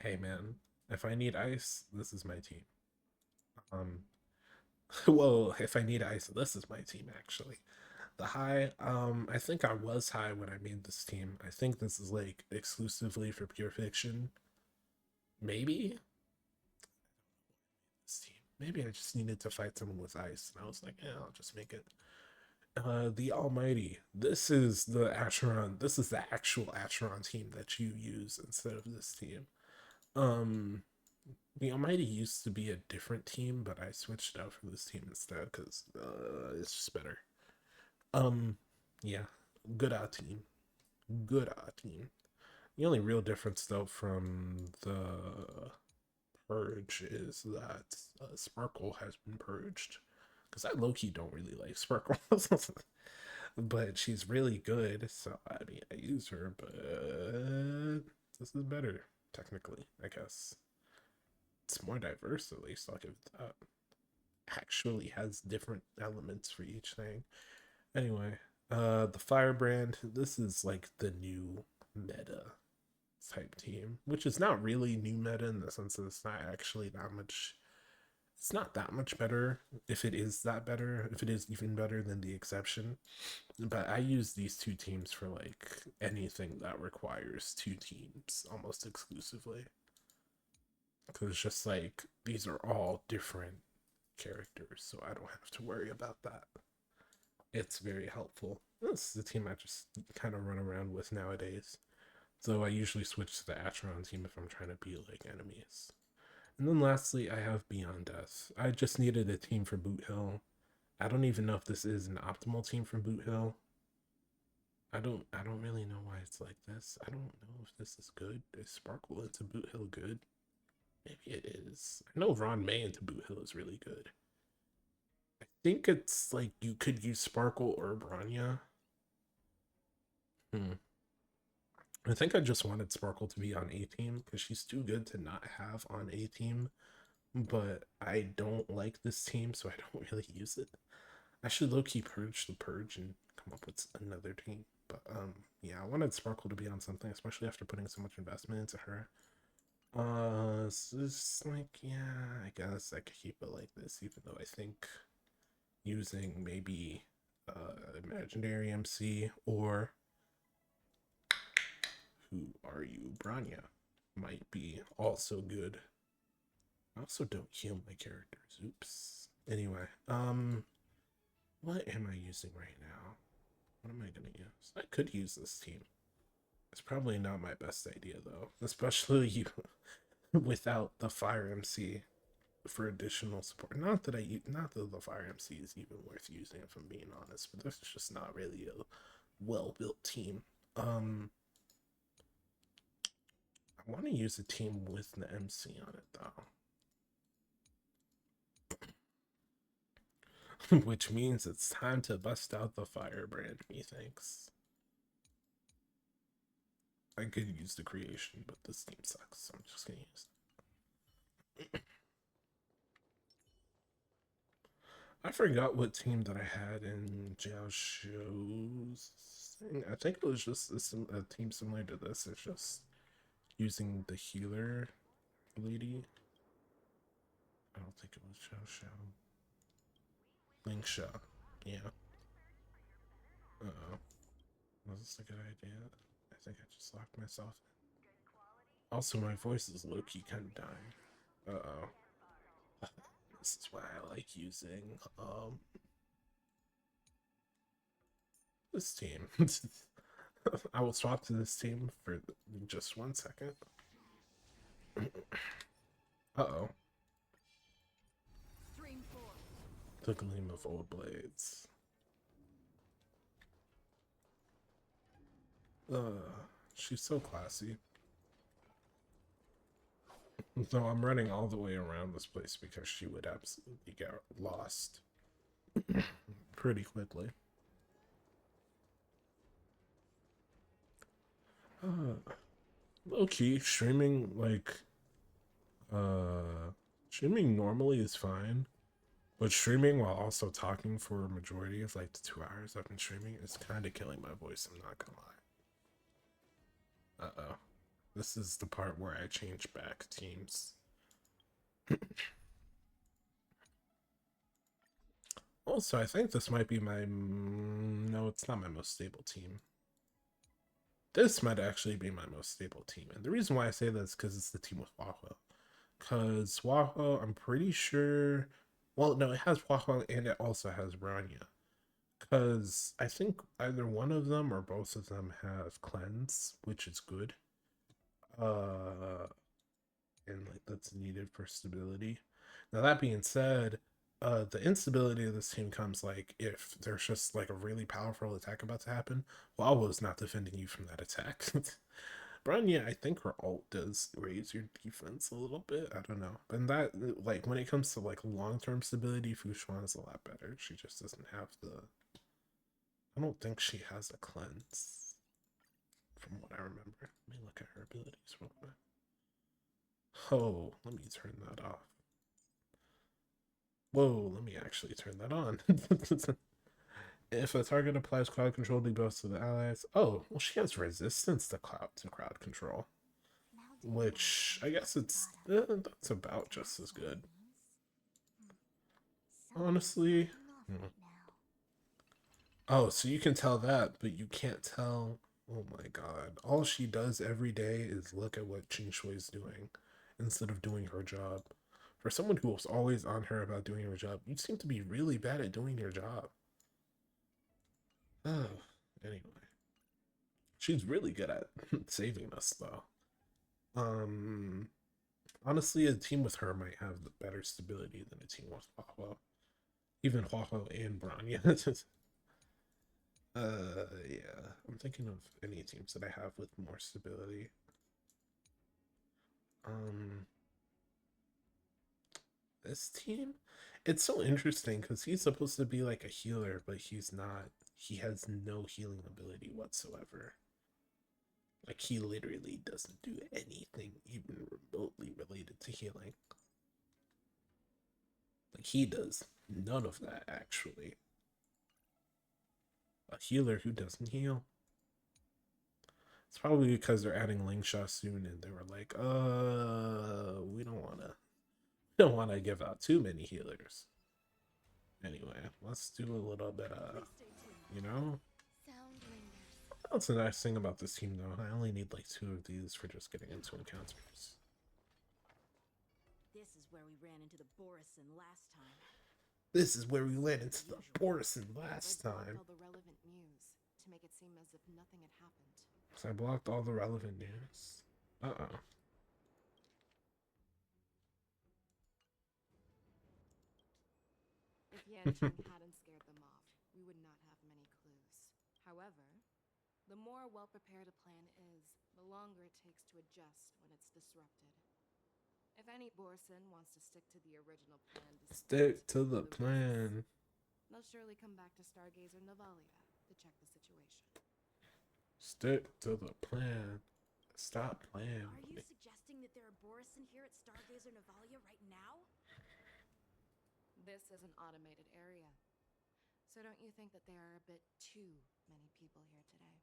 hey man, if I need ice, this is my team. Well, if I need ice, this is my team actually. The high, I think I was high when I made this team. I think this is like exclusively for Pure Fiction. Maybe this team. Maybe I just needed to fight someone with ice, and I was like, yeah, I'll just make it. The Almighty. This is the Acheron. This is the actual Acheron team that you use instead of this team. The Almighty used to be a different team, but I switched out for this team instead because it's just better. Yeah, good team. Good team. The only real difference though from the Purge is that Sparkle has been purged, because I low-key don't really like Sparkle. But she's really good, so I mean I use her, but this is better technically, I guess. It's more diverse, at least I'll give it that. actually has different elements for each thing. Anyway, the Firebrand, this is like the new meta type team, which is not really new meta in the sense that it's not actually that much. It's not that much better, if it is that better, if it is even better than the exception. But I use these two teams for like anything that requires two teams almost exclusively. Because it's just like these are all different characters, so I don't have to worry about that. It's very helpful. This is the team I just kind of run around with nowadays. So I usually switch to the Acheron team if I'm trying to beat like enemies. And then lastly, I have Beyond Death. I just needed a team for Boot Hill. I don't even know if this is an optimal team for Boot Hill. I don't really know why it's like this. I don't know if this is good. Is Sparkle into Boot Hill good? Maybe it is. I know Ron May into Boot Hill is really good. I think it's like you could use Sparkle or Branya. I think I just wanted Sparkle to be on A team because she's too good to not have on A team. But I don't like this team, so I don't really use it. I should low-key purge the purge and come up with another team. But yeah, I wanted Sparkle to be on something, especially after putting so much investment into her. So it's like, yeah, I guess I could keep it like this, even though I think using maybe Imaginary MC or Who Are You, Branya, might be also good. I also don't heal my characters. Oops. Anyway, what am I using right now? What am I gonna use? I could use this team. It's probably not my best idea though, especially without the Fire MC for additional support. Not that the Fire MC is even worth using, if I'm being honest, but that's just not really a well-built team. I want to use a team with the MC on it though. Which means it's time to bust out the Firebrand, methinks. I could use the creation, but this team sucks, so I'm just gonna use it. I forgot what team that I had in Jiao Shou's thing. I think it was just a team similar to this. It's just using the healer lady. I don't think it was Jiao Shou. Feixiao. Yeah. Uh-oh. Was this a good idea? I think I just locked myself in. Also, my voice is low-key kind of dying. Uh-oh. This is why I like using this team. I will swap to this team for just 1 second. Uh-oh. The Gleam of Old Blades. She's so classy. So I'm running all the way around this place because she would absolutely get lost pretty quickly. Low-key, streaming, like, streaming normally is fine, but streaming while also talking for a majority of, like, the 2 hours I've been streaming is kind of killing my voice, I'm not gonna lie. Uh-oh. This is the part where I change back teams. Also, I think this might be my... No, it's not my most stable team. This might actually be my most stable team. And the reason why I say that is because it's the team with Huahua. Because Huahua, I'm pretty sure... Well, no, it has Huahua and it also has Branya. Because I think either one of them or both of them have Cleanse, which is good. And like that's needed for stability. Now that being said, the instability of this team comes like if there's just like a really powerful attack about to happen. Wawa's not defending you from that attack. Branya, I think her ult does raise your defense a little bit. I don't know. But that, like, when it comes to like long-term stability, Fushuan is a lot better. She just doesn't have the... I don't think she has a cleanse, from what I remember. Let me look at her abilities real quick. Oh, let me turn that off. Whoa, let me actually turn that on. If a target applies crowd control debuffs to the allies, oh, well, she has resistance to crowd control, which I guess that's about just as good. Honestly, oh, so you can tell that, but you can't tell. Oh my god, all she does every day is look at what Qing Shui is doing instead of doing her job. For someone who was always on her about doing her job, you seem to be really bad at doing your job. Oh, anyway. She's really good at saving us, though. Honestly, a team with her might have the better stability than a team with Huahuo. Even Huahuo and Bronya. Yeah. I'm thinking of any teams that I have with more stability. This team? It's so interesting because he's supposed to be like a healer, but he's not. He has no healing ability whatsoever. Like, he literally doesn't do anything even remotely related to healing. Like, he does none of that, actually. A healer who doesn't heal. It's probably because they're adding Lingsha soon and they were like, we don't wanna give out too many healers. Anyway, let's do a little bit of, you know? That's the nice thing about this team, though. I only need like 2 of these for just getting into encounters. This is where we ran into the Borison last time. This is where we ran into the Borison last time. All the relevant news to make it seem as if nothing had happened. So I blocked all the relevant news. Uh-oh. If Yanqing hadn't scared them off, we would not have many clues. However, the more well-prepared a plan is, the longer it takes to adjust when it's disrupted. If any Borison wants to stick to the original plan, stick to the plan. They'll surely come back to Stargazer Navalia to check the situation. Stick to the plan. Stop playing. Are you suggesting that there are Borison here at Stargazer Navalia right now? This is an automated area. So don't you think that there are a bit too many people here today?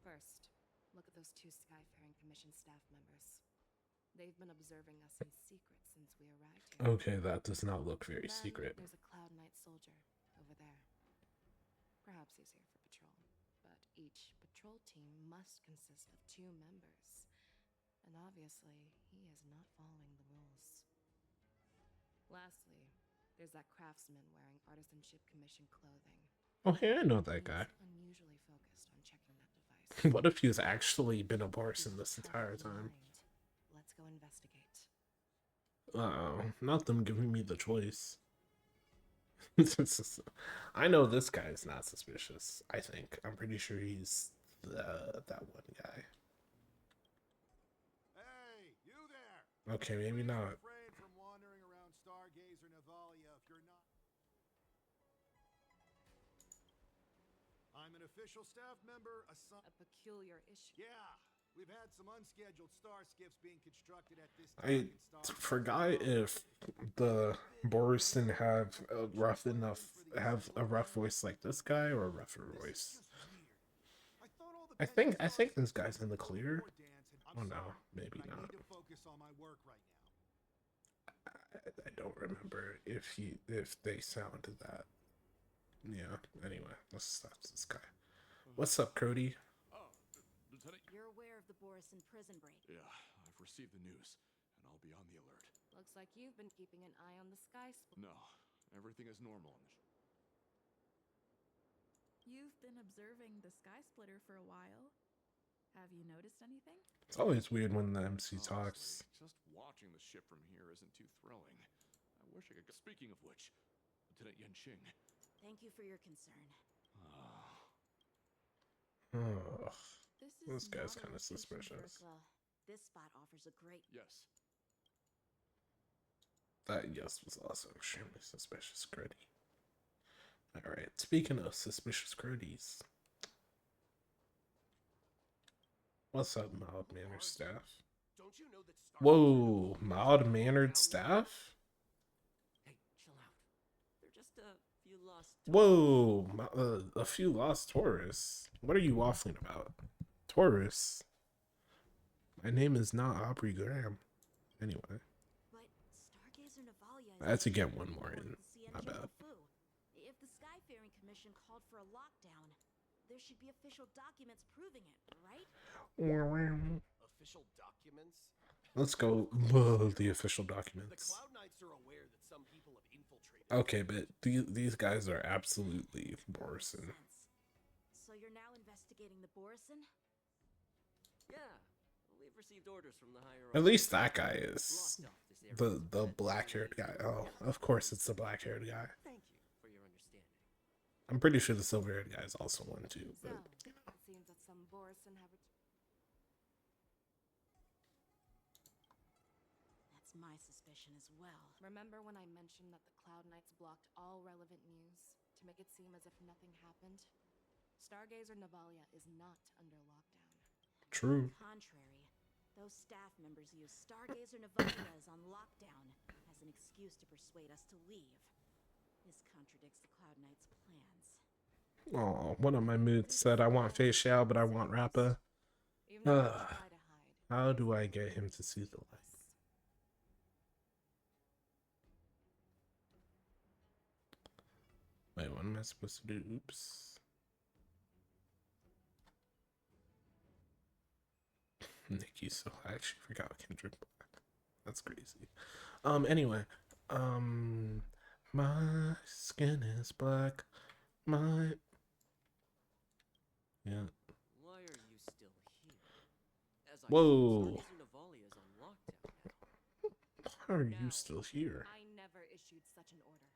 First, look at those 2 Skyfaring Commission staff members. They've been observing us in secret since we arrived here. Okay, that does not look very secret. There's a Cloud Knight soldier over there. Perhaps he's here for patrol, but each patrol team must consist of 2 members. And obviously, he is not following the rules. Lastly, there's that craftsman wearing Artisanship Commission clothing. Oh, hey, I know that guy. Unusually focused on checking that device. What if he's actually been a Borson this entire time? Let's go investigate. Uh-oh, not them giving me the choice. I know this guy is not suspicious, I think. I'm pretty sure he's that one guy. Hey, you there! Okay, maybe not. Refrain from wandering around Stargazer Navalia if you're not. I'm an official staff member assigned. A peculiar issue. Yeah, we've had some unscheduled star skiffs being constructed at this I forgot if the Borison have a rough voice like this guy or a rougher voice. I think this guy's in the clear. Oh no, maybe not. I don't remember if they sounded that. Yeah. Anyway, let's stop this guy. What's up, Cody? Lieutenant. You're aware of the Borison prison break. Yeah, I've received the news, and I'll be on the alert. Looks like you've been keeping an eye on the sky. No, everything is normal on the You've been observing the Sky Splitter for a while. Have you noticed anything? It's always weird when the MC talks. Just watching the ship from here isn't too thrilling. I wish I could. Speaking of which, Lieutenant Yanqing. Thank you for your concern. Oh, this guy's kind of suspicious. This spot offers a great. Yes. That yes was also extremely suspicious, Cody. Alright, speaking of suspicious Codies. What's up, mild-mannered staff? Whoa, mild-mannered staff? Hey, Whoa, a few lost tourists. What are you waffling about? Tourists? My name is not Aubrey Graham. Anyway. But Stargazer Navalia I had to get one more in. My bad. If the Skyfaring Commission called for a lockdown, there should be official documents proving it, right? Official documents? Let's go. The official documents. The Cloud Knights are aware that some people have infiltrated. Okay, but these guys are absolutely Borison. So you're now investigating the Borison? Yeah, we've received orders from the higher. At least that guy is the black-haired guy. Oh, of course it's the black-haired guy. Thank you for your understanding. I'm pretty sure the silver-haired guy is also one too. But So, it seems that some Borison have. That's my suspicion as well. Remember when I mentioned that the Cloud Knights blocked all relevant news to make it seem as if nothing happened? Stargazer Navalia is not under lockdown. True. On the contrary, those staff members use Stargazer Navalia is on lockdown as an excuse to persuade us to leave. This contradicts the Cloud Knights' plans. Oh, one of my moods said I want Feixiao, but I want Rappa. How do I get him to see the light? Wait, what am I supposed to do? Oops. Nikki, so I actually forgot Kendrick Black. That's crazy. Anyway, my skin is black. Yeah. Why are you still here? As I Whoa. Stargazer Navalia is on lockdown now. Why are you still here? I never issued such an order.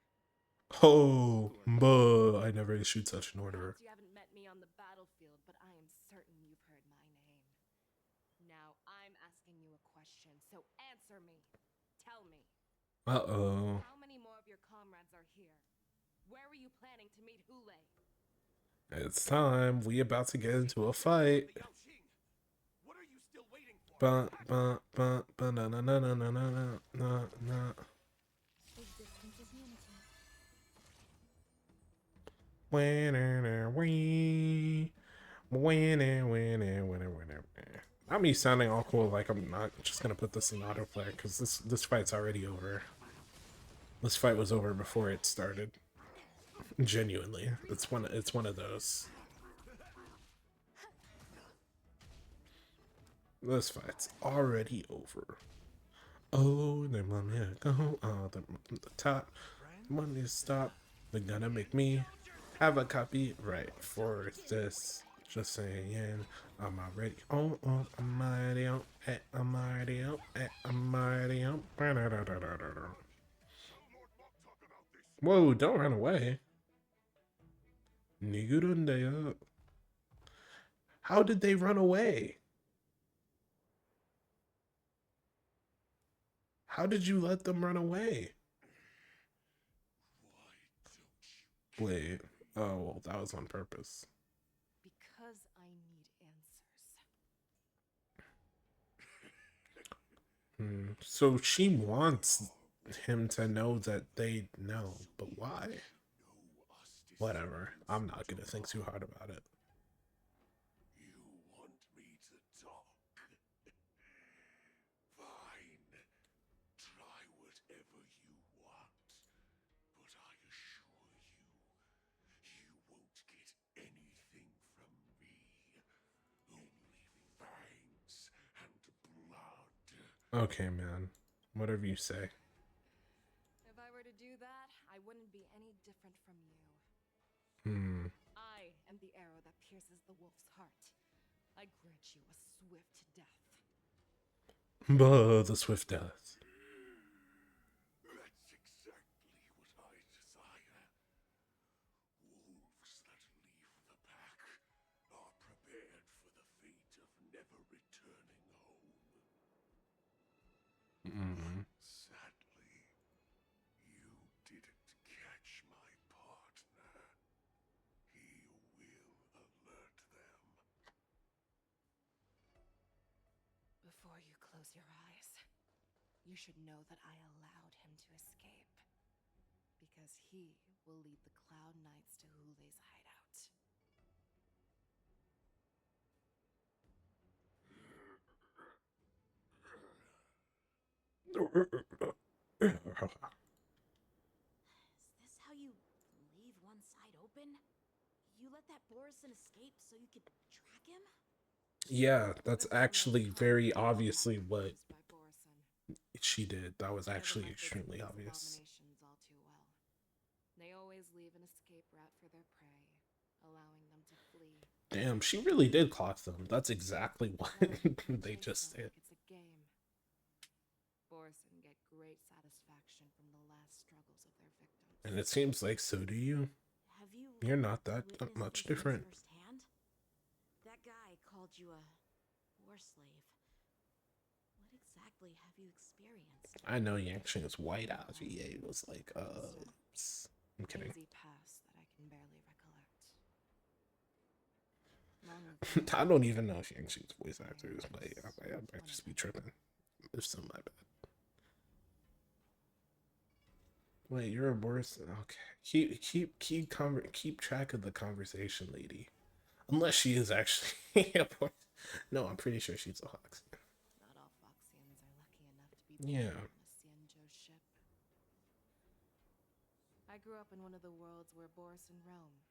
Oh, but I never issued such an order. You haven't met me on the battlefield, but I am certain you've heard my name. Now I'm asking you a question, so answer me. Tell me. Uh-oh. How many more of your comrades are here? Where were you planning to meet Hule? It's time. We about to get into a fight. What are you still waiting for? Na na na na na na na na. Existence is unity. Winner. Not me sounding all cool like I'm not just gonna put this in autoplay because this fight's already over. This fight was over before it started. Genuinely, it's one of those. This fight's already over. Oh, they want me to go. Oh, the top. Money to stop. They're gonna make me have a copy right for this. Just saying, I'm already on. I'm already on. I'm already on. I'm already on. Whoa! Don't run away. How did they run away? How did you let them run away? Wait. Oh, well, that was on purpose. Because I need answers. So she wants him to know that they know, but why? Whatever. I'm not gonna think too hard about it. You want me to talk? Fine. Try whatever you want. But I assure you, you won't get anything from me. Only fangs and blood. Okay, man. Whatever you say. If I were to do that, I wouldn't be any different from you. I am the arrow that pierces the wolf's heart. I grant you a swift death. The swift death. That's exactly what I desire. Wolves that leave the pack are prepared for the fate of never returning home. Sadly, you didn't catch my partner. He will alert them. Before you close your eyes, you should know that I allowed him to escape. Because he will lead the Cloud Knights to Hule's hideout. Is this how you leave one side open? You let that Borison escape so you could track him? Yeah, that's actually very obviously what she did. That was actually extremely obvious. All too well. They always leave an escape route for their prey, allowing them to flee. Damn, she really did clock them. That's exactly what they just did. It's a game. Borison get great satisfaction from the last struggles of their victims. And it seems like so do you. Have you You're not that witnessed much these different. firsthand? That guy called you a war slave. What exactly have you experienced? I know Yangsheng is white out. VA was like, I'm kidding. Hazy past that I can barely recollect. I don't even know if Yangsheng's voice actor is white. I might just be tripping. If so, my bad. Wait, you're a Boris? Okay. Keep track of the conversation, lady. Unless she is actually a Boris. No, I'm pretty sure she's a Hawks. Not all Foxians are lucky enough to be Yeah. on a Xianzhou ship. I grew up in one of the worlds where Borison roam,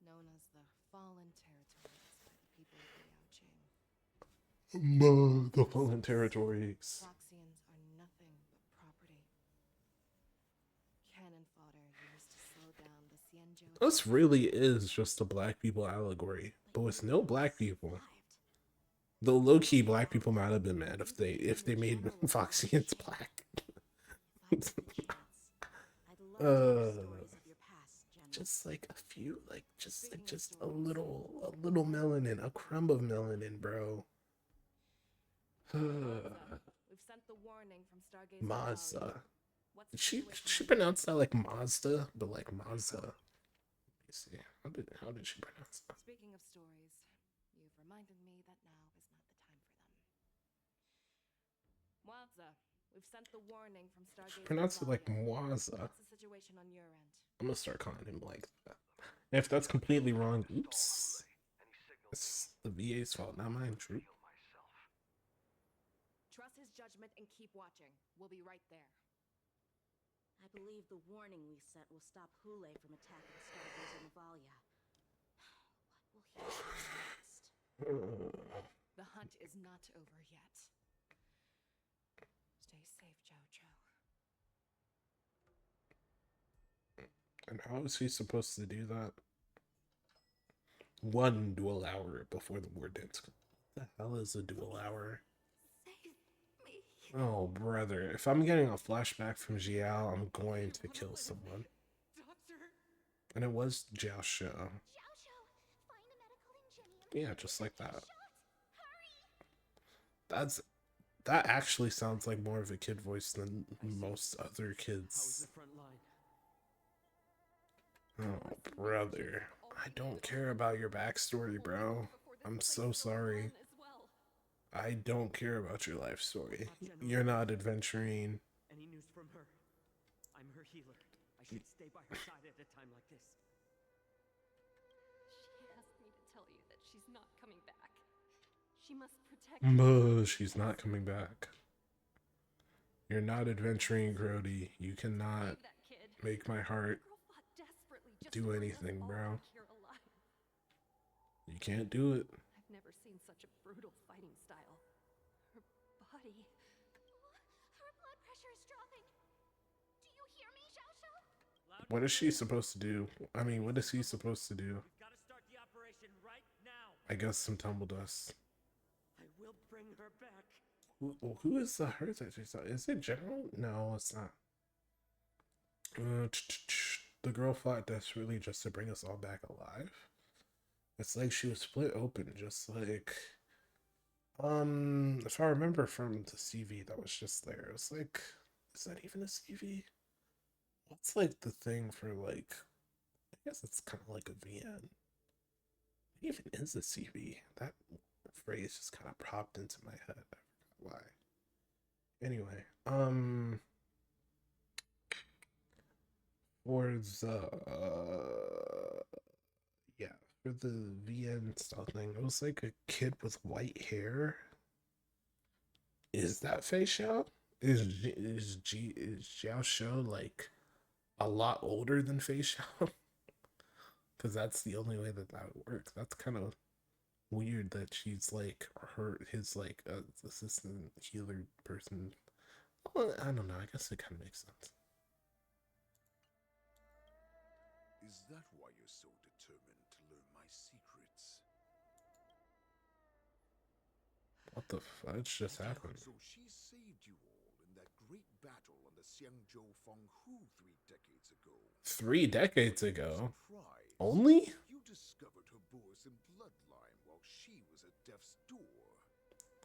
known as the Fallen Territories by the people of Liaoqing. The Fallen Territories. Foxians are nothing but property. Cannon fodder used to slow down the Xianzhou. This really is just a black people allegory, but with no black people. The low-key black people might have been mad if they made Foxians black. Just like a few, like just a little melanin, a crumb of melanin, bro. We've sent the warning from Stargate Mazda. She pronounced that like Mazda, but like Mazda. Let me see. How did she pronounce that? Speaking of stories, you've reminded me that now is not the time for them. Mwaza, we've sent the warning from Stargate. She pronounced it like Mwaza. What's the situation on your end? I'm gonna start calling him like that. If that's completely wrong, oops. It's the VA's fault, not mine. True. Trust his judgment and keep watching. We'll be right there. I believe the warning we sent will stop Hule from attacking Stargazer Navalia. What will he do next? The hunt is not over yet. Stay safe, Jojo. And how is he supposed to do that? One dual hour before the war ends. What the hell is a dual hour? Oh, brother. If I'm getting a flashback from Xiao, I'm going to kill someone. And it was Jiao Shi. Yeah, just like that. That actually sounds like more of a kid voice than most other kids. Oh, brother. I don't care about your backstory, bro. I'm so sorry. I don't care about your life story. You're not adventuring. Any news from her? I'm her healer. I should stay by her side at a time like this. She asked me to tell you that she's not coming back. She must protect you. She's not coming back. You're not adventuring, Grody. You cannot make my heart do anything, bro. You can't do it. I've never seen such a brutal fighting style. Her body. Her blood pressure is dropping. Do you hear me, Xiao Xiao? What is she supposed to do? I mean, what is he supposed to do? Gotta start the operation right now. I guess some tumble dust. I will bring her back. Who is the her that she saw? Is it General? No, it's not. The girl fought desperately just to bring us all back alive. It's like she was split open, just like if I remember from the CV that was just there, it was like, is that even a CV? What's like the thing for like, I guess it's kind of like a VN. It even is a CV. That phrase just kind of popped into my head. I forgot why. Anyway, for the yeah, for the VN style thing, it was like a kid with white hair. Is that Feixiao? Is Xiao Shou like a lot older than Feixiao? Because that's the only way that that would work. That's kind of weird that she's like his like assistant healer person. Well, I don't know. I guess it kind of makes sense. Is that why you're so determined to learn my secrets? What the fudge just happened? So she saved you all in that great battle on the Xianzhou Fenghu 3 decades ago. 3 decades ago? Only? You discovered her Borisin bloodline while she was at death's door.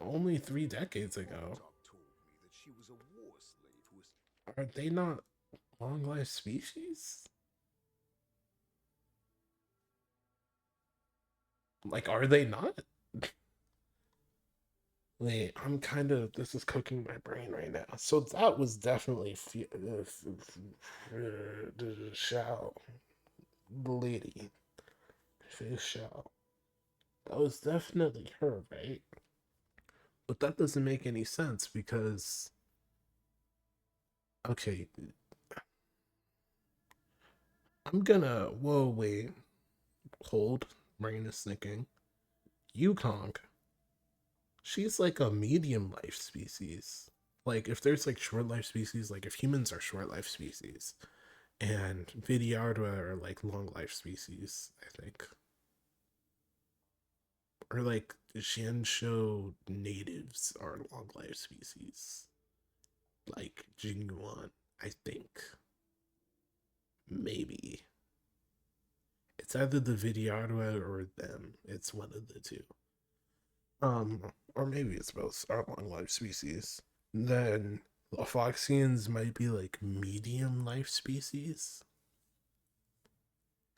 Only 3 decades ago. Told me that she was a war slave who was... Are they not long life species? Like, are they not? Wait, I'm kind of, this is cooking my brain right now. So that was definitely Xiao, the lady, Feixiao. That was definitely her, right? But that doesn't make any sense because, okay, I'm gonna, whoa, wait, hold, brain is thinking. Yukong. She's like a medium life species. Like if there's like short life species, like if humans are short life species and Vidyardra are like long life species, I think. Or like Xianzhou natives are long life species. Like Jingyuan, I think. Maybe. It's either the Vidyardra or them. It's one of the two. Or maybe it's both are long life species. Then the Foxians might be like medium life species.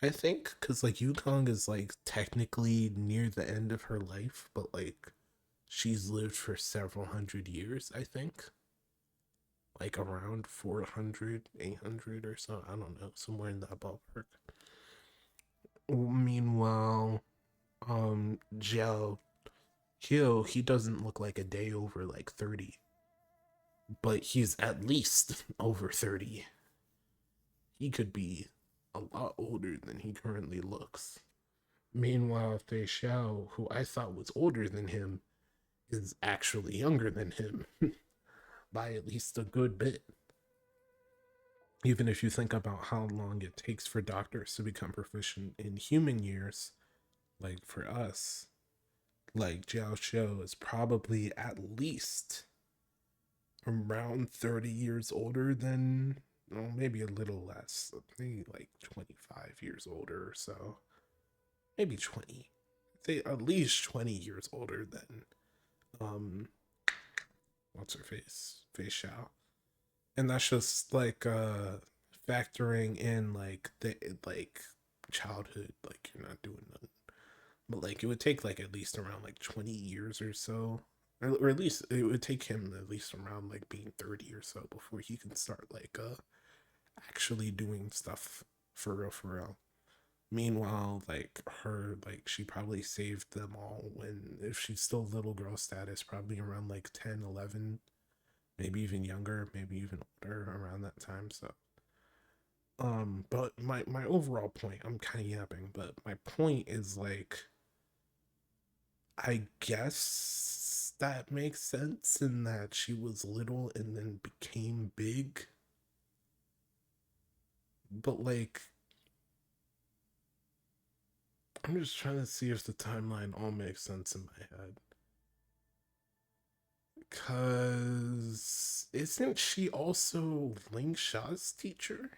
I think because like Yukong is like technically near the end of her life, but like she's lived for several hundred years, I think. Like around 400, 800 or so. I don't know, somewhere in that ballpark. Meanwhile, Jiao Hyo, he doesn't look like a day over like 30. But he's at least over 30. He could be a lot older than he currently looks. Meanwhile, Feixiao, who I thought was older than him, is actually younger than him by at least a good bit. Even if you think about how long it takes for doctors to become proficient in human years, like for us, like Jiao Shou is probably at least around 30 years older than, well, maybe a little less, maybe like 25 years older or so. Maybe 20. They at least 20 years older than what's her face? Feixiao. And that's just like factoring in like the like childhood, like you're not doing nothing. But like it would take like at least around like 20 years or so. Or at least it would take him at least around like being 30 or so before he can start like actually doing stuff for real, for real. Meanwhile, like her, like she probably saved them all when, if she's still little girl status, probably around like 10, 11, maybe even younger, maybe even older around that time. So but my overall point, I'm kind of yapping, but my point is like, I guess that makes sense in that she was little and then became big. But like, I'm just trying to see if the timeline all makes sense in my head. Cause isn't she also Ling Sha's teacher?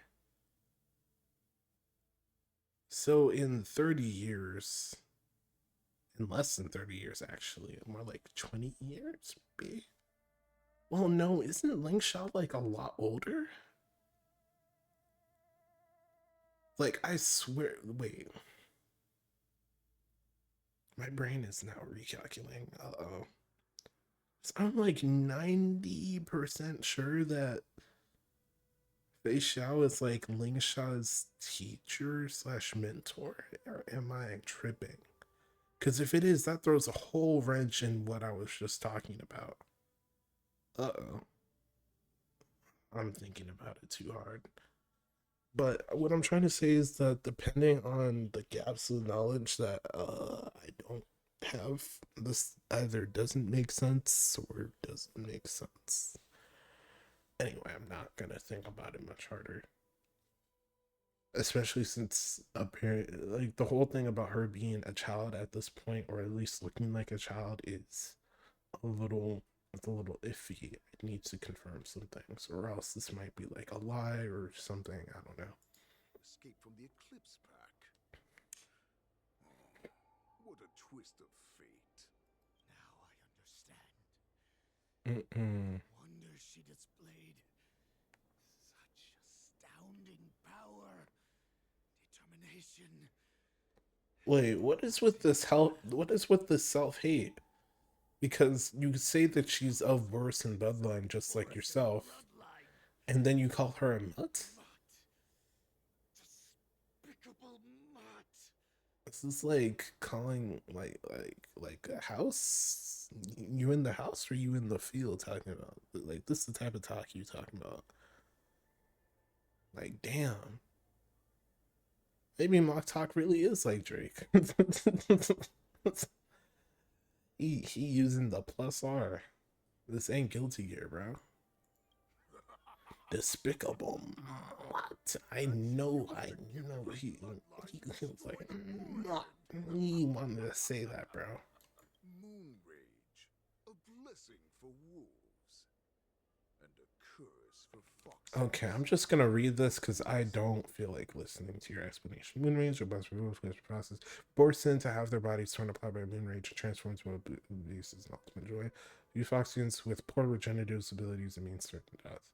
So in 30 years, in less than 30 years actually, more like 20 years, maybe? Well, no, isn't Ling Sha like a lot older? Like, I swear, wait. My brain is now recalculating. Uh-oh. So I'm like 90% sure that Feixiao is like Ling Sha's teacher slash mentor, or am I tripping? Because if it is, that throws a whole wrench in what I was just talking about. Uh-oh. I'm thinking about it too hard. But what I'm trying to say is that depending on the gaps of knowledge that I don't have, this either doesn't make sense or doesn't make sense. Anyway, I'm not gonna think about it much harder. Especially since apparently, like, the whole thing about her being a child at this point, or at least looking like a child, is a little it's a little iffy. It needs to confirm some things, or else this might be like a lie or something. I don't know. Escape from the Eclipse Pack. Oh, what a twist of fate. Now I understand. Mm-mm. Wonder she displayed such astounding power, determination. Wait, what is with this what is with this self-hate? Because you say that she's of Borson bloodline just like yourself, and then you call her a mutt? Despicable mutt. This is like calling like a house. You in the house or you in the field talking about? Like, this is the type of talk you talking about. Like, damn. Maybe Mock Talk really is like Drake. he using the plus R. This ain't Guilty Gear, bro. Despicable. What? I know he was like, he wanted to say that, bro. Moon rage, a blessing for wolves, and a curse for foxes. Okay, I'm just gonna read this because I don't feel like listening to your explanation. Moon rage or best process. Borson to have their bodies torn apart by moon rage to transform into a beast is an ultimate joy. Eufoxians with poor regenerative abilities, it means certain death.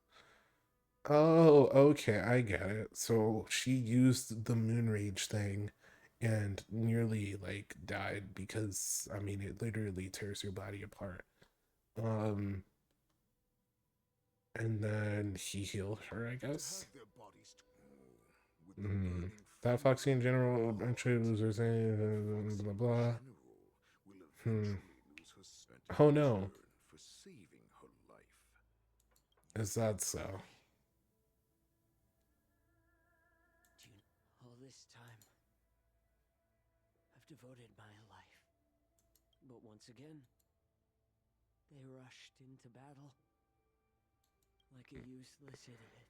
Oh, okay, I get it. So she used the moon rage thing and nearly like died because, I mean, it literally tears your body apart. And then he healed her, I guess. That Foxy in general eventually losers and blah blah. Oh no. Is that so? All this time, I've devoted my life. But once again, they rushed into battle like a useless idiot.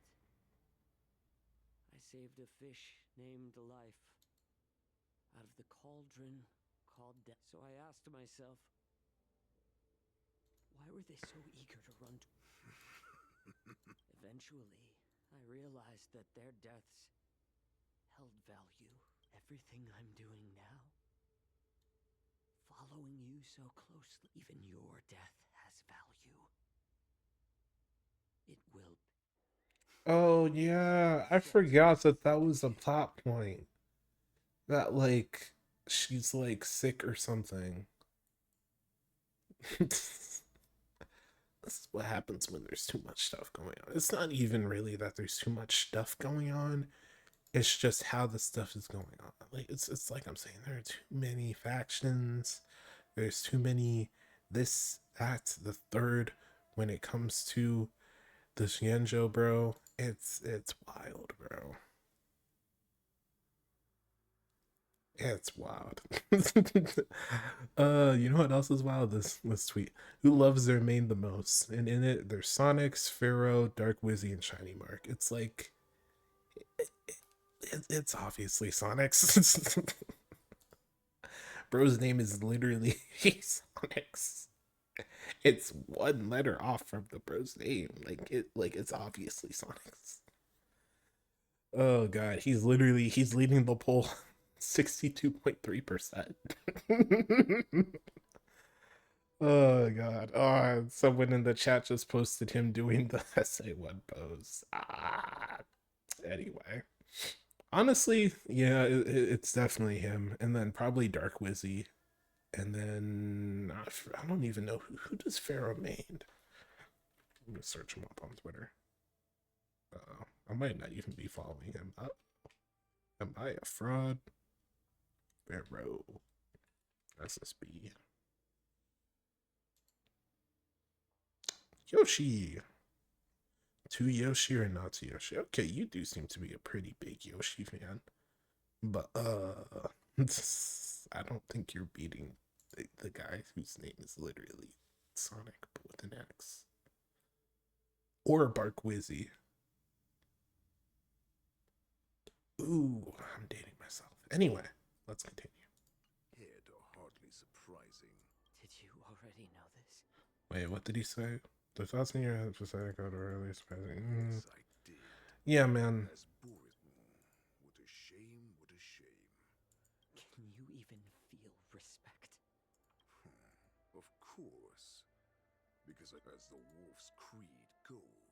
I saved a fish named Life out of the cauldron called Death. So I asked myself, why were they so eager to run to... Eventually, I realized that their deaths held value. Everything I'm doing now, following you so closely, even your death has value. It will. Oh yeah, I forgot that that was a plot point. That like she's like sick or something. This is what happens when there's too much stuff going on. It's not even really that there's too much stuff going on. It's just how the stuff is going on. Like, it's like I'm saying, there are too many factions. There's too many this, that, the third when it comes to the Xianzhou, bro. It's wild, bro. It's wild. You know what else is wild? This tweet. Who loves their main the most? And in it, there's Sonics, Pharaoh, Dark Wizzy, and Shiny Mark. It's like it's obviously Sonics. Bro's name is literally Sonics. It's one letter off from the bro's name. Like it's obviously Sonics. Oh god, he's leading the poll 62.3%. Oh god. Oh, someone in the chat just posted him doing the SA1 pose. Anyway. Honestly, yeah, it's definitely him. And then probably Dark Wizzy. And then I don't even know who does Pharaoh main. I'm gonna search him up on Twitter. Uh-oh. I might not even be following him. Am I a fraud? Pharaoh. SSB. Yoshi. To Yoshi or not to Yoshi? Okay, you do seem to be a pretty big Yoshi fan. But, I don't think you're beating the guy whose name is literally Sonic, but with an X. Or Barkwizzy. Ooh, I'm dating myself. Anyway, let's continue. Head are hardly surprising. Did you already know this? Wait, what did he say? The thoughts in your head pathetic or really surprising. Yes, I did. Yeah, man. As what a shame, what a shame. Can you even feel respect? Of course. Because as the wolf's creed goes.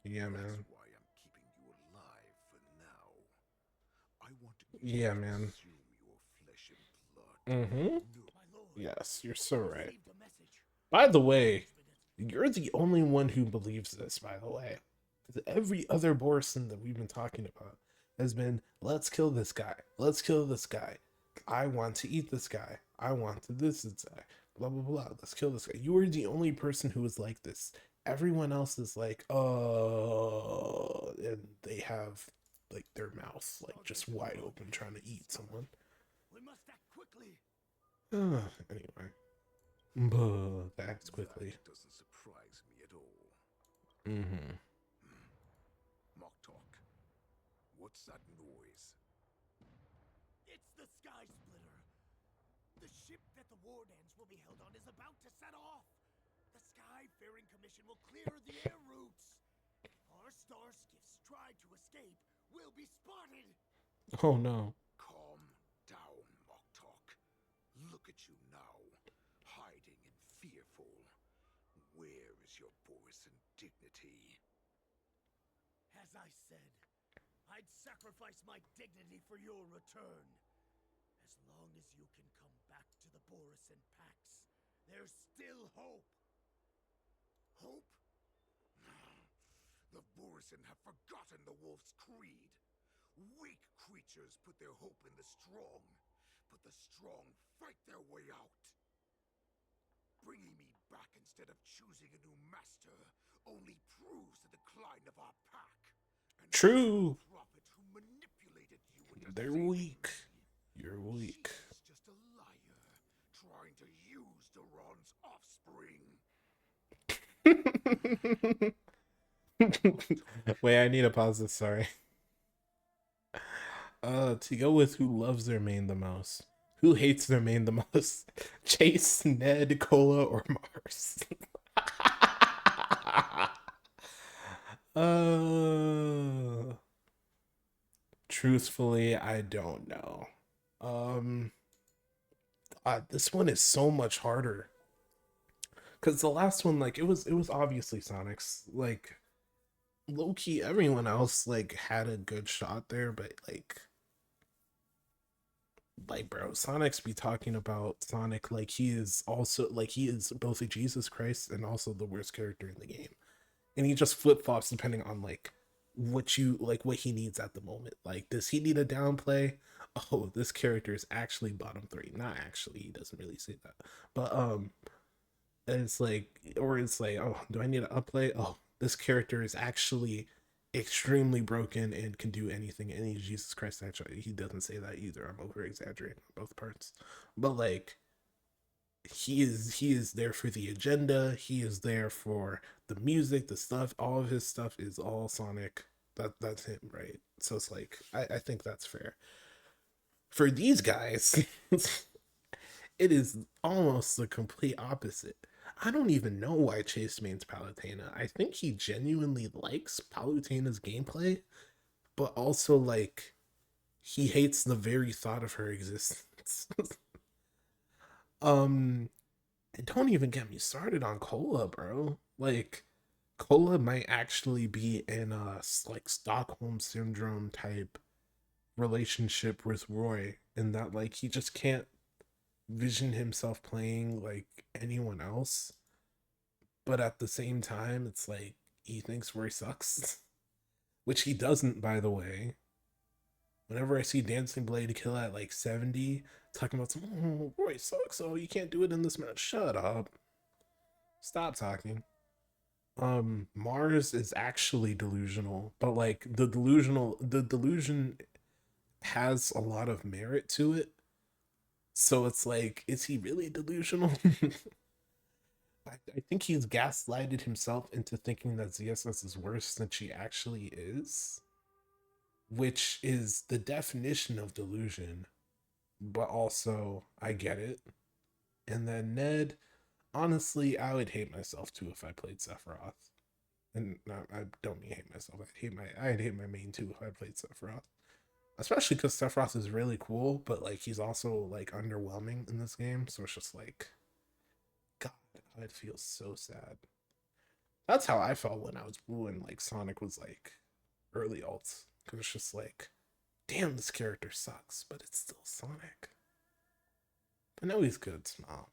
Yeah, man. That's why I'm keeping you alive for now. I want to yeah, man. consume your flesh and blood. Mm-hmm. No. Yes, you're so right. By the way, you're the only one who believes this, by the way. Every other Borson that we've been talking about has been, let's kill this guy. Let's kill this guy. I want to eat this guy. I want to this guy. Blah, blah, blah. Let's kill this guy. You are the only person who is like this. Everyone else is like, and they have like their mouth like just wide open trying to eat someone. We must act quickly. Anyway. That's quickly. That doesn't surprise me at all. Mock talk. What's that noise? It's the Sky Splitter. The ship that the Wardens will be held on is about to set off. The Skyfaring Commission will clear the air routes. If our star skiffs try to escape, we'll be spotted. Oh no. Calm down, Mock talk. Look at you now, hiding and fearful. Where is your Borisan dignity? As I said, I'd sacrifice my dignity for your return. As long as you can come back to the Borisan packs, there's still hope. Hope? The Borisan have forgotten the wolf's creed. Weak creatures put their hope in the strong, but the strong fight their way out. Bringing me back instead of choosing a new master only proves the decline of our pack. And true. The prophet who manipulated you into They're weak. You're weak. She's just a liar, trying to use Duran's offspring. Wait, I need to pause this, sorry. To go with who loves their main the most. Who hates their main the most? Chase, Ned, Cola, or Mars? Truthfully, I don't know. This one is so much harder. Cause the last one, like, it was obviously Sonic's. Like, low-key, everyone else like had a good shot there, but like bro, Sonic's be talking about Sonic like he is also like he is both a Jesus Christ and also the worst character in the game, and he just flip-flops depending on like what he needs at the moment. Like, does he need a downplay? Oh, this character is actually bottom 3. Not actually, he doesn't really say that, but it's like, or it's like, oh, do I need an upplay? Oh, this character is actually extremely broken and can do anything. Any Jesus Christ, actually, he doesn't say that either. I'm over exaggerating on both parts, but like, he is there for the agenda. He is there for the music, the stuff. All of his stuff is all Sonic. That's him, right? So it's like, I think that's fair. For these guys, it is almost the complete opposite. I don't even know why Chase mains Palutena. I think he genuinely likes Palutena's gameplay, but also, like, he hates the very thought of her existence. And don't even get me started on Cola, bro. Like, Cola might actually be in a, like, Stockholm Syndrome type relationship with Roy, in that, like, he just can't vision himself playing like anyone else, but at the same time it's like he thinks Roy sucks. which he doesn't, by the way. Whenever I see Dancing Blade kill at like 70, talking about some, oh, Roy sucks, so you can't do it in this match. Shut up. Stop talking. Mars is actually delusional, but like the delusion has a lot of merit to it. So it's like, is he really delusional? I think he's gaslighted himself into thinking that ZSS is worse than she actually is, which is the definition of delusion, but also I get it. And then Ned, honestly, I would hate myself too if I played Sephiroth. And I don't mean hate myself. I'd hate my main too if I played Sephiroth. Especially because Sephiroth is really cool, but like he's also like underwhelming in this game. So it's just like, God, I'd feel so sad. That's how I felt when like Sonic was like early alts. Cause it's just like, damn, this character sucks, but it's still Sonic. But no, he's good. Smile.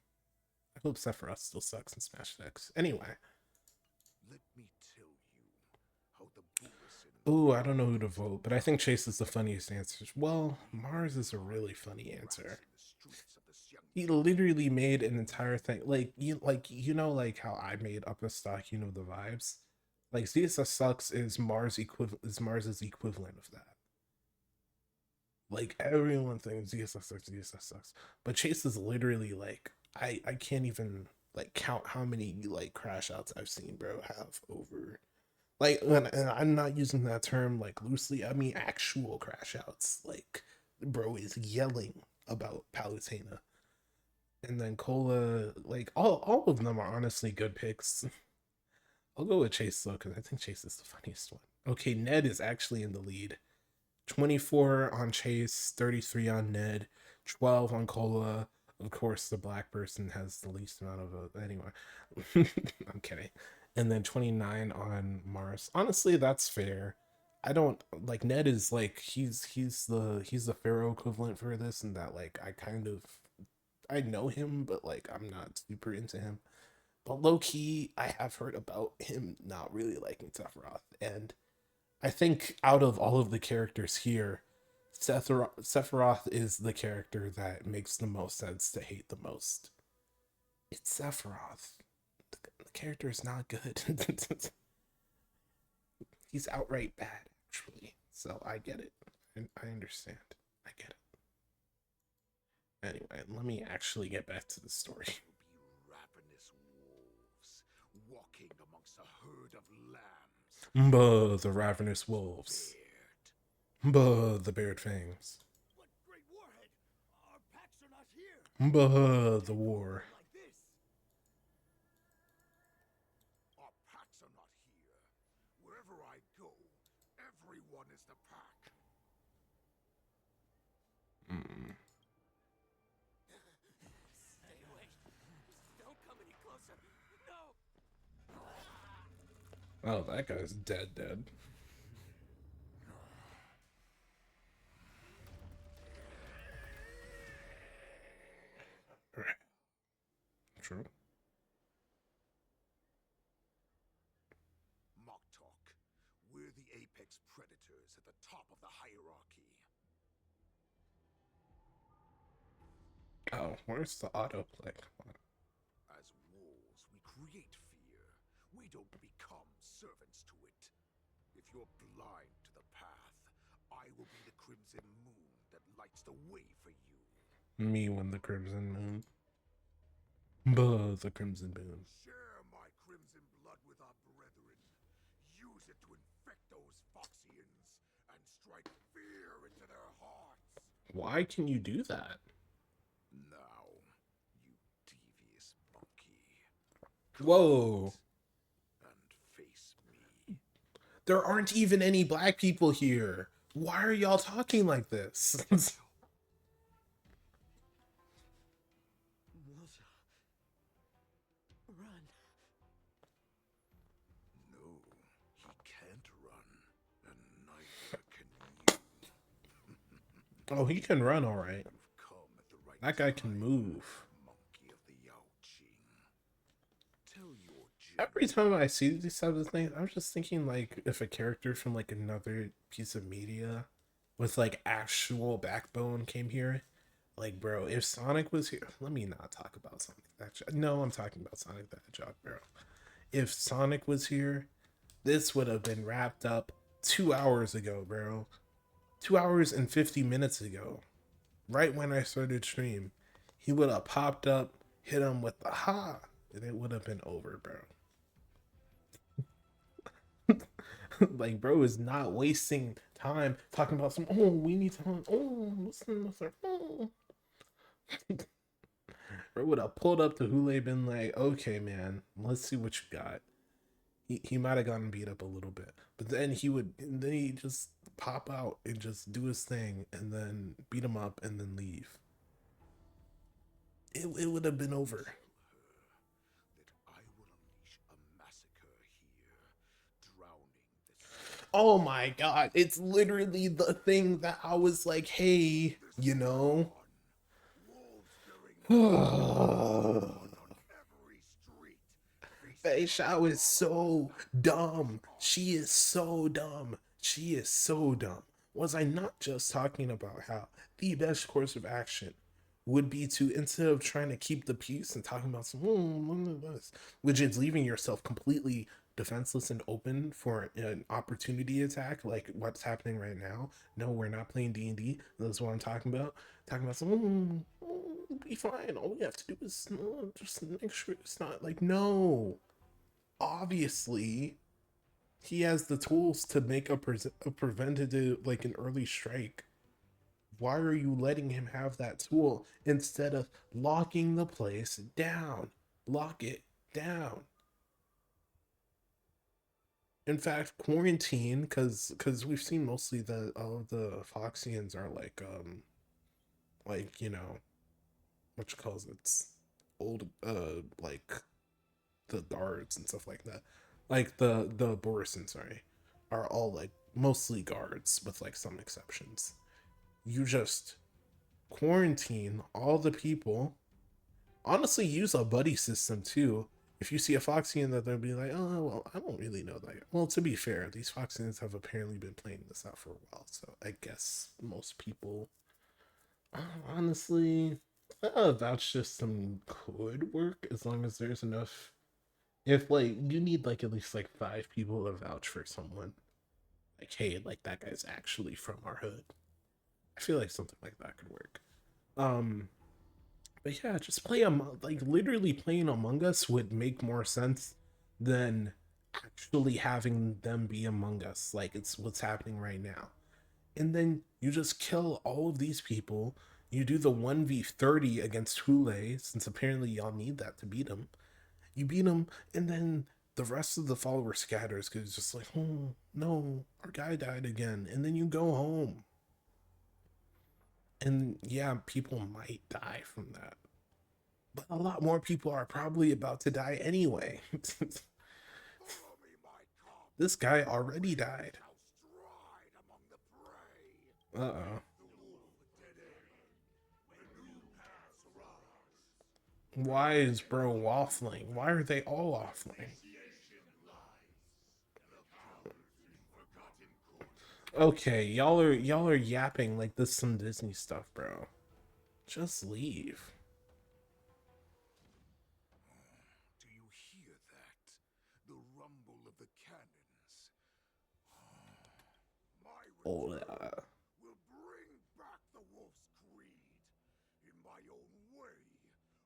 I hope Sephiroth still sucks in Smash X. Anyway. Let me tell you how the Ooh, I don't know who to vote, but I think Chase is the funniest answer. Well, Mars is a really funny answer. He literally made an entire thing like like how I made Up a Stock, the vibes. Like ZSS sucks is Mars's equivalent of that. Like everyone thinks ZSS sucks. But Chase is literally like I can't even like count how many like crash outs I've seen bro have over like, and I'm not using that term like loosely. I mean actual crash outs. Like, bro is yelling about Palutena. And then Cola, like all of them are honestly good picks. I'll go with Chase though, because I think Chase is the funniest one. Okay, Ned is actually in the lead. 24 on Chase, 33 on Ned, 12 on Cola. Of course, the black person has the least amount of vote. Anyway, I'm kidding. And then 29 on Mars. Honestly, that's fair. I don't like Ned is like he's the Pharaoh equivalent for this, and that like I know him, but like I'm not super into him. But low key, I have heard about him not really liking Sephiroth, and I think out of all of the characters here, Sephiroth is the character that makes the most sense to hate the most. It's Sephiroth. The character is not good. He's outright bad, actually. So I get it. I understand. I get it. Anyway, let me actually get back to the story. ravenous wolves walking amongst a herd of lambs. Buh, the ravenous wolves. Buh, the bared fangs. What great warhead! Our packs are not here. Buh, the war. Like this. Our packs are not here. Wherever I go, everyone is the pack. Stay away. Don't come any closer. No. Oh, that guy's dead. True. Moktok, we're the apex predators at the top of the hierarchy. Oh, where's the autoplay? Come on. As wolves, we create fear. We don't become servants to it. If you're blind to the path, I will be the crimson moon that lights the way for you. Me when the crimson moon. Buh, the crimson moon. Share my crimson blood with our brethren. Use it to infect those Foxians and strike fear into their hearts. Why can you do that? Now, you devious monkey. Whoa. And face me. There aren't even any black people here. Why are y'all talking like this? Run. No, he can't run, and neither can you. Oh, he can run all right. Come at the right That guy can move. monkey of the Yao Ching. Tell your every time I see these types of things, I'm just thinking like if a character from like another piece of media with like actual backbone came here, like bro, if Sonic was here, let me not talk about Sonic the Hedgehog. No, I'm talking about Sonic the Hedgehog, bro. If Sonic was here, this would have been wrapped up 2 hours ago, bro. 2 hours and 50 minutes ago, right when I started stream, he would have popped up, hit him with the ha, and it would have been over, bro. Like, bro is not wasting time talking about some. Oh, we need to. Oh, listen, oh. Bro would have pulled up to Hule, been like, okay, man, let's see what you got. He might have gotten beat up a little bit, but then he just pop out and just do his thing, and then beat him up, and then leave. It would have been over. Oh my god, it's literally the thing that I was like, hey, you know. Feixiao is so dumb. She is so dumb. She is so dumb. Was I not just talking about how the best course of action would be to, instead of trying to keep the peace and talking about some, which is leaving yourself completely defenseless and open for an opportunity attack like what's happening right now. No, we're not playing D&D. That's what I'm talking about. Talking about some, be fine. All we have to do is just make sure it's not like, no. Obviously, he has the tools to make a preventative, like an early strike. Why are you letting him have that tool instead of locking the place down? Lock it down. In fact, quarantine, because we've seen mostly that all of the Foxians are like, you know, what you calls it's old, like the guards and stuff like that. Like the Borison, sorry, are all like mostly guards with like some exceptions. You just quarantine all the people. Honestly, use a buddy system too. If you see a Foxian that they'll be like, oh, well, I don't really know that. Well, to be fair, these Foxians have apparently been playing this out for a while, so I guess most people, honestly, vouch system could work as long as there's enough. If like you need like at least like 5 people to vouch for someone, like hey, like that guy's actually from our hood. I feel like something like that could work. But yeah, just play like literally playing Among Us would make more sense than actually having them be Among Us, like it's what's happening right now. And then you just kill all of these people. You do the 1v30 against Hule, since apparently y'all need that to beat him. You beat him, and then the rest of the followers scatters because it's just like, oh no, our guy died again. And then you go home. And yeah, people might die from that. But a lot more people are probably about to die anyway. This guy already died. Uh-oh. Why is bro waffling? Why are they all waffling? Okay, y'all are yapping like this some Disney stuff, bro. Just leave. Do you hear that? The rumble of the cannons. Oh, will bring back the wolf's creed. In my own way,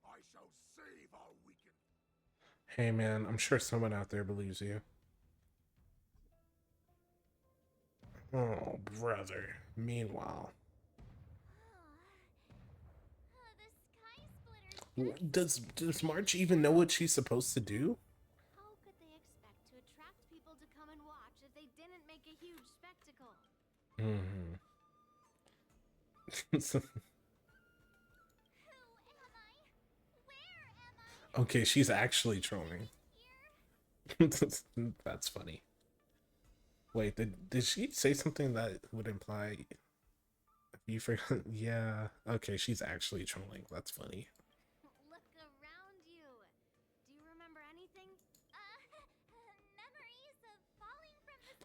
I shall save our weakened. Hey man, I'm sure someone out there believes you. Oh, brother. Meanwhile. Does March even know what she's supposed to do? How could they expect to attract people to come and watch if they didn't make a huge spectacle? Okay, she's actually trolling. That's funny. Wait, did she say something that would imply you forgot? Yeah. Okay, she's actually trolling. That's funny. Look around you. Do you remember anything?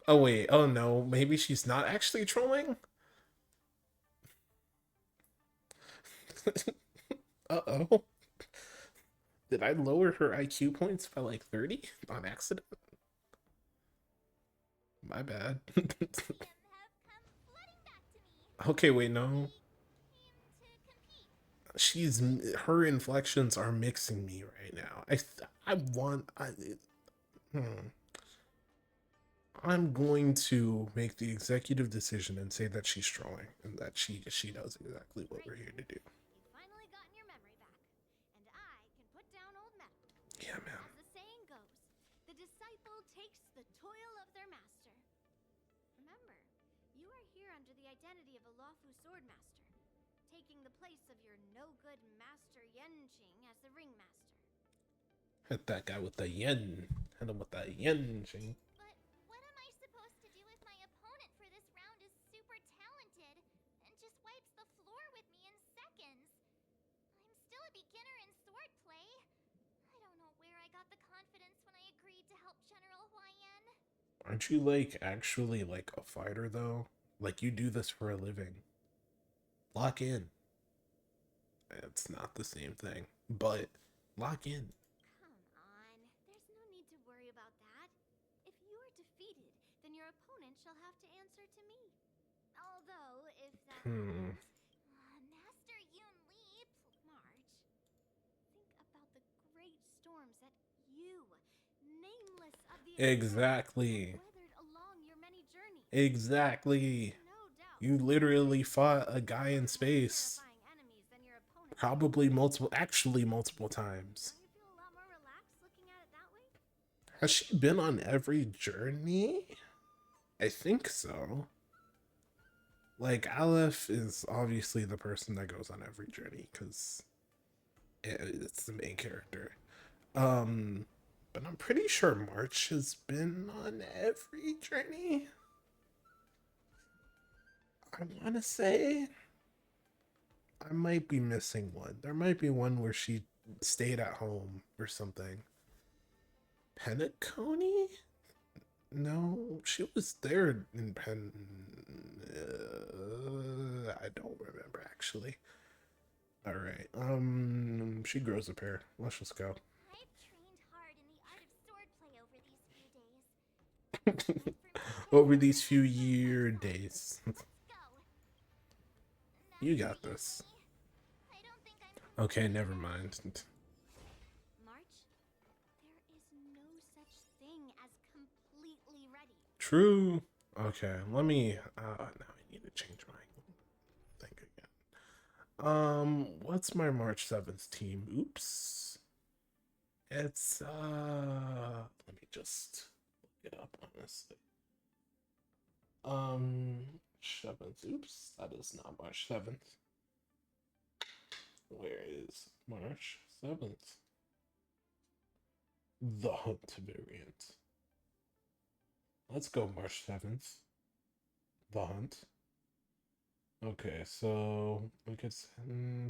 Oh wait, oh no, maybe she's not actually trolling? Uh-oh. Did I lower her IQ points by like 30 on accident? My bad. Okay, wait, no. She's her inflections are mixing me right now. I'm going to make the executive decision and say that she's trolling and that she knows exactly what we're here to do. You've finally gotten your memory back, and I can put down old metal. Yeah, man. As the saying goes, the disciple takes the toil of their master. Remember, you are here under the identity of a lawful swordmaster, taking the place of your no-good master Yenching as the ringmaster. Hit that guy with the yen. Hit him with the yen, Ching. But what am I supposed to do if my opponent for this round is super talented and just wipes the floor with me in seconds? I'm still a beginner in swordplay. I don't know where I got the confidence when I agreed to help General Huayan. Aren't you like actually like a fighter though? Like you do this for a living. Lock in. It's not the same thing, but lock in. Come on, there's no need to worry about that. If you are defeated, then your opponent shall have to answer to me. Although, if that happens, Master Yun Li, March, think about the great storms that you, nameless of the Exactly. weathered along your many journeys. Exactly. You literally fought a guy in space. Probably actually multiple times. Has she been on every journey? I think so. Like, Aleph is obviously the person that goes on every journey because it's the main character. But I'm pretty sure March has been on every journey. I want to say I might be missing one. There might be one where she stayed at home or something. Penacony? No, she was there in I don't remember actually. All right. She grows a pair. Let's just go. I've trained hard in the art of swordplay over these few days. Over these few days. You got this. Okay, never mind. March, there is no such thing as completely ready. True. Okay, let me now I need to change my thing again. What's my March 7th team? Oops. It's let me just look it up honestly. 7th. Oops, that is not March 7th. Where is March 7th? The Hunt variant. Let's go March 7th. The Hunt. Okay, so we could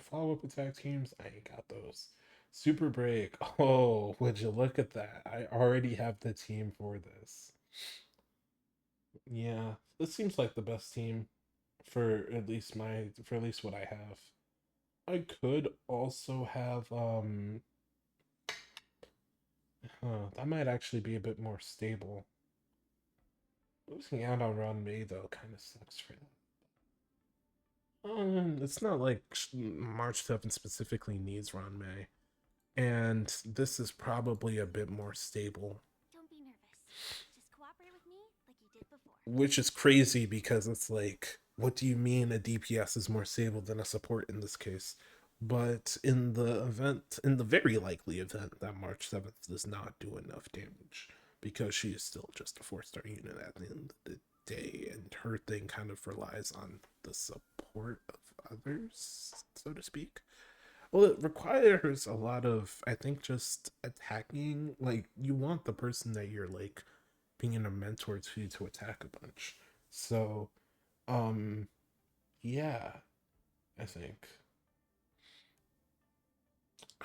follow-up attack teams. I ain't got those. Super Break. Oh, would you look at that? I already have the team for this. Yeah, this seems like the best team for at least what I have. I could also have that might actually be a bit more stable. Losing out on Ron May though kind of sucks for that. It's not like March 7th specifically needs Ron May, and this is probably a bit more stable. Don't be nervous. Just cooperate with me like you did before. Which is crazy because it's like, what do you mean a DPS is more stable than a support in this case? But in the very likely event that March 7th does not do enough damage, because she is still just a 4-star unit at the end of the day, and her thing kind of relies on the support of others, so to speak. Well, it requires a lot of, I think, just attacking. Like, you want the person that you're, like, being a mentor to attack a bunch. So, yeah, I think.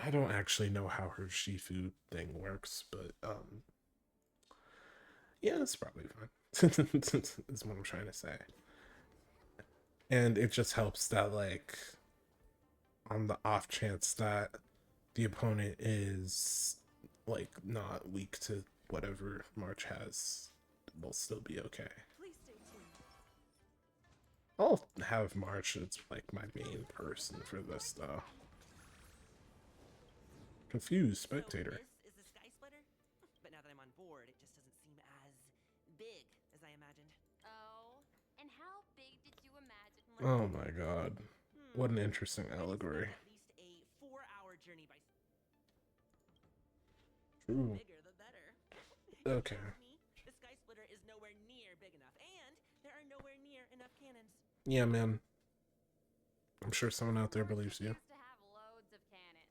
I don't actually know how her Shifu thing works, but, yeah, it's probably fine. is what I'm trying to say. And it just helps that, like, on the off chance that the opponent is, like, not weak to whatever March has, we'll still be okay. I'll have March as, like, my main person for this, though. Confused spectator. This is the Sky Splitter, but now that I'm on board, it just doesn't seem as big as I imagined. Oh, and how big did you imagine? Oh my god. What an interesting allegory. At least a 4-hour journey by. True. Bigger the better. Okay. The Sky Splitter is nowhere near big enough, and there are nowhere near enough cannons. Yeah, man. I'm sure someone out there believes you. To have loads of cannons.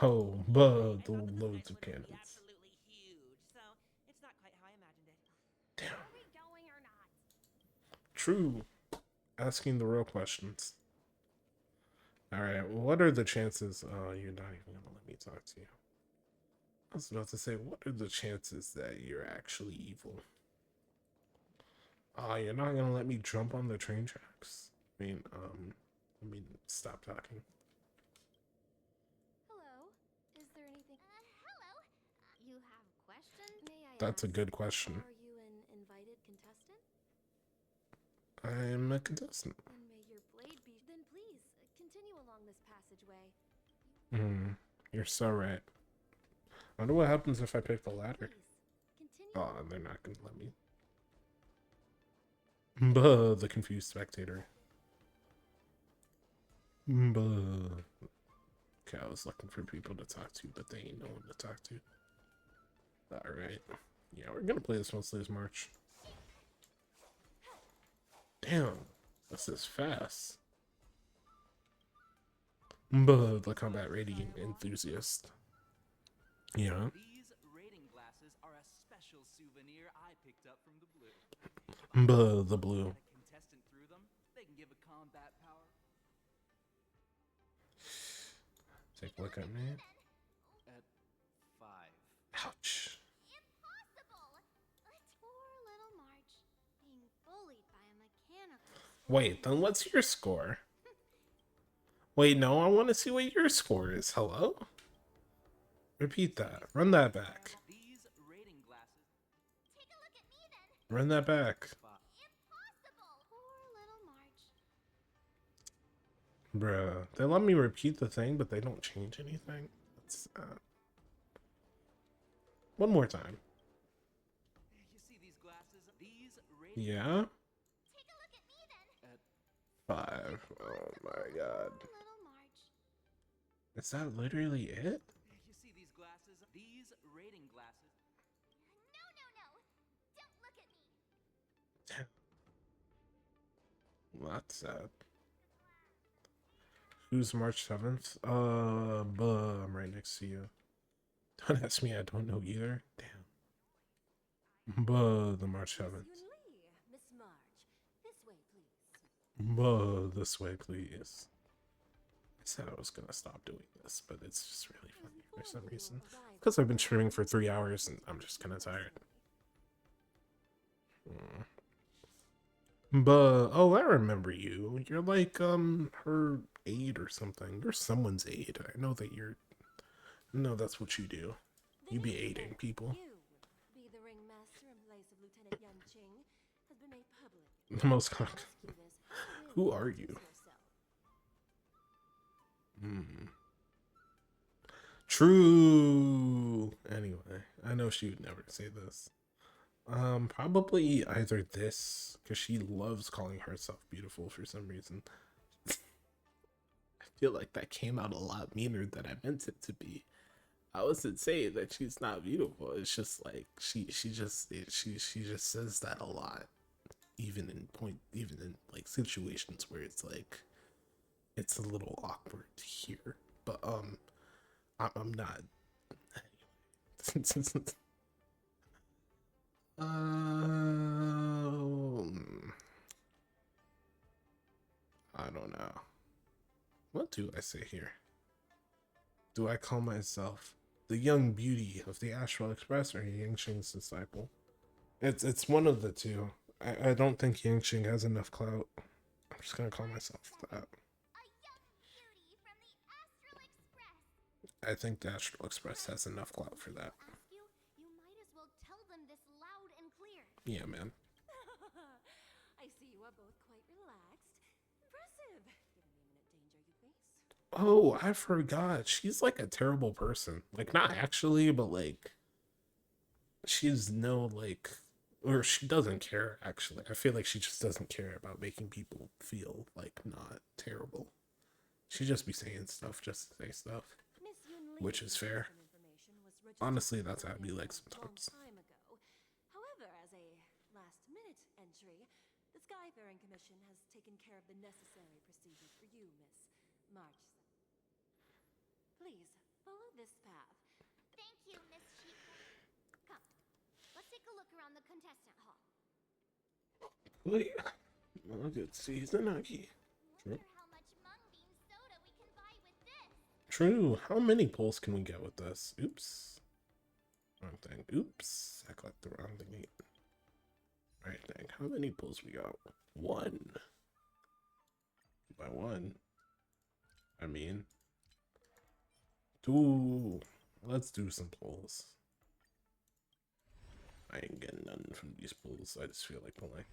Oh, but the loads of cannons. Absolutely huge, so it's not quite how I imagined it. Damn. Are we going or not? True. Asking the real questions. Alright, what are the chances? Oh, you're not even gonna let me talk to you. I was about to say, what are the chances that you're actually evil? You're not gonna let me jump on the train tracks? I mean, stop talking. Hello. Is there anything? Hello. You have questions? May I That's a ask, good question. Are you an invited contestant? I'm a contestant. And may your blade be. Then please continue along this passageway. You're so right. I wonder what happens if I pick the ladder. Oh, they're not gonna let me. Buh, the confused spectator. Buh. Okay, I was looking for people to talk to, but they ain't no one to talk to. Alright. Yeah, we're gonna play this mostly as March. Damn, this is fast. Buh, the combat rating enthusiast. Yeah. These rating glasses are a special souvenir I picked up from the blue. Buh, the blue. Get a contestant through them, they can give a combat power. Take a look at me. At 5. Ouch. Impossible! A poor little March being bullied by a mechanical. Wait, then what's your score? Wait, no, I want to see what your score is. Hello? Repeat that. Run that back. These rating glasses. Take a look at me then. Run that back. Impossible! Poor little March. Bruh. They let me repeat the thing, but they don't change anything. That's one more time. You see these glasses? These rating. Yeah? Take a look at me then. At 5. Oh my god. Little March. Is that literally it? You see these glasses? These rating glasses. No. Don't look at me. Well, that's sad. Who's March 7th? I'm right next to you. Don't ask me, I don't know either. Damn. The March 7th. Miss March, this way, please. This way, please. I said I was gonna stop doing this, but it's just really funny for some reason. Because I've been streaming for 3 hours and I'm just kind of tired. Oh, I remember you. You're like, her aide or something. You're someone's aide. I know that you're... No, that's what you do. You be aiding people. Be the ringmaster in place of Lieutenant Yan Qing has been made public. The most Who are you? True. Anyway, I know she would never say this. Probably either this, because she loves calling herself beautiful for some reason. I feel like that came out a lot meaner than I meant it to be. I wasn't saying that she's not beautiful. It's just like she just says that a lot, even in like situations where it's like it's a little awkward to hear. But I'm not. I don't know. What do I say here? Do I call myself the young beauty of the Astral Express or Yang Qing's disciple? It's one of the two. I don't think Yangqing has enough clout. I'm just gonna call myself that. I think the Astral Express has enough clout for that. You might as well tell them this loud and clear. Yeah, man. I see you are both quite relaxed. Impressive. Giving me imminent danger, you face. Oh, I forgot. She's like a terrible person. Like, not actually, but like, she's no like, or she doesn't care, actually. I feel like she just doesn't care about making people feel like not terrible. She just be saying stuff just to say stuff, which is fair. Honestly, that's how I be like sometimes. However, as a last-minute entry, the Skyfaring Commission has taken care of the necessary procedures for you, Miss Marchson. Please, follow this path. Thank you, Miss Sheep. Come, let's take a look around the contestant hall. Wait, look at Seasonaki. True. How many pulls can we get with this? Oops. Wrong thing. Oops. I clicked the wrong thing. Right thing. How many pulls we got? 1. By 1. I mean 2. Let's do some pulls. I ain't getting none from these pulls. I just feel like pulling.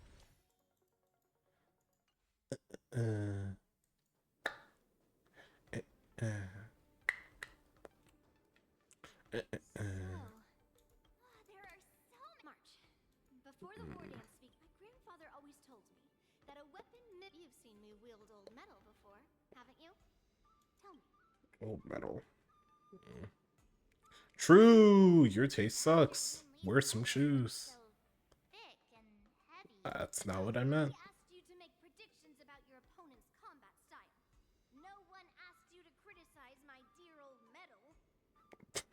Before the war dance speak, my grandfather always told me that a weapon. You've seen me wield old metal before, haven't you? Tell me. Old metal. True. Your taste sucks. Wear some shoes. That's not what I meant. Asked you to make predictions about your opponent's combat style. No one asked you to criticize my dear old metal.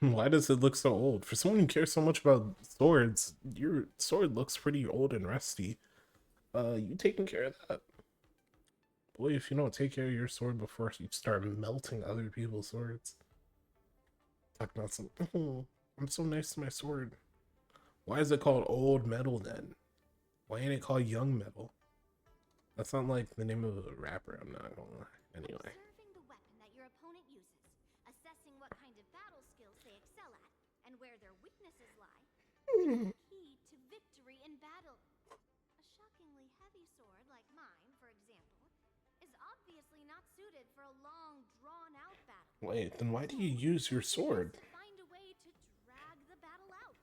Why does it look so old? For someone who cares so much about swords, your sword looks pretty old and rusty. You taking care of that? Boy, if you don't take care of your sword before you start melting other people's swords. Talk about some, oh, I'm so nice to my sword. Why is it called old metal then? Why ain't it called young metal? That sounds like the name of a rapper, I'm not gonna lie. Anyway. Observing the weapon that your opponent uses, assessing what kind of battle skills they excel at, and where their weaknesses lie, is the key to victory in battle. A shockingly heavy sword like mine, for example, is obviously not suited for a long, drawn-out battle. Wait, then why do you use your sword? Find a way to drag the battle out.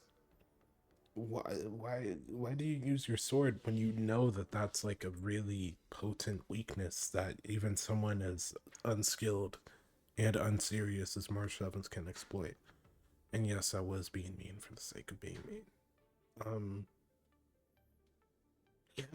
Why do you use your sword when you know that that's like a really potent weakness that even someone as unskilled and unserious as March 7th can exploit? And yes, I was being mean for the sake of being mean. Yeah.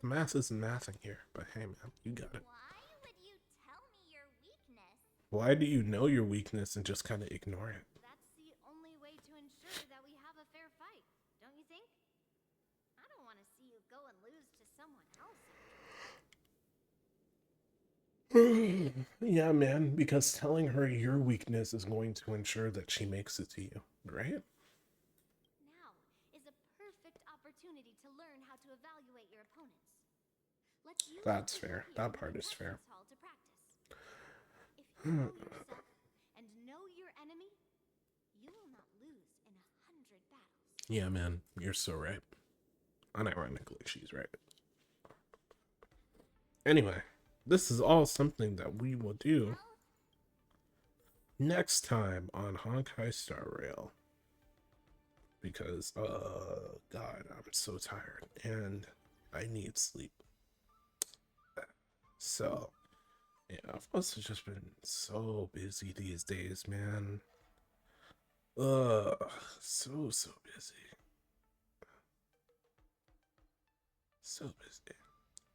The math isn't mathing here, but hey man, you got it. Why would you tell me your weakness? Why do you know your weakness and just kind of ignore it? That's the only way to ensure that we have a fair fight, don't you think? I don't want to see you go and lose to someone else. Yeah, man, because telling her your weakness is going to ensure that she makes it to you, right? Now is a perfect opportunity to learn how to evaluate your opponents. Let's use That's fair. That part is fair. hall to practice. If you know yourself and know your enemy, you will not lose in 100 battles. Yeah, man, you're so right. Unironically, she's right. Anyway, this is all something that we will do next time on Honkai Star Rail. Because, God, I'm so tired and I need sleep. So, yeah, I've also just been so busy these days, man. So busy. So busy.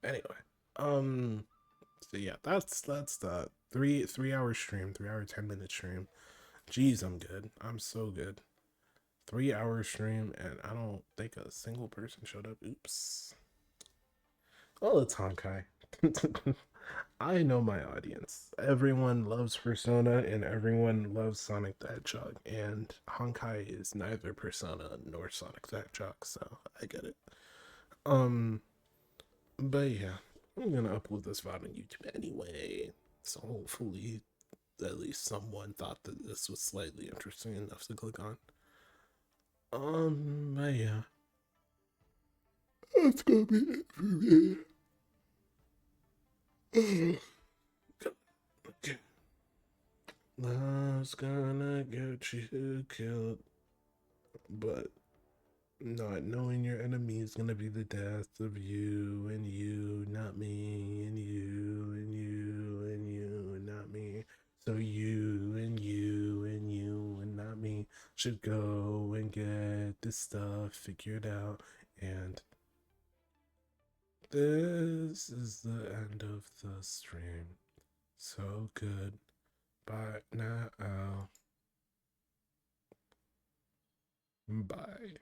Anyway, so yeah, that's the 3-hour stream, 3-hour 10-minute stream. Jeez, I'm good. I'm so good. 3-hour stream, and I don't think a single person showed up. Oops. Well, it's Honkai. I know my audience. Everyone loves Persona and everyone loves Sonic the Hedgehog, and Honkai is neither Persona nor Sonic the Hedgehog, so I get it. But yeah, I'm gonna upload this VOD on YouTube anyway, so hopefully at least someone thought that this was slightly interesting enough to click on. But yeah, that's gonna be it for me. Okay. Love's gonna get you killed, but not knowing your enemy is gonna be the death of you and you, not me, and you and you and you and not me. So you and you and you and not me should go and get this stuff figured out. And this is the end of the stream. So good. Bye now. Bye.